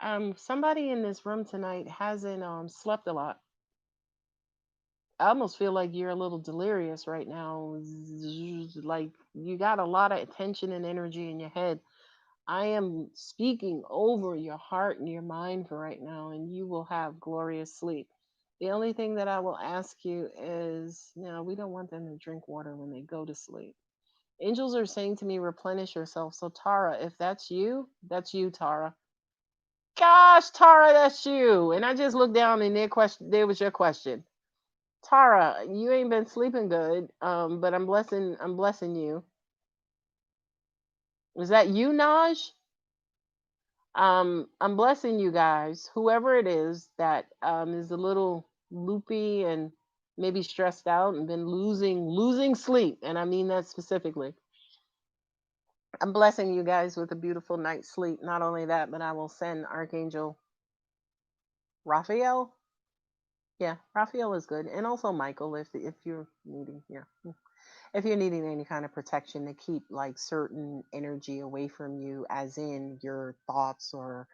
them. Somebody in this room tonight hasn't slept a lot. I almost feel like you're a little delirious right now. Like you got a lot of attention and energy in your head. I am speaking over your heart and your mind for right now, and you will have glorious sleep. The only thing that I will ask you is no, we don't want them to drink water when they go to sleep. Angels are saying to me, replenish yourself. So, Tara, if that's you, Tara. Gosh, Tara, that's you. And I just looked down and there was your question. Tara, you ain't been sleeping good. But I'm blessing you. Is that you, Naj? I'm blessing you guys, whoever it is that is a little loopy and maybe stressed out and been losing sleep, and I mean that specifically. I'm blessing you guys with a beautiful night's sleep. Not only that, but I will send Archangel Raphael. Yeah, Raphael is good, and also Michael if you're needing, yeah, if you're needing any kind of protection to keep like certain energy away from you, as in your thoughts or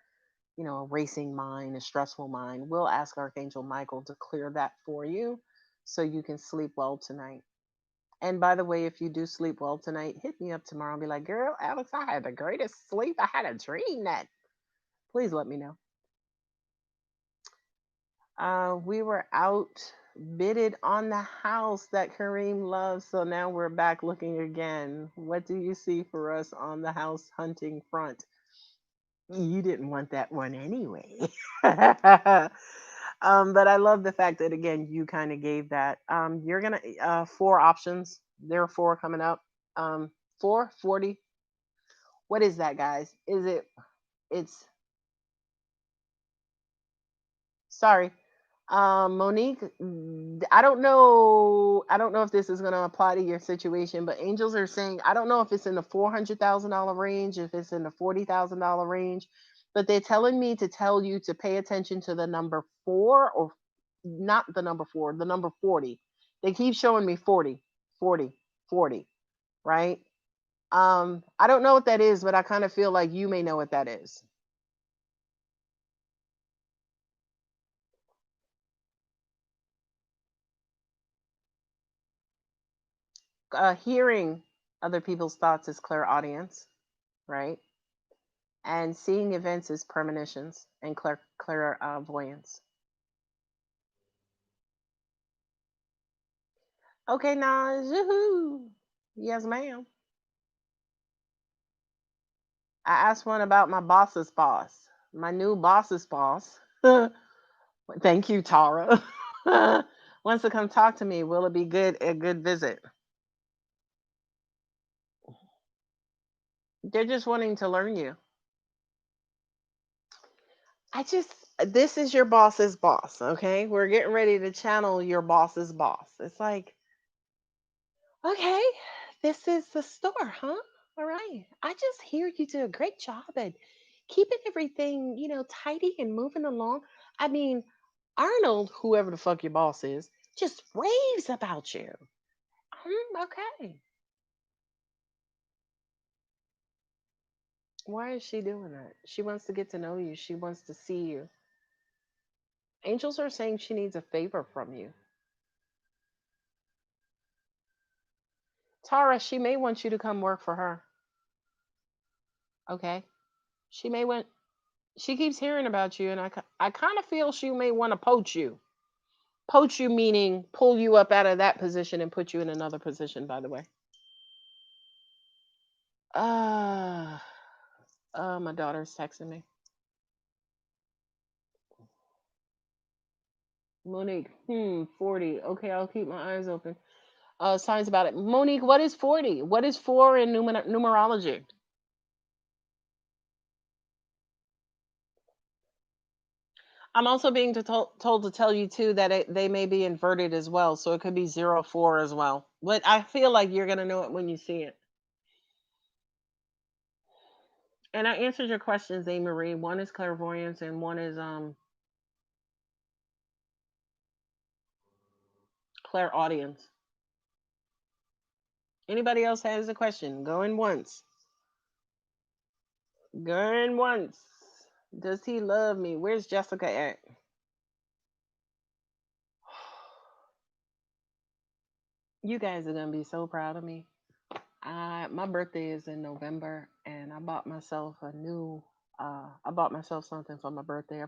a racing mind, a stressful mind, we'll ask Archangel Michael to clear that for you so you can sleep well tonight. And by the way, if you do sleep well tonight, hit me up tomorrow and be like, girl, Alex, I had the greatest sleep. I had a dream that. Please let me know. We were outbidded on the house that Kareem loves. So now we're back looking again. What do you see for us on the house hunting front? You didn't want that one anyway. But I love the fact that again you kind of gave that. You're gonna 4 options. There are 4 coming up. 440. What is that, guys? Is it? It's sorry. Monique, I don't know. I don't know if this is going to apply to your situation, but angels are saying I don't know if it's in the $400,000 range, if it's in the $40,000 range, but they're telling me to tell you to pay attention to the number 4, or not the number 4, the number 40. They keep showing me 40, 40, 40, right? I don't know what that is, but I kind of feel like you may know what that is. Hearing other people's thoughts is clairaudience, right? And seeing events is premonitions and clairvoyance. Okay, now, yoo yes, ma'am. I asked one about my boss's boss, my new boss's boss. Thank you, Tara. Wants to come talk to me. Will it be a good visit? They're just wanting to learn you. I just, this is your boss's boss, okay? We're getting ready to channel your boss's boss. It's like, okay, this is the store, huh? All right. I just hear you do a great job at keeping everything, tidy and moving along. I mean, Arnold, whoever the fuck your boss is, just raves about you. Okay. Why is she doing that? She wants to get to know you. She wants to see you. Angels are saying she needs a favor from you. Tara, she may want you to come work for her. Okay. She may want, she keeps hearing about you, and I kind of feel she may want to poach you. Poach you meaning pull you up out of that position and put you in another position, by the way. Ah, My daughter's texting me. Monique, 40. Okay, I'll keep my eyes open. Signs about it. Monique, what is 40? What is four in numerology? I'm also being told to tell you too that they may be inverted as well, so it could be 04 as well. But I feel like you're gonna know it when you see it. And I answered your questions, A. Marie. One is clairvoyance, and one is clairaudience. Anybody else has a question? Going once. Going once. Does he love me? Where's Jessica at? You guys are gonna be so proud of me. My birthday is in November, and I bought myself a new. I bought myself something for my birthday.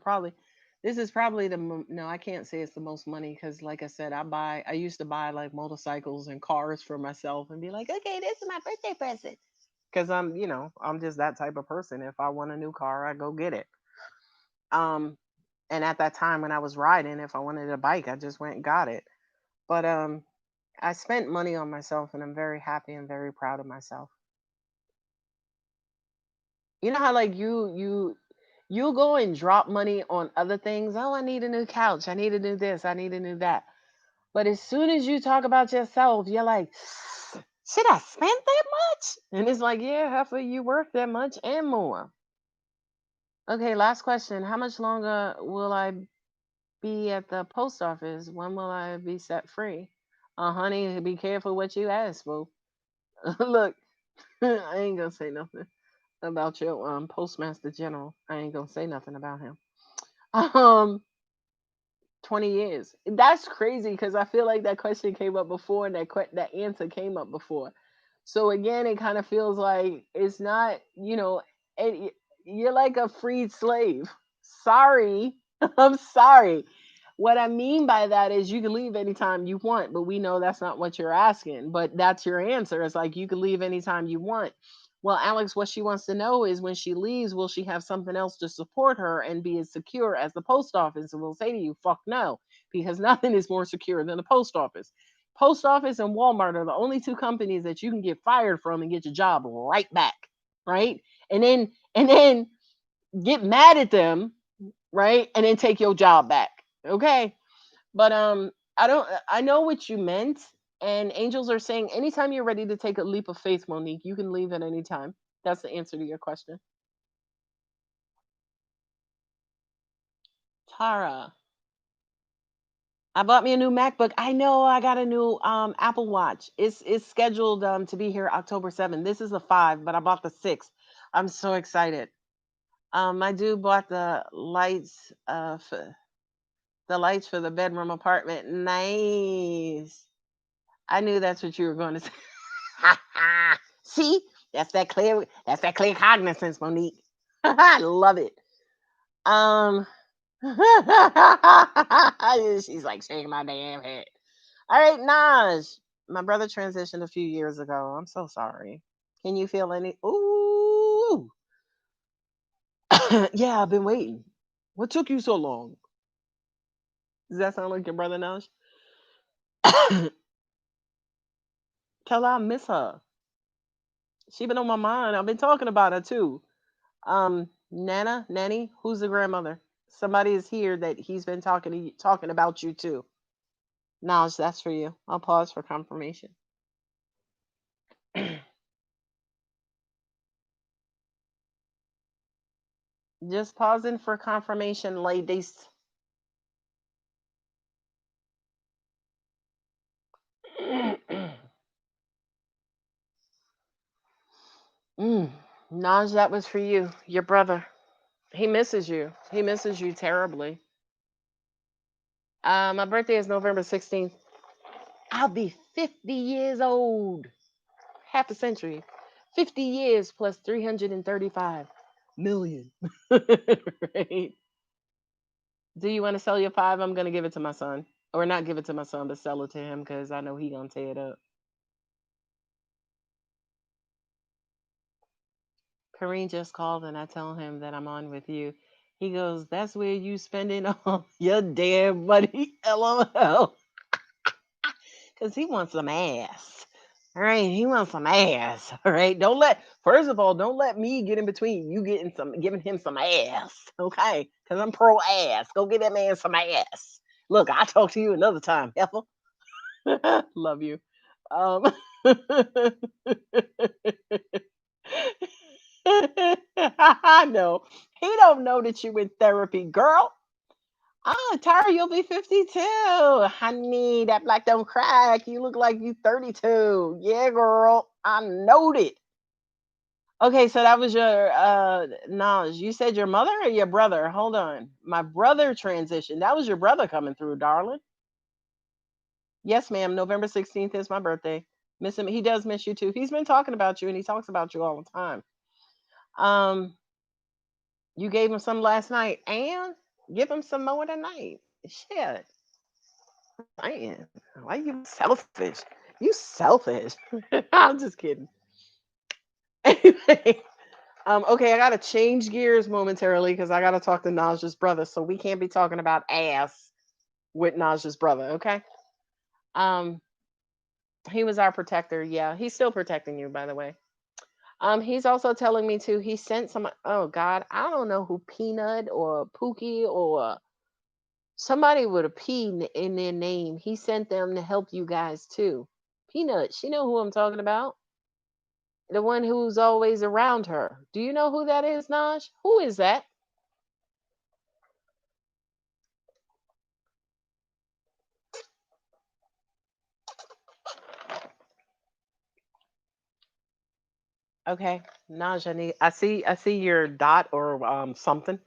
This is probably no, I can't say it's the most money because, like I said, I used to buy like motorcycles and cars for myself and be like, okay, this is my birthday present. Because I'm just that type of person. If I want a new car, I go get it. Um, and at that time when I was riding, if I wanted a bike, I just went and got it. But I spent money on myself, and I'm very happy and very proud of myself. You know how like you go and drop money on other things. Oh, I need a new couch. I need a new this. I need a new that. But as soon as you talk about yourself, you're like, should I spend that much? And it's like, yeah, half of you worth that much and more. Okay, last question. How much longer will I be at the post office? When will I be set free? Honey, be careful what you ask for. Look, I ain't gonna say nothing about your postmaster general. I ain't gonna say nothing about him. Um, 20 years. That's crazy because I feel like that question came up before and that answer came up before. So again, it kind of feels like it's not, it, you're like a freed slave. Sorry. I'm sorry. What I mean by that is you can leave anytime you want, but we know that's not what you're asking. But that's your answer. It's like you can leave anytime you want. Well, Alex, what she wants to know is when she leaves, will she have something else to support her and be as secure as the post office? And we'll say to you, fuck no, because nothing is more secure than the post office. Post office and Walmart are the only two companies that you can get fired from and get your job right back, right? And then get mad at them, right? And then take your job back. Okay? But I know what you meant. And angels are saying anytime you're ready to take a leap of faith, Monique, you can leave at any time. That's the answer to your question. Tara, I bought me a new MacBook. I know I got a new Apple Watch. It's scheduled to be here October 7th. This is a 5, but I bought the 6. I'm so excited. My dude bought the lights for the bedroom apartment. Nice. I knew that's what you were going to say. See? That's that clear cognizance, Monique. I love it. Um she's like shaking my damn head. All right, Naj. My brother transitioned a few years ago. I'm so sorry. Can you feel any? Ooh. Yeah, I've been waiting. What took you so long? Does that sound like your brother, Naj? Tell her I miss her. She been on my mind. I've been talking about her too. Nanny, who's the grandmother? Somebody is here that he's been talking about you too. Naj, that's for you. I'll pause for confirmation. Just pausing for confirmation, ladies. mm. Naj, that was for you. Your brother. He misses you. He misses you terribly. My birthday is November 16th. I'll be 50 years old. Half a century. 50 years plus 335 million. Right? Do you want to sell your 5? I'm going to give it to my son. Or not give it to my son, but sell it to him because I know he going to tear it up. Kareem just called and I tell him that I'm on with you. He goes, "That's where you spending all your damn money." LOL. Because he wants some ass. All right, he wants some ass. All right, first of all, don't let me get in between you giving him some ass. Okay, because I'm pro ass. Go get that man some ass. Look, I'll talk to you another time, heifer. Love you. Um, I know. He don't know that you in therapy, girl. Oh, Tara, you'll be 52. Honey, that black don't crack. You look like you 32. Yeah, girl. I knowed it. Okay, so that was your knowledge. You said your mother or your brother? Hold on. My brother transition. That was your brother coming through, darling. Yes, ma'am. November 16th is my birthday. Miss him. He does miss you too. He's been talking about you and he talks about you all the time. Um, you gave him some last night and give him some more tonight. Shit. Man, why you selfish? You selfish. I'm just kidding. Anyway, okay, I gotta change gears momentarily because I gotta talk to Naj's brother. So we can't be talking about ass with Naj's brother, okay? Um, he was our protector. Yeah, he's still protecting you, by the way. He's also telling me too. He sent some. Oh God, I don't know who Peanut or Pookie or somebody with a P in their name. He sent them to help you guys too. Peanut, she know who I'm talking about. The one who's always around her. Do you know who that is, Naj? Who is that? Okay, Naj, I see your dot or something.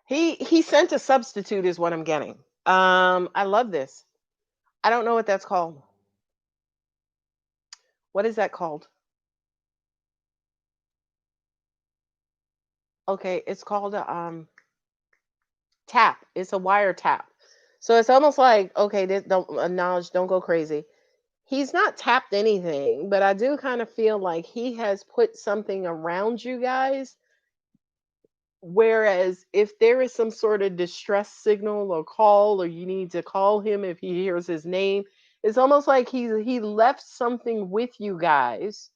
He sent a substitute is what I'm getting. I love this. I don't know what that's called. What is that called? Okay, it's called a tap. It's a wire tap. So it's almost like okay, this don't Knowledge, don't go crazy. He's not tapped anything, but I do kind of feel like he has put something around you guys. Whereas if there is some sort of distress signal or call, or you need to call him if he hears his name, it's almost like he left something with you guys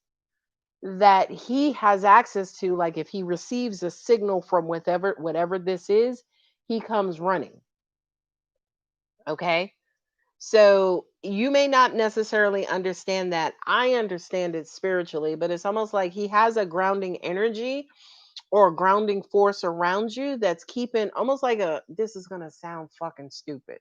that he has access to. Like if he receives a signal from whatever this is, he comes running. Okay. So you may not necessarily understand that. I understand it spiritually, but it's almost like he has a grounding energy or a grounding force around you that's keeping almost like this is going to sound fucking stupid,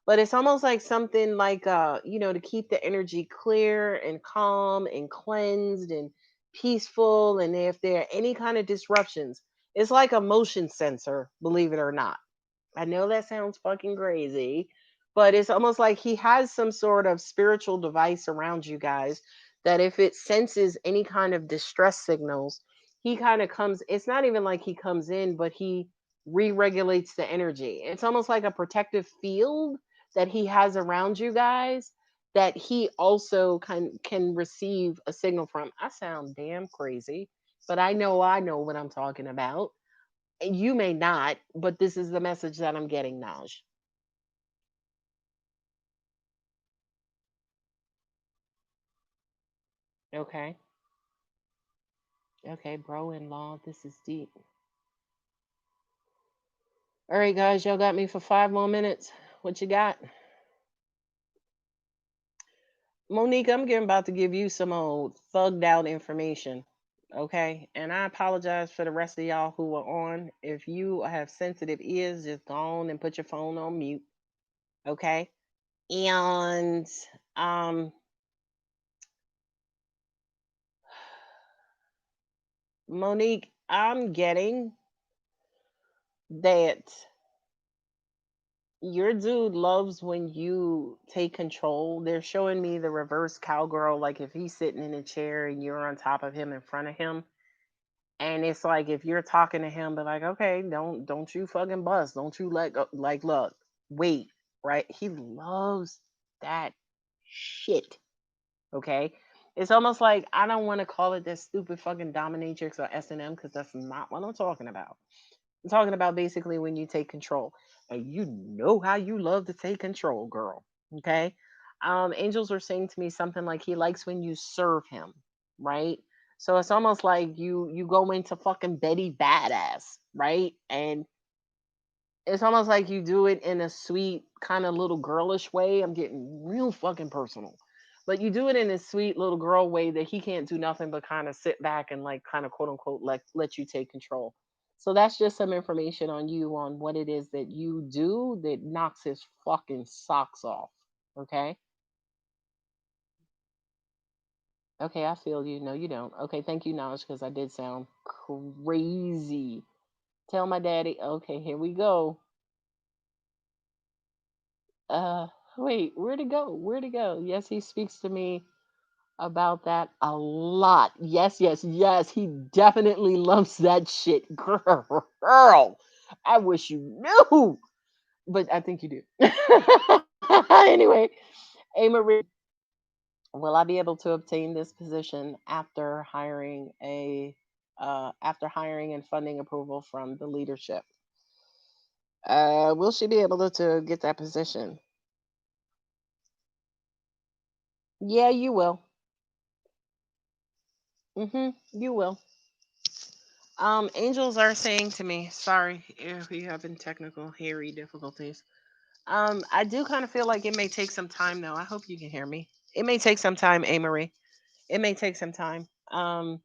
but it's almost like something like to keep the energy clear and calm and cleansed and peaceful, and if there are any kind of disruptions, it's like a motion sensor, believe it or not. I know that sounds fucking crazy, but it's almost like he has some sort of spiritual device around you guys that if it senses any kind of distress signals, he kind of comes. It's not even like he comes in, but he re-regulates the energy. It's almost like a protective field that he has around you guys that he also can receive a signal from. I sound damn crazy, but I know what I'm talking about. You may not, but this is the message that I'm getting, Naj. Okay. Okay, bro in law, this is deep. All right, guys, y'all got me for 5 more minutes. What you got? Monique, I'm getting about to give you some old thugged out information. Okay. And I apologize for the rest of y'all who are on. If you have sensitive ears, just go on and put your phone on mute. Okay. And um Monique, I'm getting that your dude loves when you take control. They're showing me the reverse cowgirl, like if he's sitting in a chair and you're on top of him in front of him. And it's like if you're talking to him, but like, okay, don't you fucking bust. Don't you let go. Like, look, wait, right? He loves that shit. Okay. It's almost like I don't want to call it that stupid fucking dominatrix or S&M because that's not what I'm talking about. I'm talking about basically when you take control. And you know how you love to take control, girl. Okay. Angels were saying to me something like he likes when you serve him, right? So it's almost like you go into fucking Betty Badass, right? And it's almost like you do it in a sweet, kind of little girlish way. I'm getting real fucking personal. But you do it in a sweet little girl way that he can't do nothing but kind of sit back and like kind of quote unquote let you take control. So that's just some information on you on what it is that you do that knocks his fucking socks off. Okay? Okay, I feel you. No, you don't. Okay, thank you, Naj, because I did sound crazy. Tell my daddy. Okay, here we go. Uh, wait, where'd it go? Where'd it go? Yes, he speaks to me about that a lot. Yes, yes, yes. He definitely loves that shit. Girl, I wish you knew, but I think you do. Anyway, A. Marie, will I be able to obtain this position after hiring and funding approval from the leadership? Will she be able to get that position? Yeah, you will. You will. Angels are saying to me, sorry if we having technical hairy difficulties. I do kind of feel like it may take some time though. I hope you can hear me. It may take some time, Amory. It may take some time. I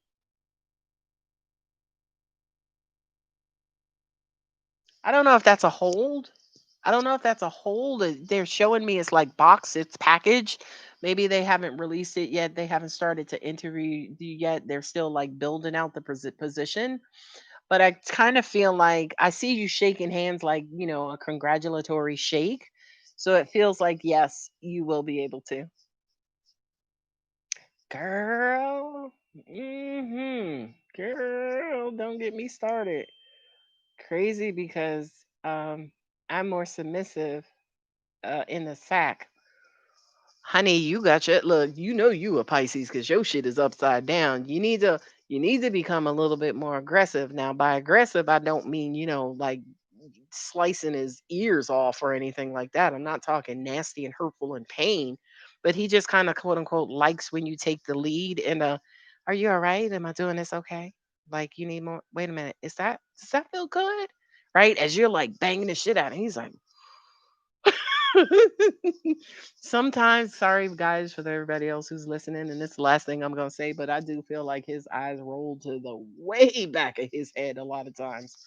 don't know if that's a hold. I don't know if that's a hold. They're showing me it's like box, it's packaged. Maybe they haven't released it yet. They haven't started to interview you yet. They're still like building out the position. But I kind of feel like I see you shaking hands like, a congratulatory shake. So it feels like, yes, you will be able to. Girl. Girl, don't get me started. Crazy because I'm more submissive in the sack. Honey, you got your look, you a Pisces because your shit is upside down. You need to become a little bit more aggressive. Now, by aggressive, I don't mean, like slicing his ears off or anything like that. I'm not talking nasty and hurtful and pain, but he just kind of quote unquote likes when you take the lead and are you all right? Am I doing this okay? Like you need more. Wait a minute. Does that feel good? Right? As you're like banging the shit out, and he's like, sometimes, sorry guys for everybody else who's listening, and this is the last thing I'm gonna say, but I do feel like his eyes roll to the way back of his head a lot of times.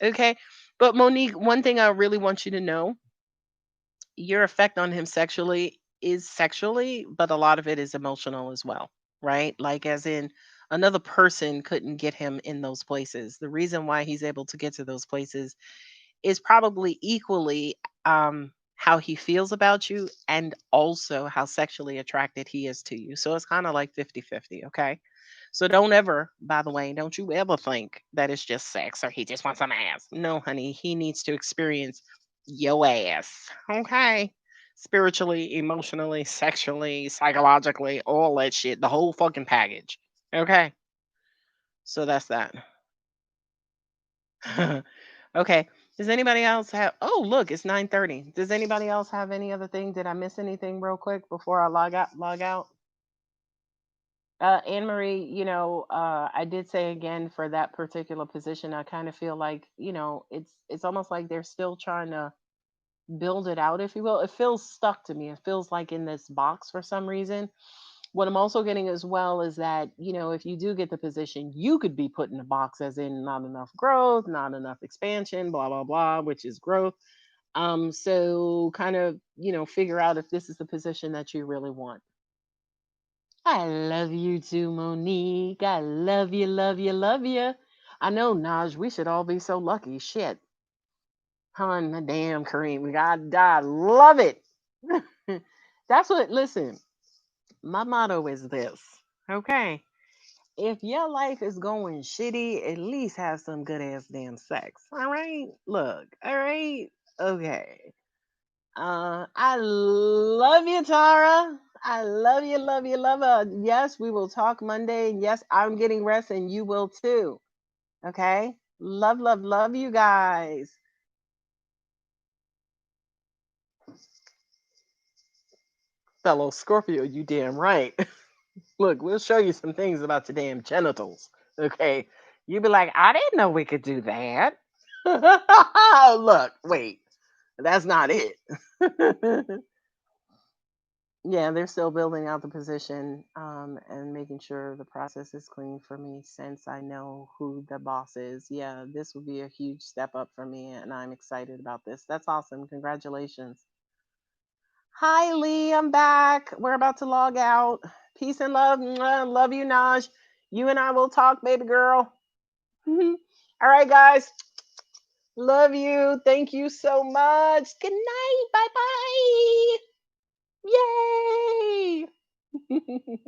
Okay. But Monique, one thing I really want you to know, your effect on him sexually is sexually, but a lot of it is emotional as well, right? Like as in another person couldn't get him in those places. The reason why he's able to get to those places is probably equally how he feels about you and also how sexually attracted he is to you. So it's kind of like 50-50. Okay. So don't ever, by the way, don't you ever think that it's just sex or he just wants some ass. No, honey, he needs to experience your ass. Okay. Spiritually, emotionally, sexually, psychologically, all that shit, the whole fucking package. Okay. So that's that. Okay. Does anybody else have Oh, look, it's 9:30. Does anybody else have any other thing? Did I miss anything real quick before I log out? Anne Marie, I did say again for that particular position, I kind of feel like, it's almost like they're still trying to build it out, if you will. It feels stuck to me. It feels like in this box for some reason. What I'm also getting as well is that, if you do get the position, you could be put in a box as in not enough growth, not enough expansion, blah, blah, blah, which is growth. So kind of, figure out if this is the position that you really want. I love you too, Monique. I love you, love you, love you. I know, Naj, we should all be so lucky. Shit. Hun, the damn Kareem. I love it. That's what, listen, my motto is this. Okay. If your life is going shitty, at least have some good ass damn sex. All right? Look, all right? Okay. I love you, Tara. I love you, love you, love you. Yes, we will talk Monday. Yes, I'm getting rest and you will too. Okay. Love, love, love you guys. Fellow Scorpio, you damn right. Look, we'll show you some things about your damn genitals. Okay. You be like, I didn't know we could do that. Look, wait. That's not it. Yeah, they're still building out the position and making sure the process is clean for me since I know who the boss is. Yeah, this will be a huge step up for me, and I'm excited about this. That's awesome. Congratulations. Hi, Lee. I'm back. We're about to log out. Peace and love. Mwah. Love you, Naj. You and I will talk, baby girl. All right, guys. Love you. Thank you so much. Good night. Bye bye. Yay.